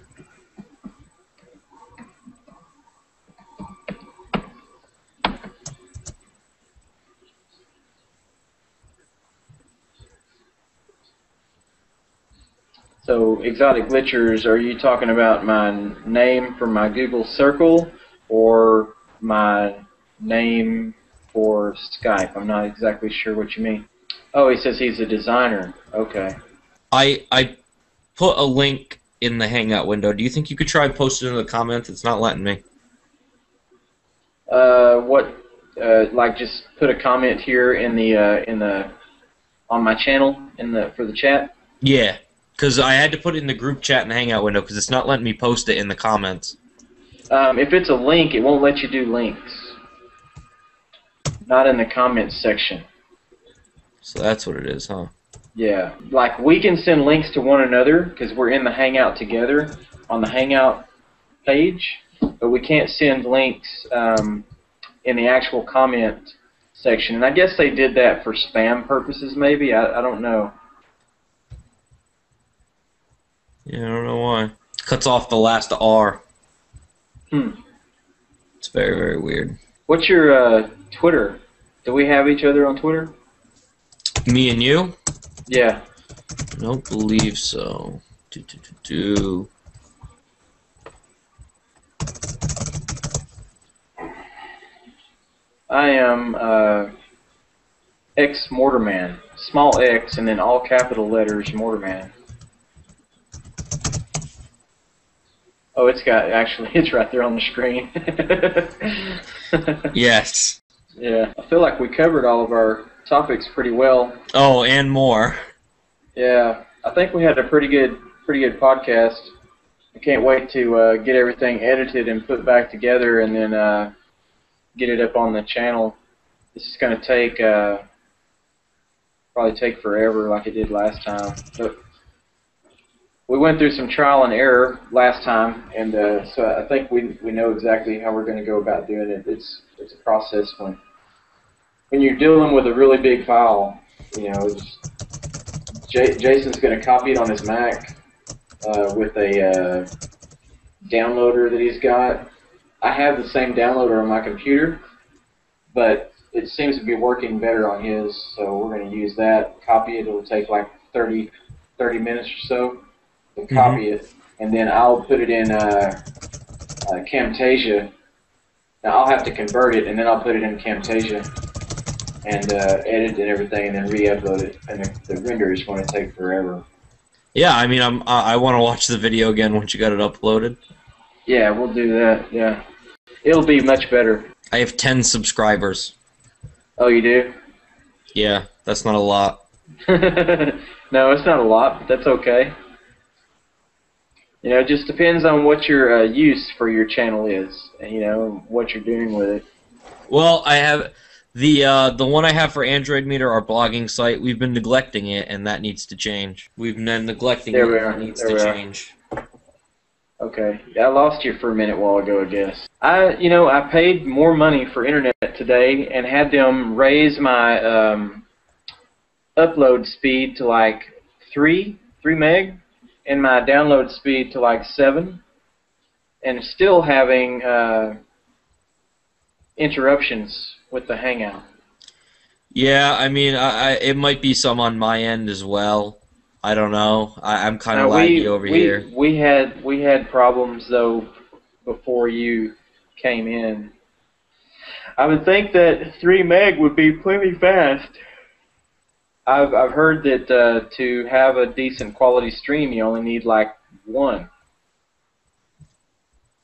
So, Exotic Glitchers, are you talking about my name for my Google Circle or my name for Skype? I'm not exactly sure what you mean. Oh, he says he's a designer. Okay. I put a link in the Hangout window. Do you think you could try and post it in the comments? It's not letting me. Like just put a comment here in the on my channel for the chat? Yeah, because I had to put it in the group chat and Hangout window because it's not letting me post it in the comments. If it's a link, it won't let you do links. Not in the comments section. So that's what it is, huh? Yeah, like we can send links to one another because we're in the Hangout together on the Hangout page, but we can't send links in the actual comment section. And I guess they did that for spam purposes, maybe. I don't know. Yeah, I don't know why. Cuts off the last R. It's very, very weird. What's your Twitter? Do we have each other on Twitter? Me and you? Yeah. I don't believe so. I am X Mortarman. Small X and then all capital letters Mortarman. Oh, it's right there on the screen. Yes. Yeah, I feel like we covered all of our topics pretty well. Oh, and more. Yeah, I think we had a pretty good podcast. I can't wait to get everything edited and put back together, and then get it up on the channel. This is going to take probably take forever, like it did last time. But we went through some trial and error last time, and so I think we know exactly how we're going to go about doing it. It's a process when when you're dealing with a really big file, you know, Jason's going to copy it on his Mac with a downloader that he's got. I have the same downloader on my computer, but it seems to be working better on his, so we're going to use that, copy it. It'll take like 30 minutes or so to copy it, and then I'll put it in Camtasia. Now I'll have to convert it, and then I'll put it in Camtasia and edit and everything, and then re-upload it, and the render is going to take forever. Yeah, I mean, I want to watch the video again once you got it uploaded. Yeah, we'll do that, yeah. It'll be much better. I have 10 subscribers. Oh, you do? Yeah, that's not a lot. No, it's not a lot, but that's okay. You know, it just depends on what your use for your channel is, and, you know, what you're doing with it. Well, I have the one I have for Android Meter, our blogging site. We've been neglecting it, and that needs to change. We've been neglecting it, and it needs to change. Okay, I lost you for a minute while ago, I guess. I paid more money for internet today and had them raise my upload speed to like 3 meg, and my download speed to like 7, and still having interruptions with the Hangout. Yeah, I mean, it might be some on my end as well. I don't know. I'm kind of laggy over here. We had problems though before you came in. I would think that 3 meg would be plenty fast. I've heard that to have a decent quality stream, you only need like 1.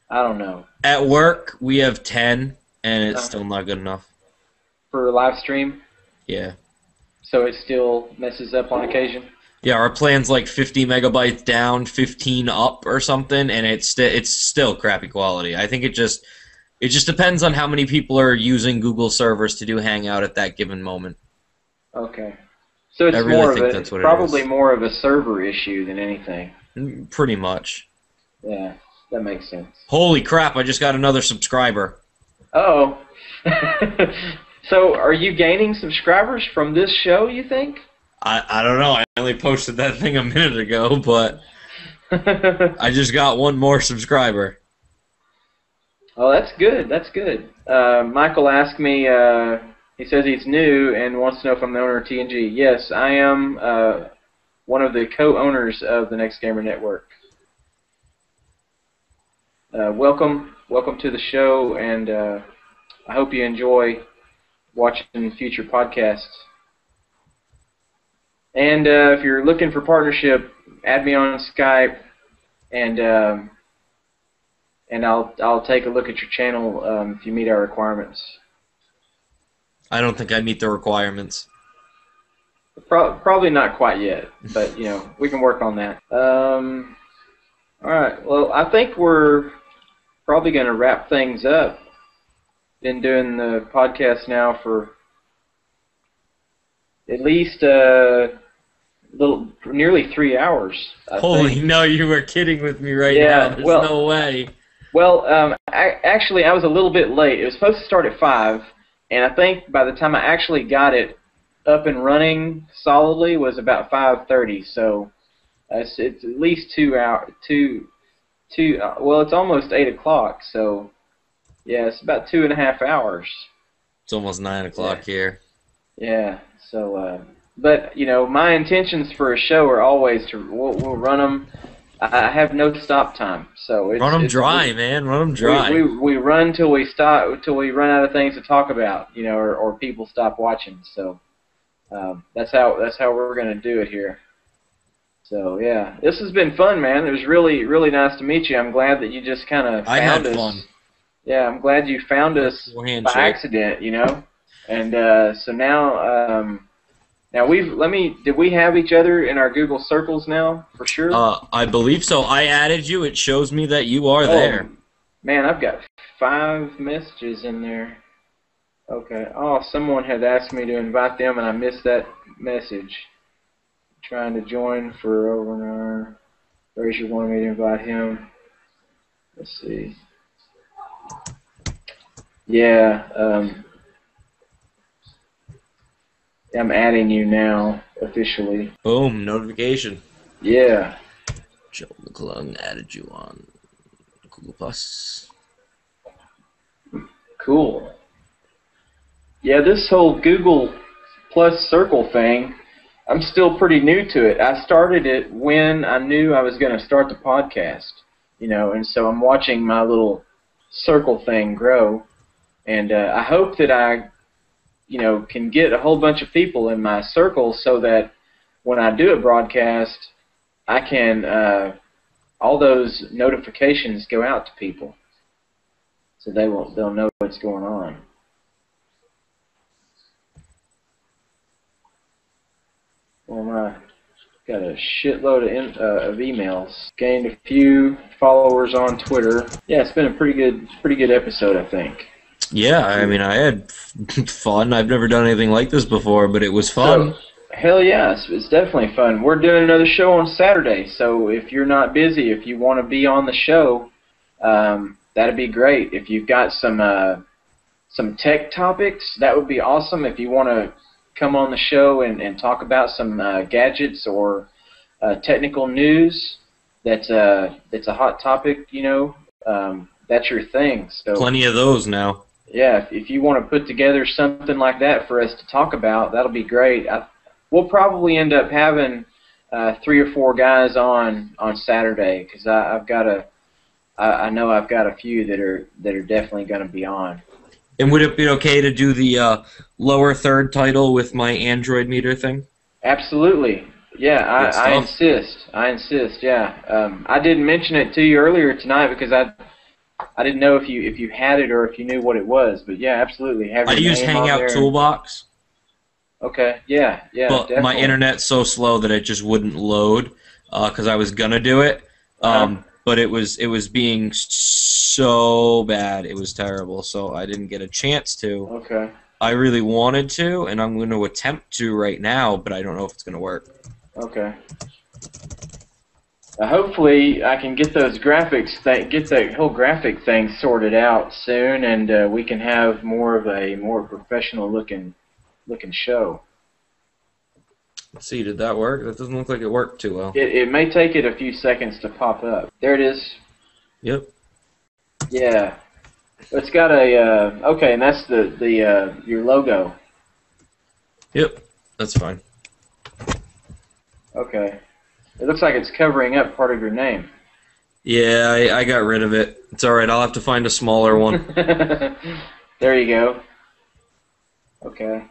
I don't know. At work, we have 10, and it's still not good enough. For a live stream? Yeah. So it still messes up on occasion? Yeah, our plan's like 50 megabytes down, 15 up or something, and it's still crappy quality. I think it just depends on how many people are using Google servers to do Hangout at that given moment. Okay. So it's probably more of a server issue than anything. Pretty much. Yeah, that makes sense. Holy crap, I just got another subscriber. Uh-oh. So are you gaining subscribers from this show, you think? I don't know. I only posted that thing a minute ago, but I just got 1 more subscriber. Oh, that's good. That's good. Michael asked me, he says he's new and wants to know if I'm the owner of TNG. Yes, I am one of the co-owners of the Next Gamer Network. Welcome to the show, and I hope you enjoy watching future podcasts. And if you're looking for partnership, add me on Skype, and I'll take a look at your channel if you meet our requirements. I don't think I meet the requirements. Probably not quite yet, but you know, we can work on that. All right. Well, I think we're probably going to wrap things up. Been doing the podcast now for at least nearly 3 hours. Holy no, you were kidding with me right now. There's no way. Well, actually, I was a little bit late. It was supposed to start at 5, and I think by the time I actually got it up and running solidly was about 5:30. So it's at least 2 hours. Well, it's almost 8 o'clock. So yeah, it's about 2.5 hours. It's almost 9 o'clock here. Yeah. So, but you know, my intentions for a show are always to we'll run them. I have no stop time, so run them dry, man. Run them dry. We run till we stop, till we run out of things to talk about, you know, or people stop watching. So that's how we're gonna do it here. So yeah, this has been fun, man. It was really nice to meet you. I'm glad that you just kind of found us. Fun. Yeah, I'm glad you found us by accident, you know. And so now. Now did we have each other in our Google circles now, for sure? I believe so. I added you. It shows me that you are there. Man, I've got 5 messages in there. Okay. Oh, someone had asked me to invite them, and I missed that message. Trying to join for over an hour. Frazier wanted me to invite him. Let's see. Yeah. I'm adding you now officially. Boom, notification. Yeah. Joe McClung added you on Google Plus. Cool. Yeah, this whole Google Plus Circle thing, I'm still pretty new to it. I started it when I knew I was going to start the podcast, you know, and so I'm watching my little circle thing grow, and I hope that I, you know, can get a whole bunch of people in my circle so that when I do a broadcast, I can, all those notifications go out to people, so they'll know what's going on. Well, I got a shitload of emails. Gained a few followers on Twitter. Yeah, it's been a pretty good episode, I think. Yeah, I mean, I had fun. I've never done anything like this before, but it was fun. So, hell yeah, it's definitely fun. We're doing another show on Saturday, so if you're not busy, if you want to be on the show, that'd be great. If you've got some tech topics, that would be awesome. If you want to come on the show and talk about some gadgets or technical news, that's a hot topic, you know, that's your thing. So Plenty of those now. yeah, if you want to put together something like that for us to talk about, that'll be great. We'll probably end up having 3 or 4 guys on Saturday, because I know I've got a few that are definitely going to be on. And would it be okay to do the lower third title with my Android meter thing? Absolutely. Yeah, I insist. Yeah, I didn't mention it to you earlier tonight because I didn't know if you had it or if you knew what it was. But yeah, absolutely. I use Hangout Toolbox. Okay. Yeah. But definitely. my internet's so slow that it just wouldn't load because I was gonna do it. But it was being so bad. It was terrible. So I didn't get a chance to. Okay. I really wanted to, and I'm going to attempt to right now, but I don't know if it's going to work. Okay. Hopefully, I can get those graphics, get that whole graphic thing sorted out soon, and we can have more of a more professional looking show. Let's see, did that work? That doesn't look like it worked too well. It may take it a few seconds to pop up. There it is. Yep. Yeah. It's got a okay, and that's the your logo. Yep, that's fine. Okay. It looks like it's covering up part of your name. Yeah, I got rid of it. It's alright, I'll have to find a smaller one. There you go. Okay.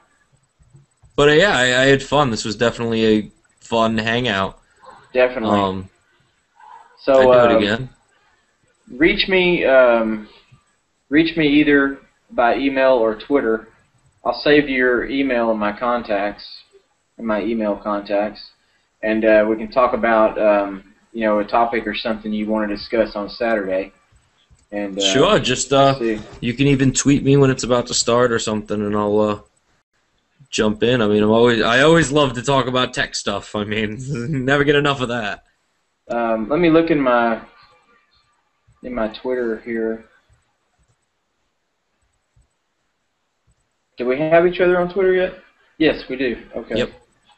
But yeah, I had fun. This was definitely a fun hangout. Definitely. So I'd do it again. Reach me either by email or Twitter. I'll save your email in my contacts, and we can talk about you know, a topic or something you want to discuss on Saturday. And sure, just you can even tweet me when it's about to start or something, and I'll jump in. I mean, I always love to talk about tech stuff. I mean, never get enough of that. Let me look in my Twitter here. Do we have each other on Twitter yet? Yes, we do. Okay. Yep.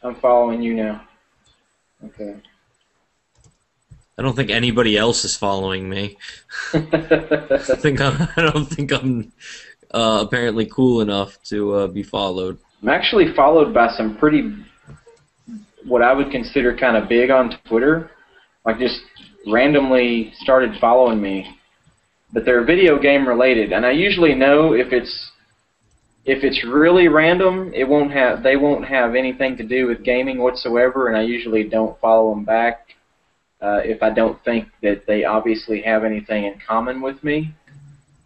I'm following you now. Okay. I don't think anybody else is following me. I don't think I'm apparently cool enough to be followed. I'm actually followed by some pretty, what I would consider kind of big on Twitter. Like just randomly started following me, but they're video game related, and I usually know if it's really random, they won't have anything to do with gaming whatsoever, and I usually don't follow them back if I don't think that they obviously have anything in common with me.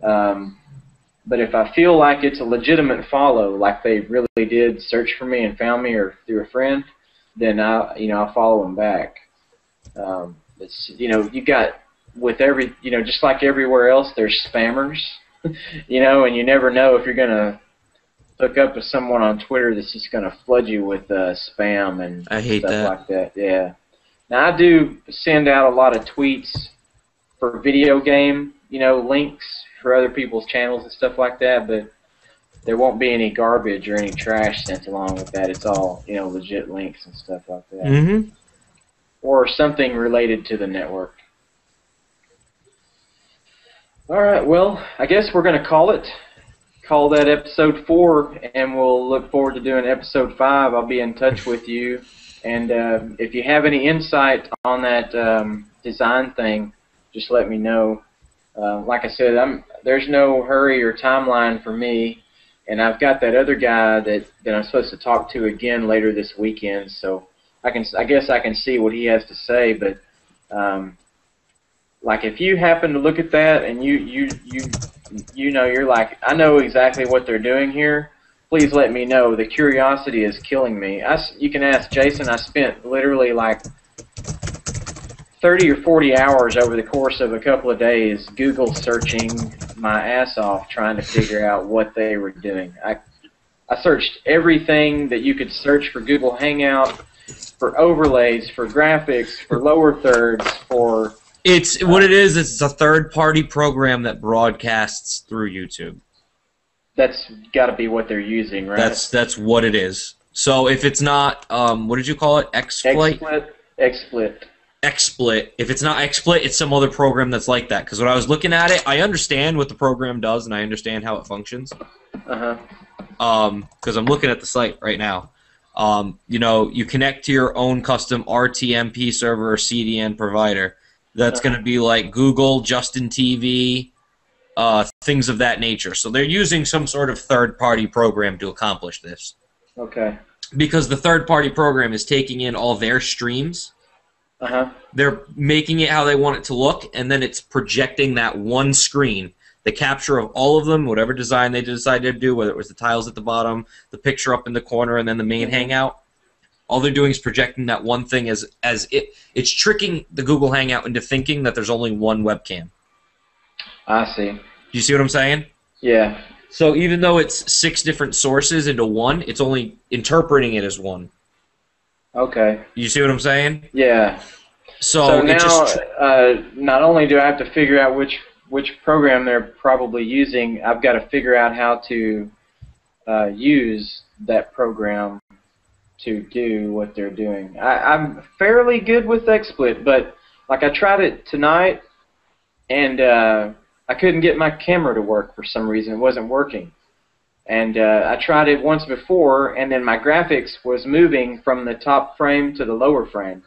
But if I feel like it's a legitimate follow, like they really did search for me and found me or through a friend, then I'll follow them back. It's, you know, you got with every, you know, just like everywhere else, there's spammers, you know, and you never know if you're gonna hook up with someone on Twitter that's just gonna flood you with spam and I hate stuff that. like that. Yeah. Now I do send out a lot of tweets for video game, you know, links for other people's channels and stuff like that, but there won't be any garbage or any trash sent along with that. It's all, you know, legit links and stuff like that. Mm-hmm. Or something related to the network. All right, well, I guess we're going to call that episode 4, and we'll look forward to doing episode 5. I'll be in touch with you, and if you have any insight on that design thing, just let me know. Like I said, there's no hurry or timeline for me, and I've got that other guy that I'm supposed to talk to again later this weekend, so I guess I can see what he has to say. But like, if you happen to look at that and you know, you're like, I know exactly what they're doing here, please let me know. The curiosity is killing me. You can ask Jason. I spent literally like 30 or 40 hours over the course of a couple of days Google searching my ass off trying to figure out what they were doing. I searched everything that you could search for Google Hangout, for overlays, for graphics, for lower thirds, for... It's what it is. It's a third-party program that broadcasts through YouTube. That's got to be what they're using, right? That's what it is. So if it's not, what did you call it? XSplit? XSplit. If it's not XSplit, it's some other program that's like that. Because when I was looking at it, I understand what the program does and I understand how it functions. Because I'm looking at the site right now. You know, you connect to your own custom RTMP server or CDN provider. That's going to be like Google, Justin TV, things of that nature. So they're using some sort of third-party program to accomplish this. Okay. Because the third-party program is taking in all their streams. They're making it how they want it to look, and then it's projecting that one screen, the capture of all of them, whatever design they decided to do, whether it was the tiles at the bottom, the picture up in the corner, and then the main hangout. All they're doing is projecting that one thing as it's tricking the Google Hangout into thinking that there's only one webcam. I see. Do you see what I'm saying? Yeah. So even though it's 6 different sources into one, it's only interpreting it as one. Okay. You see what I'm saying? Yeah. So now, not only do I have to figure out which program they're probably using, I've got to figure out how to use that program to do what they're doing. I'm fairly good with XSplit, but like I tried it tonight, and I couldn't get my camera to work for some reason. It wasn't working. And I tried it once before, and then my graphics was moving from the top frame to the lower frame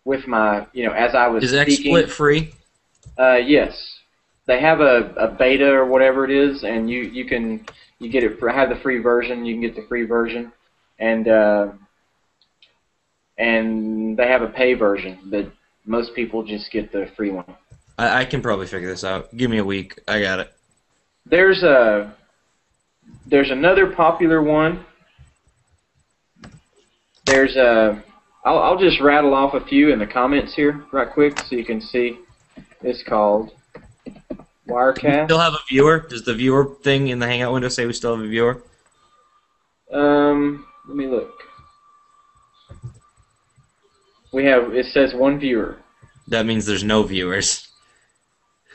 with my, you know, as I was speaking. Is XSplit free? Yes. They have a beta or whatever it is, and you get it. I have the free version. You can get the free version. And they have a pay version, but most people just get the free one. I can probably figure this out. Give me a week. I got it. There's another popular one. I'll just rattle off a few in the comments here right quick so you can see. It's called Wirecast. Do we still have a viewer? Does the viewer thing in the Hangout window say we still have a viewer? Let me look. It says 1 viewer. That means there's no viewers.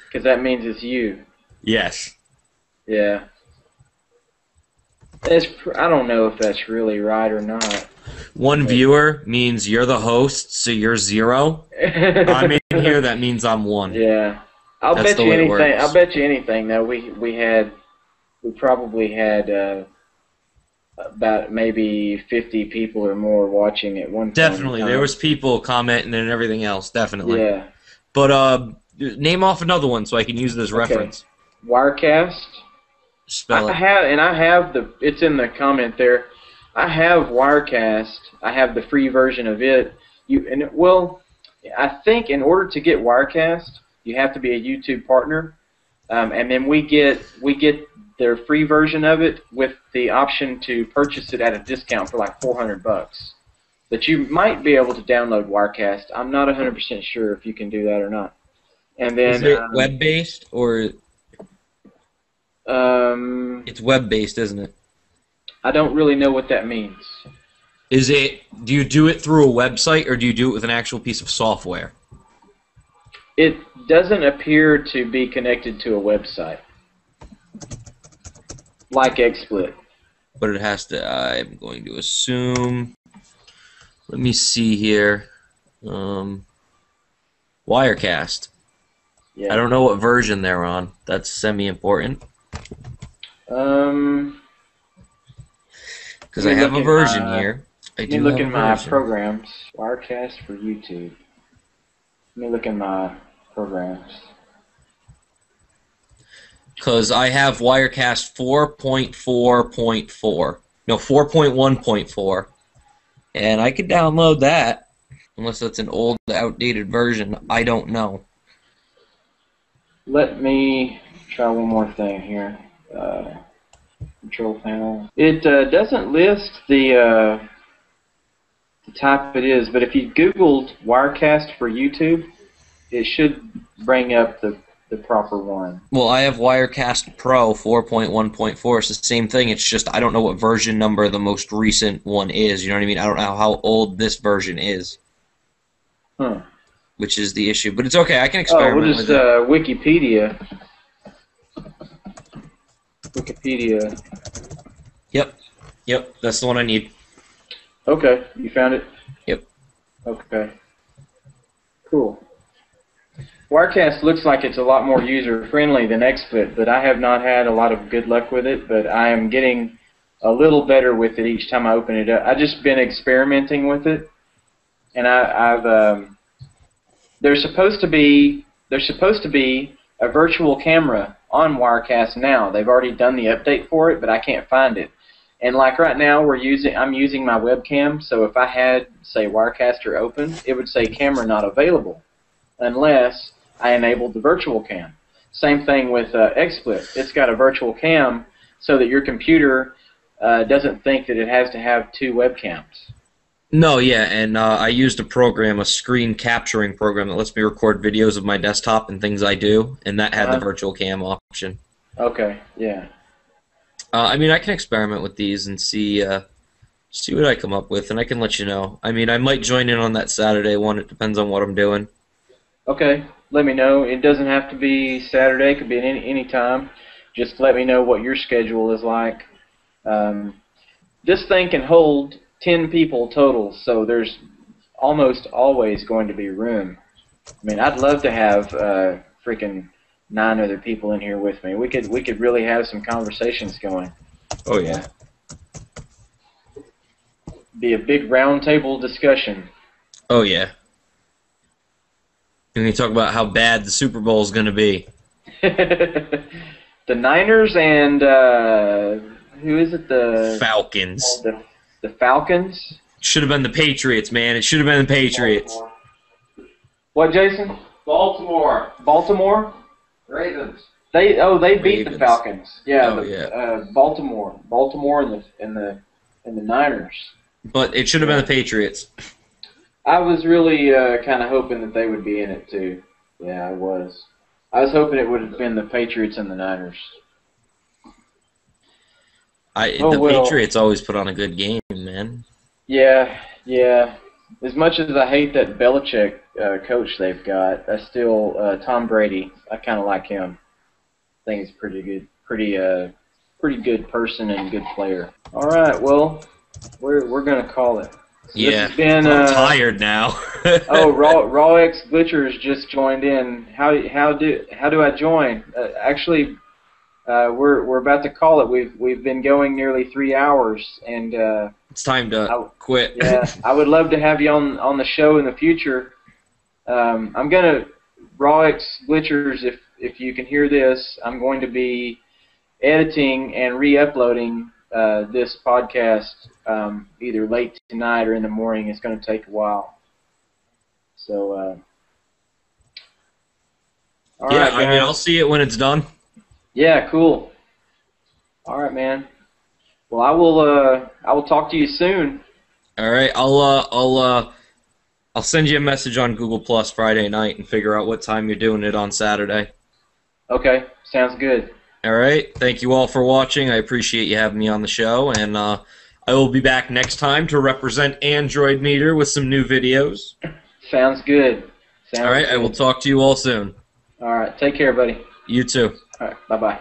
Because that means it's you. Yes. Yeah. I don't know if that's really right or not. 1 viewer means you're the host, so you're 0. I'm in here, that means I'm 1. Yeah. I'll bet you anything though. We probably had about maybe 50 people or more watching at one point. Definitely. There was people commenting and everything else, definitely. Yeah. But name off another one so I can use it as reference. Wirecast. Spell it. It's in the comment there. I have Wirecast. I have the free version of it. I think in order to get Wirecast, you have to be a YouTube partner, and then we get their free version of it with the option to purchase it at a discount for like $400. But you might be able to download Wirecast. I'm not 100% sure if you can do that or not. And then is it web-based or? It's web-based, isn't it? I don't really know what that means. Is it? Do you do it through a website or do you do it with an actual piece of software? It doesn't appear to be connected to a website. like XSplit. But it has to. I'm going to assume. Let me see here. Wirecast. Yeah. I don't know what version they're on. That's semi-important. Because I have a version here. Let me look in my programs. Wirecast for YouTube. Let me look in my programs. Because I have Wirecast 4.4.4. No, 4.1.4. And I could download that. Unless that's an old, outdated version. I don't know. Let me try one more thing here. Control panel. It doesn't list the type it is, but if you Googled Wirecast for YouTube, it should bring up the proper one. Well, I have Wirecast Pro 4.1.4. It's the same thing. It's just I don't know what version number the most recent one is. You know what I mean? I don't know how old this version is. Huh. Which is the issue. But it's okay. I can experiment we'll just, with it. Wikipedia. Yep. That's the one I need. Okay. You found it? Yep. Okay. Cool. Wirecast looks like it's a lot more user-friendly than XSplit, but I have not had a lot of good luck with it, but I am getting a little better with it each time I open it up. I've just been experimenting with it, and there's supposed to be a virtual camera on Wirecast now. They've already done the update for it, but I can't find it. And like right now, I'm using my webcam, so if I had, say, Wirecaster open, it would say camera not available, unless I enabled the virtual cam. Same thing with XSplit. It's got a virtual cam so that your computer doesn't think that it has to have two webcams. No, yeah, and I used a program, a screen capturing program that lets me record videos of my desktop and things I do, and that had the virtual cam option. Okay, yeah. I mean, I can experiment with these and see what I come up with, and I can let you know. I mean, I might join in on that Saturday one. It depends on what I'm doing. Okay, let me know. It doesn't have to be Saturday. It could be any time. Just let me know what your schedule is like. This thing can hold 10 people total, so there's almost always going to be room. I mean, I'd love to have freaking 9 other people in here with me. We could really have some conversations going. Oh yeah. Be a big round table discussion. Oh yeah. And we talk about how bad the Super Bowl is going to be. The Niners and who is it? The Falcons. The Falcons. Should have been the Patriots, man. It should have been the Patriots. What, Jason? Baltimore. Baltimore? Ravens. They beat Ravens. the Falcons. Yeah. Oh, Baltimore. Baltimore and the Niners. But it should have been the Patriots. I was really kind of hoping that they would be in it too. Yeah, I was. I was hoping it would have been the Patriots and the Niners. The Patriots always put on a good game, man. Yeah. As much as I hate that Belichick coach they've got, I still Tom Brady. I kind of like him. I think he's pretty good person and good player. All right, well, we're gonna call it. So Yeah, been, I'm tired now. Oh, Raw X Glitchers just joined in. How do I join? Actually, we're about to call it. We've been going nearly 3 hours, and it's time to quit. Yeah, I would love to have you on the show in the future. I'm gonna Raw X Glitchers. If you can hear this, I'm going to be editing and re-uploading this podcast either late tonight or in the morning. It's going to take a while. So, all yeah, right, I mean, I'll see it when it's done. Yeah, cool. All right, man. Well, I will talk to you soon. All right, I'll send you a message on Google Plus Friday night and figure out what time you're doing it on Saturday. Okay, sounds good. All right, thank you all for watching. I appreciate you having me on the show, and I will be back next time to represent Android Meter with some new videos. Sounds good. All right, I will talk to you all soon. All right, take care, buddy. You too. All right, bye-bye.